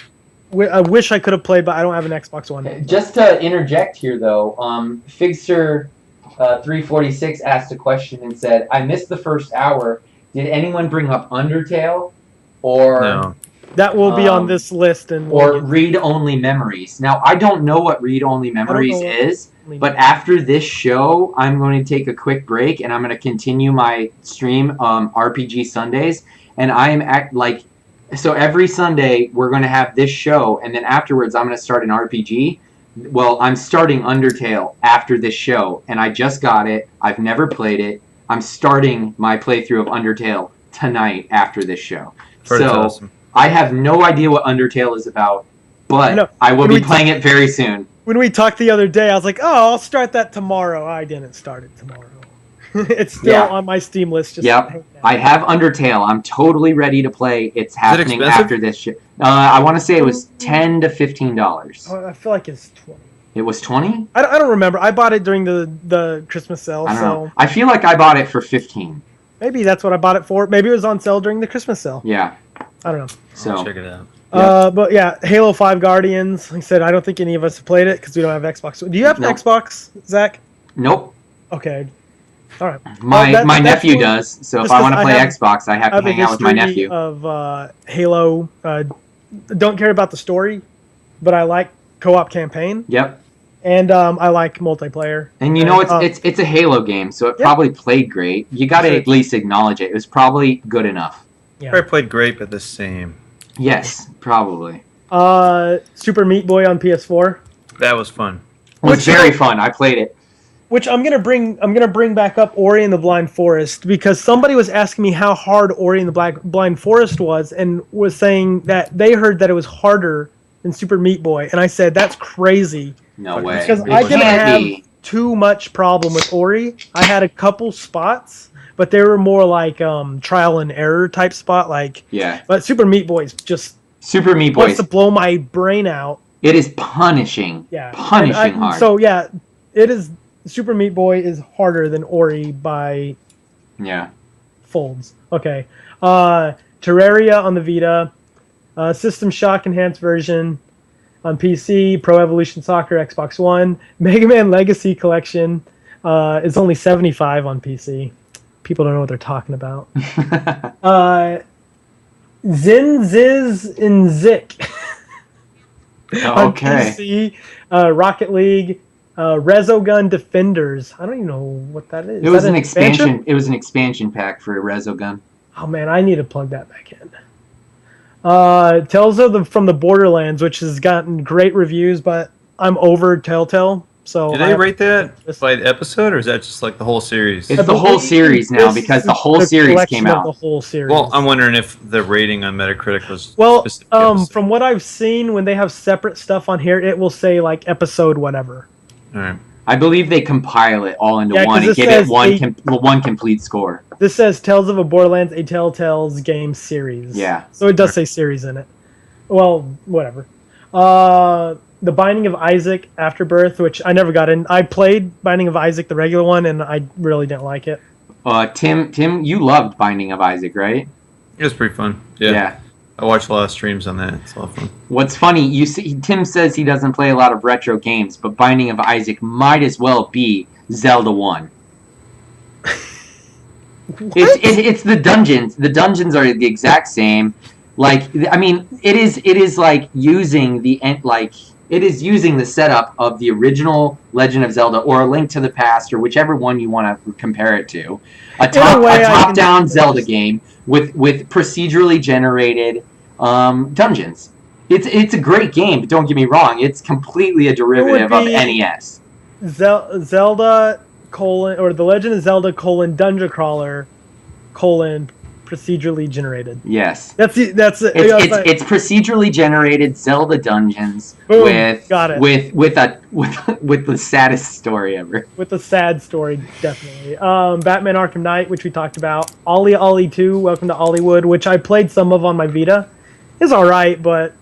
I wish I could have played, but I don't have an Xbox One. Just to interject here, though, Figster 346 asked a question and said, "I missed the first hour. Did anyone bring up Undertale, or No. That will be on this list, and or read-only memories?" Now, I don't know what read-only memories is, but after this show, I'm going to take a quick break, and I'm going to continue my stream, RPG Sundays, and I am so every Sunday we're going to have this show, and then afterwards I'm going to start an RPG. Well, I'm starting Undertale after this show, and I just got it. I've never played it. I'm starting my playthrough of Undertale tonight after this show. Pretty so awesome. I have no idea what Undertale is about, but I will be playing it very soon. When we talked the other day, I was like, "Oh, I'll start that tomorrow." I didn't start it tomorrow. It's still on my Steam list. I have Undertale. I'm totally ready to play. It's happening after this shit. I want to say it was $10 to $15. Oh, I feel like it's 20. It was 20? I don't remember. I bought it during the Christmas sale. I don't know. I feel like I bought it for 15. Maybe that's what I bought it for. Maybe it was on sale during the Christmas sale. Yeah. I don't know. So I'll check it out. But yeah, Halo 5 Guardians. Like I said, I don't think any of us have played it because we don't have Xbox. Do you have an Xbox, Zach? Nope. Okay. All right. My nephew does. So if I want to play Xbox, I have to hang out with my nephew. Of Halo, don't care about the story, but I like co-op campaign. Yep. And I like multiplayer. And you know, it's a Halo game, so it probably played great. You got to at least acknowledge it. It was probably good enough. Yeah. Probably played great, but the same. Yes, probably. Super Meat Boy on PS4. That was fun. It was very fun. I played it. Which I'm gonna bring back up Ori and the Blind Forest, because somebody was asking me how hard Ori and the Blind Forest was, and was saying that they heard that it was harder than Super Meat Boy, and I said that's crazy. No way. Because I didn't have too much problem with Ori. I had a couple spots, but they were more like trial and error type spot. But Super Meat Boy is just Super Meat Boy wants to blow my brain out. It is punishing. Yeah, punishing hard. So yeah, it is. Super Meat Boy is harder than Ori by folds. Okay. Terraria on the Vita. System Shock Enhanced version on PC. Pro Evolution Soccer Xbox One. Mega Man Legacy Collection is only $75 on PC. People don't know what they're talking about. Zin, Ziz, and Zik on PC. Rocket League. Resogun Defenders. I don't even know what that is. It was an expansion. It was an expansion pack for Resogun. Oh man, I need to plug that back in. Tales from the Borderlands, which has gotten great reviews, but I'm over Telltale. So did they rate that by the episode, or is that just like the whole series? It's the whole series now, because the whole series came out. The whole series. Well, I'm wondering if the rating on Metacritic was from what I've seen, when they have separate stuff on here, it will say like episode whatever. All right. I believe they compile it all into one and give it one complete score. This says Tales of a Borderlands, a Telltale's game series. Yeah. So it does say series in it. Well, whatever. The Binding of Isaac Afterbirth, which I never got in. I played Binding of Isaac, the regular one, and I really didn't like it. Tim, you loved Binding of Isaac, right? It was pretty fun. Yeah. I watched a lot of streams on that. It's a lot of fun. What's funny, Tim says he doesn't play a lot of retro games, but Binding of Isaac might as well be Zelda 1. It's the dungeons. The dungeons are the exact same. It is like using using the setup of the original Legend of Zelda, or A Link to the Past, or whichever one you want to compare it to. A top-down Zelda game with procedurally generated dungeons. It's a great game, but don't get me wrong, it's completely a derivative of NES. Zelda : or The Legend of Zelda : Dungeon Crawler : procedurally generated. Yes. It's procedurally generated Zelda dungeons with the saddest story ever. With the sad story, definitely. Batman Arkham Knight, which we talked about. Ollie Ollie 2, Welcome to Ollywood, which I played some of on my Vita. It's alright, but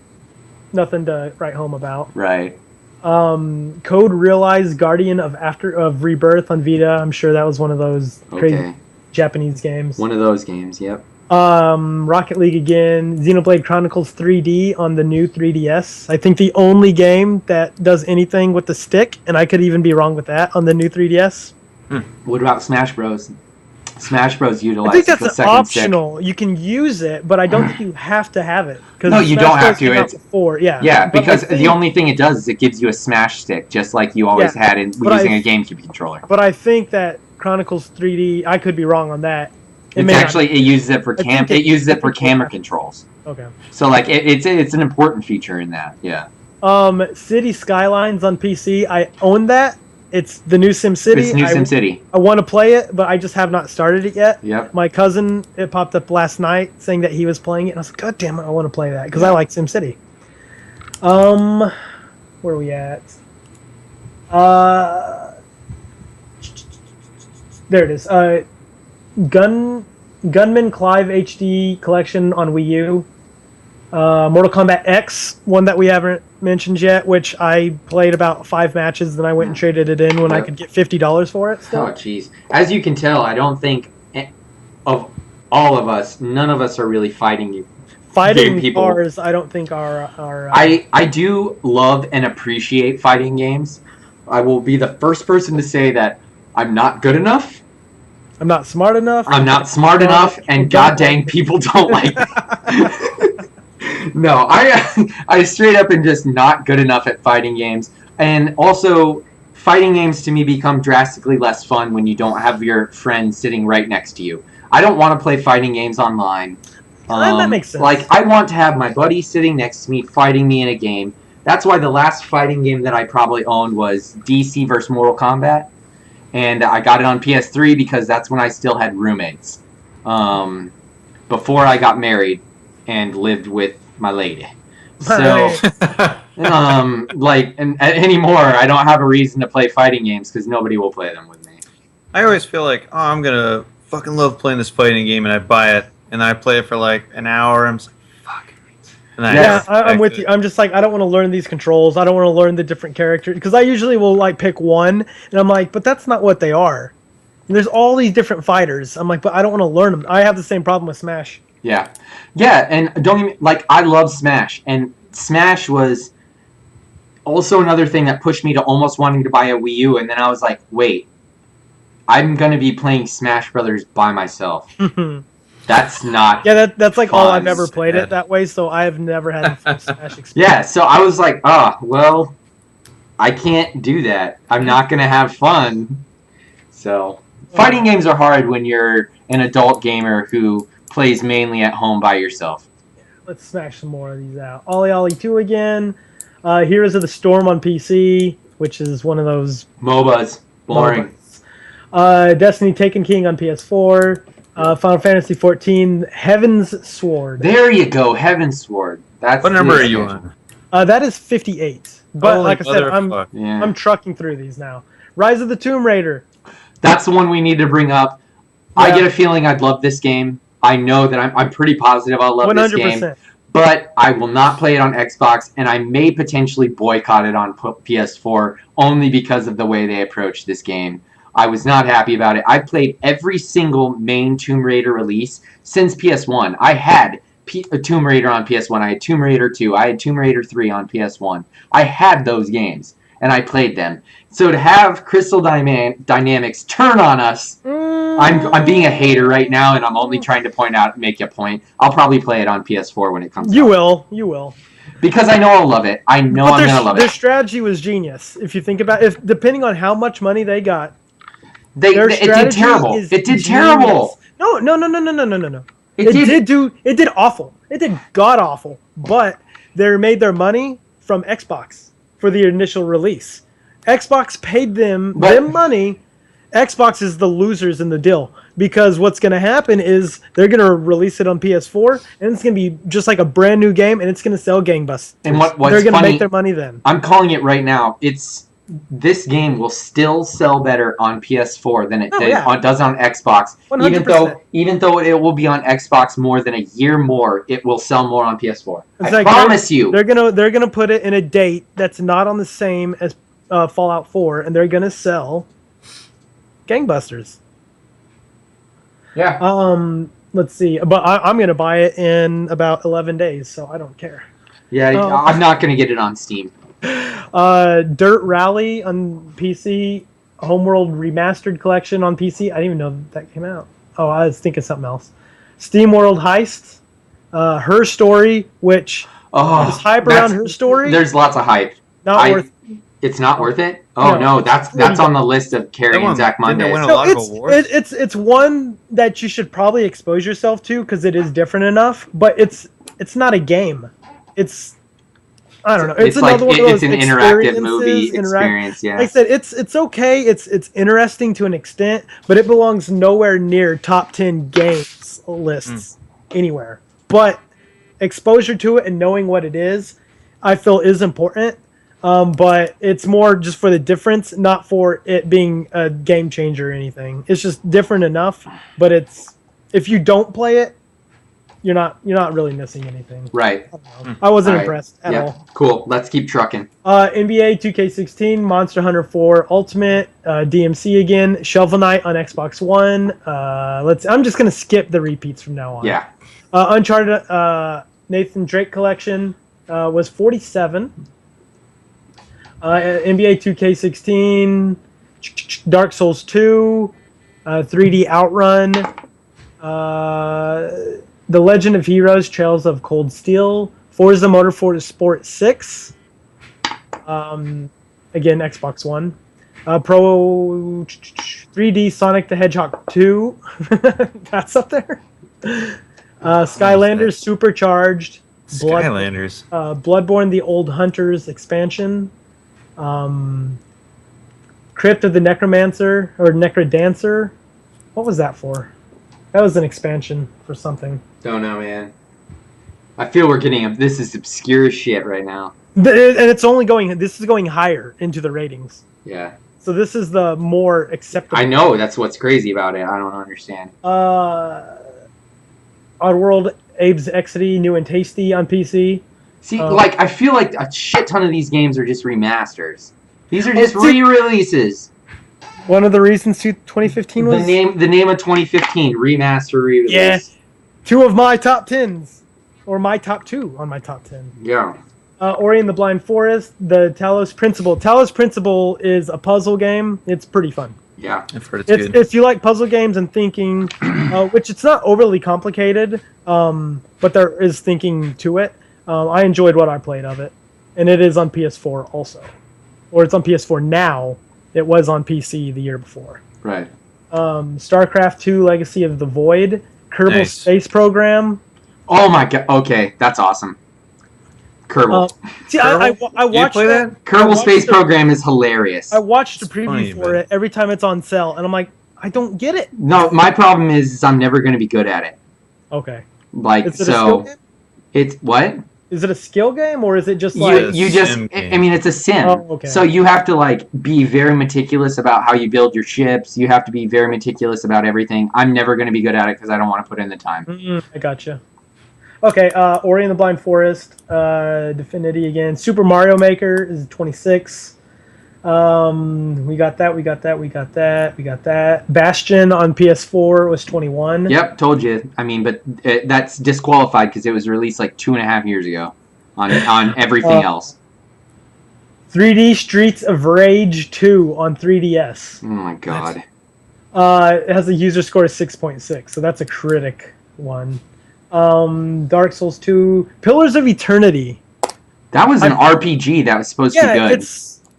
nothing to write home about. Right. Code Realize Guardian of Rebirth on Vita. I'm sure that was one of those crazy Japanese games. One of those games, yep. Rocket League again, Xenoblade Chronicles 3D on the new 3DS. I think the only game that does anything with the stick, and I could even be wrong with that, on the new 3DS. What about Smash Bros? Smash Bros I utilizes think the that's second optional. You can use it, but I don't think you have to have it. No, you don't have to. It's before, yeah. Yeah, But because I think- the only thing it does is it gives you a Smash stick, just like you always had in but using a GameCube controller. But I think that Chronicles 3D, I could be wrong on that. It uses it for camera controls. Okay. So like it's an important feature in that. Yeah. City Skylines on PC, I own that. It's the new SimCity. It's new SimCity. I want to play it, but I just have not started it yet. Yep. My cousin, it popped up last night saying that he was playing it, and I was like, God damn it, I want to play that because I like SimCity. Where are we at? There it is. Gunman Clive HD collection on Wii U. Mortal Kombat X, one that we haven't mentioned yet, which I played about 5 matches, then I went and traded it in when I could get $50 for it. Still. Oh, jeez. As you can tell, I don't think of all of us, none of us are really fighting people. Cars, I don't think are. I do love and appreciate fighting games. I will be the first person to say that I'm not good enough. I'm not smart enough. I'm not smart enough, and god dang, people don't like me. No, I straight up am just not good enough at fighting games. And also, fighting games to me become drastically less fun when you don't have your friend sitting right next to you. I don't want to play fighting games online. That makes sense. Like, I want to have my buddy sitting next to me fighting me in a game. That's why the last fighting game that I probably owned was DC vs. Mortal Kombat. And I got it on PS3 because that's when I still had roommates. Before I got married and lived with my lady. So, and anymore, I don't have a reason to play fighting games because nobody will play them with me. I always feel like, oh, I'm gonna fucking love playing this fighting game, and I buy it, and I play it for like an hour. I'm just like, fuck. And I'm with you. I'm just like, I don't want to learn these controls. I don't want to learn the different characters because I usually will like pick one, and I'm like, but that's not what they are. And there's all these different fighters. I'm like, but I don't want to learn them. I have the same problem with Smash. Yeah, and don't even like I love Smash, and Smash was also another thing that pushed me to almost wanting to buy a Wii U, and then I was like, wait, I'm gonna be playing Smash Brothers by myself. That's not. Yeah, that's like fun. all I've ever played it that way, so I have never had a full Smash experience. Yeah, so I was like, well, I can't do that. I'm not gonna have fun. So fighting games are hard when you're an adult gamer who plays mainly at home by yourself. Let's smash some more of these out. Ollie Ollie 2 again. Heroes of the Storm on PC, which is one of those MOBAs. Boring. Destiny Taken King on PS4. Final Fantasy 14. Heaven's Sword. There you go, Heaven's Sword. That's what number are you on? That is 58. But Holy like I said, motherfucker. I'm trucking through these now. Rise of the Tomb Raider. That's the one we need to bring up. Yeah. I get a feeling I'd love this game. I know that I'm pretty positive I'll love 100%. This game. But I will not play it on Xbox, and I may potentially boycott it on PS4 only because of the way they approach this game. I was not happy about it. I played every single main Tomb Raider release since PS1. I had Tomb Raider on PS1. I had Tomb Raider 2. I had Tomb Raider 3 on PS1. I had those games, and I played them. So to have Crystal Dynamics turn on us, I'm being a hater right now, and I'm only trying to make a point. I'll probably play it on PS4 when it comes out. You will. Because I know I'll love it. I'm going to love it. Their strategy was genius. If you think about it, depending on how much money they got, it did terrible. It did terrible. No. It did awful. It did god awful. But they made their money from Xbox for the initial release. Xbox paid them money. Xbox is the losers in the deal because what's going to happen is they're going to release it on PS4 and it's going to be just like a brand new game and it's going to sell gangbusters. And they're going to make their money then. I'm calling it right now. This game will still sell better on PS4 than it does on Xbox. 100%. Even though it will be on Xbox more than a year more, it will sell more on PS4. I promise you. They're gonna put it in a date that's not on the same as Fallout 4, and they're gonna sell gangbusters. Yeah. let's see. But I'm gonna buy it in about 11 days, so I don't care. Yeah, I'm not gonna get it on Steam. Dirt Rally on PC, Homeworld Remastered Collection on PC. I didn't even know that came out. Oh, I was thinking something else. Steam World Heist, Her Story, which is hype around Her Story. There's lots of hype. Worth. It's not worth it. Oh no, that's on the list of Carrie and Zach Mondays. It's one that you should probably expose yourself to because it is different enough. But it's not a game. I don't know. It's another one of those it's an interactive movie experience. Yeah. Like I said, it's okay. It's interesting to an extent, but it belongs nowhere near top 10 games lists anywhere. But exposure to it and knowing what it is, I feel is important. But it's more just for the difference, not for it being a game changer or anything. It's just different enough. But if you don't play it, you're not really missing anything. Right. I wasn't impressed at all. Cool. Let's keep trucking. NBA 2K16, Monster Hunter 4 Ultimate, DMC again, Shovel Knight on Xbox One. I'm just gonna skip the repeats from now on. Yeah. Uncharted Nathan Drake collection was 47. NBA 2K16, Dark Souls 2, 3D Outrun, The Legend of Heroes, Trails of Cold Steel, Forza Motorsport 6, again, Xbox One, Pro 3D Sonic the Hedgehog 2, that's up there, Skylanders Supercharged, Skylanders, Bloodborne The Old Hunters expansion, Crypt of the Necromancer, or Necrodancer, what was that for? That was an expansion for something. Don't know, man. I feel we're getting this is obscure shit right now. And it's only this is going higher into the ratings. Yeah. So this is the more acceptable. I know, that's what's crazy about it. I don't understand. Oddworld Abe's Exody, New and Tasty on PC. See, I feel like a shit ton of these games are just remasters. These are just re-releases. One of the reasons 2015 was... The name of 2015, remaster re-release. Yeah. 2 of my top 10s. Or my top 2 on my top 10. Yeah. Ori and the Blind Forest, the Talos Principle. Talos Principle is a puzzle game. It's pretty fun. Yeah. I've heard it's good. If you like puzzle games and thinking, which it's not overly complicated, but there is thinking to it. I enjoyed what I played of it. And it is on PS4 also. Or it's on PS4 now. It was on PC the year before. Right. StarCraft 2 Legacy of the Void. Kerbal Space Program. Oh my god. Okay, that's awesome. Kerbal. I watched that. Kerbal Space Program is hilarious. I watched the preview for it every time it's on sale, and I'm like, I don't get it. No, my problem is I'm never going to be good at it. Okay. It's what? Is it a skill game, or is it just like... I mean, it's a sim. Oh, okay. So you have to, be very meticulous about how you build your ships. You have to be very meticulous about everything. I'm never going to be good at it because I don't want to put in the time. I gotcha. Okay, Ori and the Blind Forest, Definity again. Super Mario Maker is 26. We got that. Bastion on PS4 was 21. Yep, told you. I mean, but that's disqualified because it was released 2.5 years ago on everything else. 3D Streets of Rage 2 on 3DS. Oh my god. It has a user score of 6.6, so that's a critic one. Dark Souls 2, Pillars of Eternity. That was an RPG that was supposed to be good.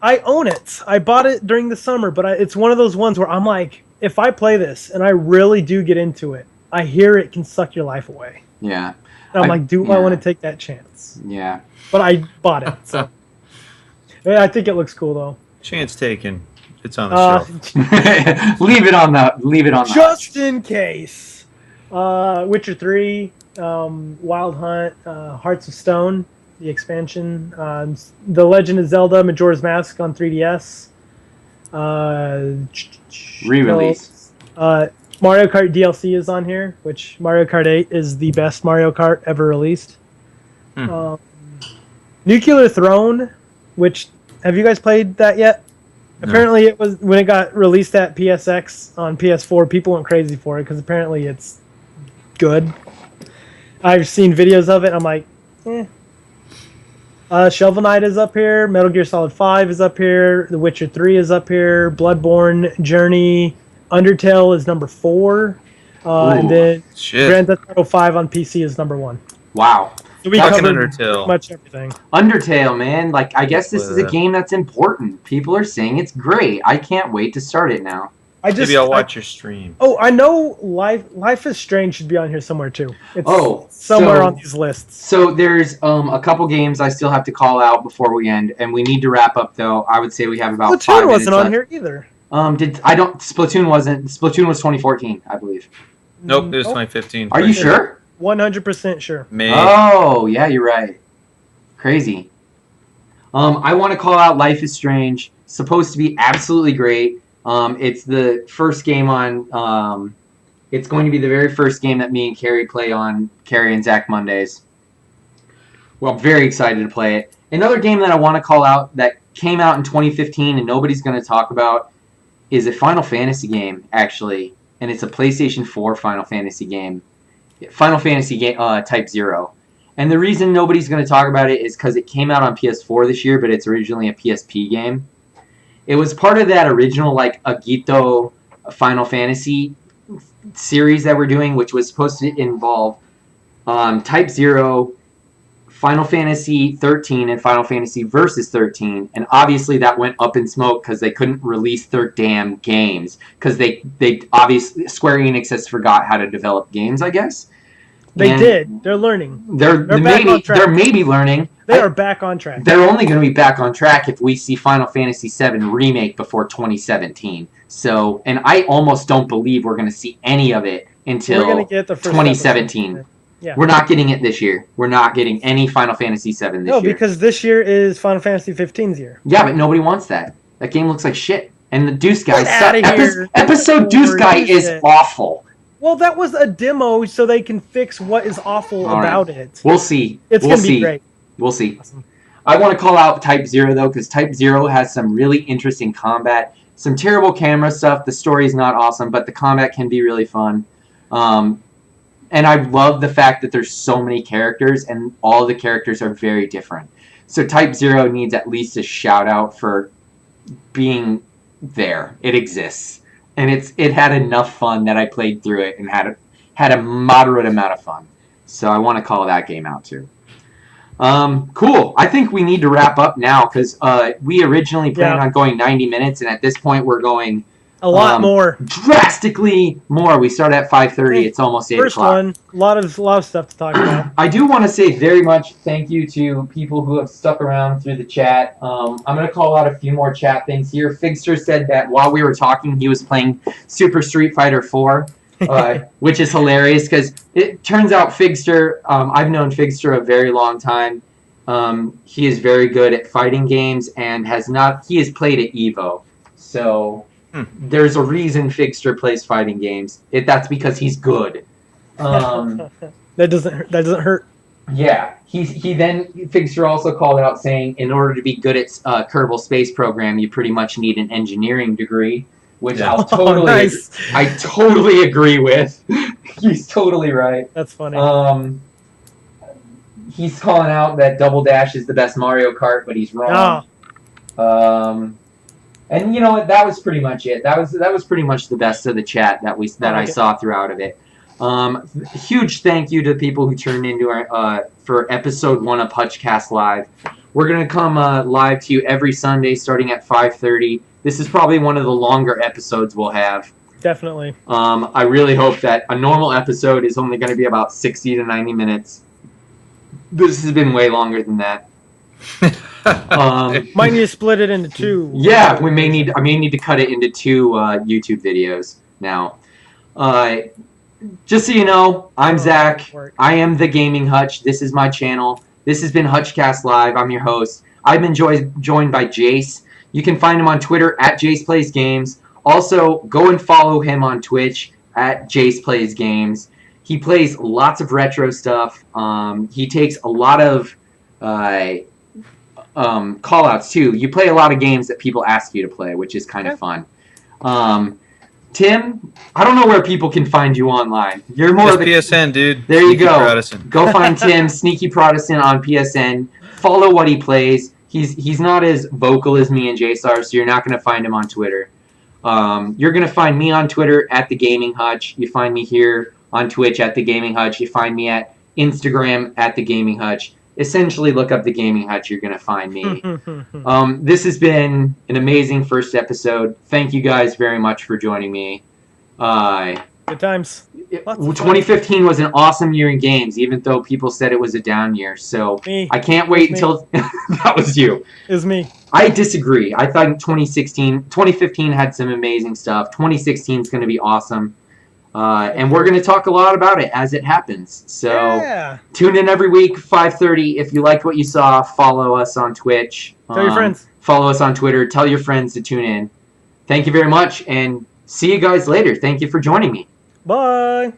I own it. I bought it during the summer, but it's one of those ones where I'm like, if I play this and I really do get into it, I hear it can suck your life away. Yeah. And I'm like, do I want to take that chance? Yeah. But I bought it, so. I think it looks cool, though. Chance taken. It's on the shelf. Leave it on the Just in case. Witcher 3, Wild Hunt, Hearts of Stone, the expansion, The Legend of Zelda, Majora's Mask on 3DS, re-release. Mario Kart DLC is on here, which Mario Kart 8 is the best Mario Kart ever released. Nuclear Throne, which, have you guys played that yet? No. Apparently it was, when it got released at PSX on PS4, people went crazy for it, because apparently it's good. I've seen videos of it. I'm like, eh. Shovel Knight is up here. Metal Gear Solid 5 is up here. The Witcher 3 is up here. Bloodborne, Journey, Undertale is number 4. And then Grand Theft Auto 5 on PC is number 1. Wow. So we covered pretty much everything. Undertale, man. Like, I guess this is a game that's important. People are saying it's great. I can't wait to start it now. Maybe I'll watch your stream. Oh, I know Life is Strange should be on here somewhere too. It's somewhere on these lists. So there's a couple games I still have to call out before we end, and we need to wrap up though. I would say we have about 5 minutes wasn't left. on here either. Splatoon wasn't. Splatoon was 2014, I believe. Nope, it was 2015. Are you sure? 100% sure. Maybe. Oh, yeah, you're right. Crazy. I want to call out Life is Strange. Supposed to be absolutely great. It's the first game on. It's going to be the very first game that me and Carrie play on Carrie and Zach Mondays. Well, I'm very excited to play it. Another game that I want to call out that came out in 2015 and nobody's going to talk about is a Final Fantasy game, actually. And it's a PlayStation 4 Final Fantasy game. Final Fantasy game, Type 0. And the reason nobody's going to talk about it is because it came out on PS4 this year, but it's originally a PSP game. It was part of that original, like, Agito Final Fantasy series that we're doing, which was supposed to involve Type 0, Final Fantasy 13, and Final Fantasy Versus 13. And obviously that went up in smoke because they couldn't release their damn games. Because they obviously, Square Enix has forgot how to develop games, I guess. They did. They're learning. They're maybe learning. They are back on track. They're only going to be back on track if we see Final Fantasy VII Remake before 2017. So, and I almost don't believe we're going to see any of it until 2017. Yeah. We're not getting it this year. We're not getting any Final Fantasy VII this year. No, because this year is Final Fantasy 15's year. Yeah, but nobody wants that. That game looks like shit. And the Deuce guy Episode Deuce guy is awful. Well, that was a demo so they can fix what is awful about it. We'll see. It's going to be great. We'll see. Awesome. I want to call out Type 0, though, because Type 0 has some really interesting combat. Some terrible camera stuff. The story is not awesome, but the combat can be really fun. And I love the fact that there's so many characters, and all the characters are very different. So Type 0 needs at least a shout-out for being there. It exists. And it had enough fun that I played through it and had a moderate amount of fun. So I want to call that game out too. Cool. I think we need to wrap up now because we originally planned on going 90 minutes, and at this point we're going a lot more. Drastically more. We start at 5:30. It's almost 8 o'clock. First one, a lot of stuff to talk about. I do want to say very much thank you to people who have stuck around through the chat. I'm going to call out a few more chat things here. Figster said that while we were talking, he was playing Super Street Fighter 4, which is hilarious because it turns out Figster, I've known Figster a very long time. He is very good at fighting games and he has played at EVO. So there's a reason Figster plays fighting games. That's because he's good. That doesn't hurt. Yeah. He then Figster also called out saying in order to be good at Kerbal Space Program, you pretty much need an engineering degree, which I totally agree with. He's totally right. That's funny. He's calling out that Double Dash is the best Mario Kart, but he's wrong. And you know what? That was pretty much it. That was pretty much the best of the chat that I saw throughout of it. Huge thank you to the people who turned into our for episode 1 of HutchCast Live. We're gonna come live to you every Sunday starting at 5:30. This is probably one of the longer episodes we'll have. Definitely. I really hope that a normal episode is only going to be about 60 to 90 minutes. This has been way longer than that. Might need to split it into 2. Yeah, I may need to cut it into 2 YouTube videos now. Just so you know, I'm Zach. I am the Gaming Hutch. This is my channel. This has been HutchCast Live. I'm your host. I've been joined by Jase. You can find him on Twitter at JasePlaysGames. Also, go and follow him on Twitch at JasePlaysGames. He plays lots of retro stuff. He takes a lot of call-outs, too. You play a lot of games that people ask you to play, which is kind of fun. Tim, I don't know where people can find you online. You're more Just of the PSN, dude. There you Sneaky go. Protestant. Go find Tim, Sneaky Protestant on PSN. Follow what he plays. He's not as vocal as me and Jase are, so you're not going to find him on Twitter. You're going to find me on Twitter at TheGamingHutch. You find me here on Twitch at TheGamingHutch. You find me at Instagram at TheGamingHutch. Essentially, look up TheGamingHutch. You're going to find me. This has been an amazing first episode. Thank you guys very much for joining me. Good times. 2015 was an awesome year in games, even though people said it was a down year. So I can't wait until that was you. It was me. I disagree. I thought 2015 had some amazing stuff. 2016 is going to be awesome. And we're going to talk a lot about it as it happens. So tune in every week, 5:30. If you liked what you saw, follow us on Twitch. Tell your friends. Follow us on Twitter. Tell your friends to tune in. Thank you very much, and see you guys later. Thank you for joining me. Bye.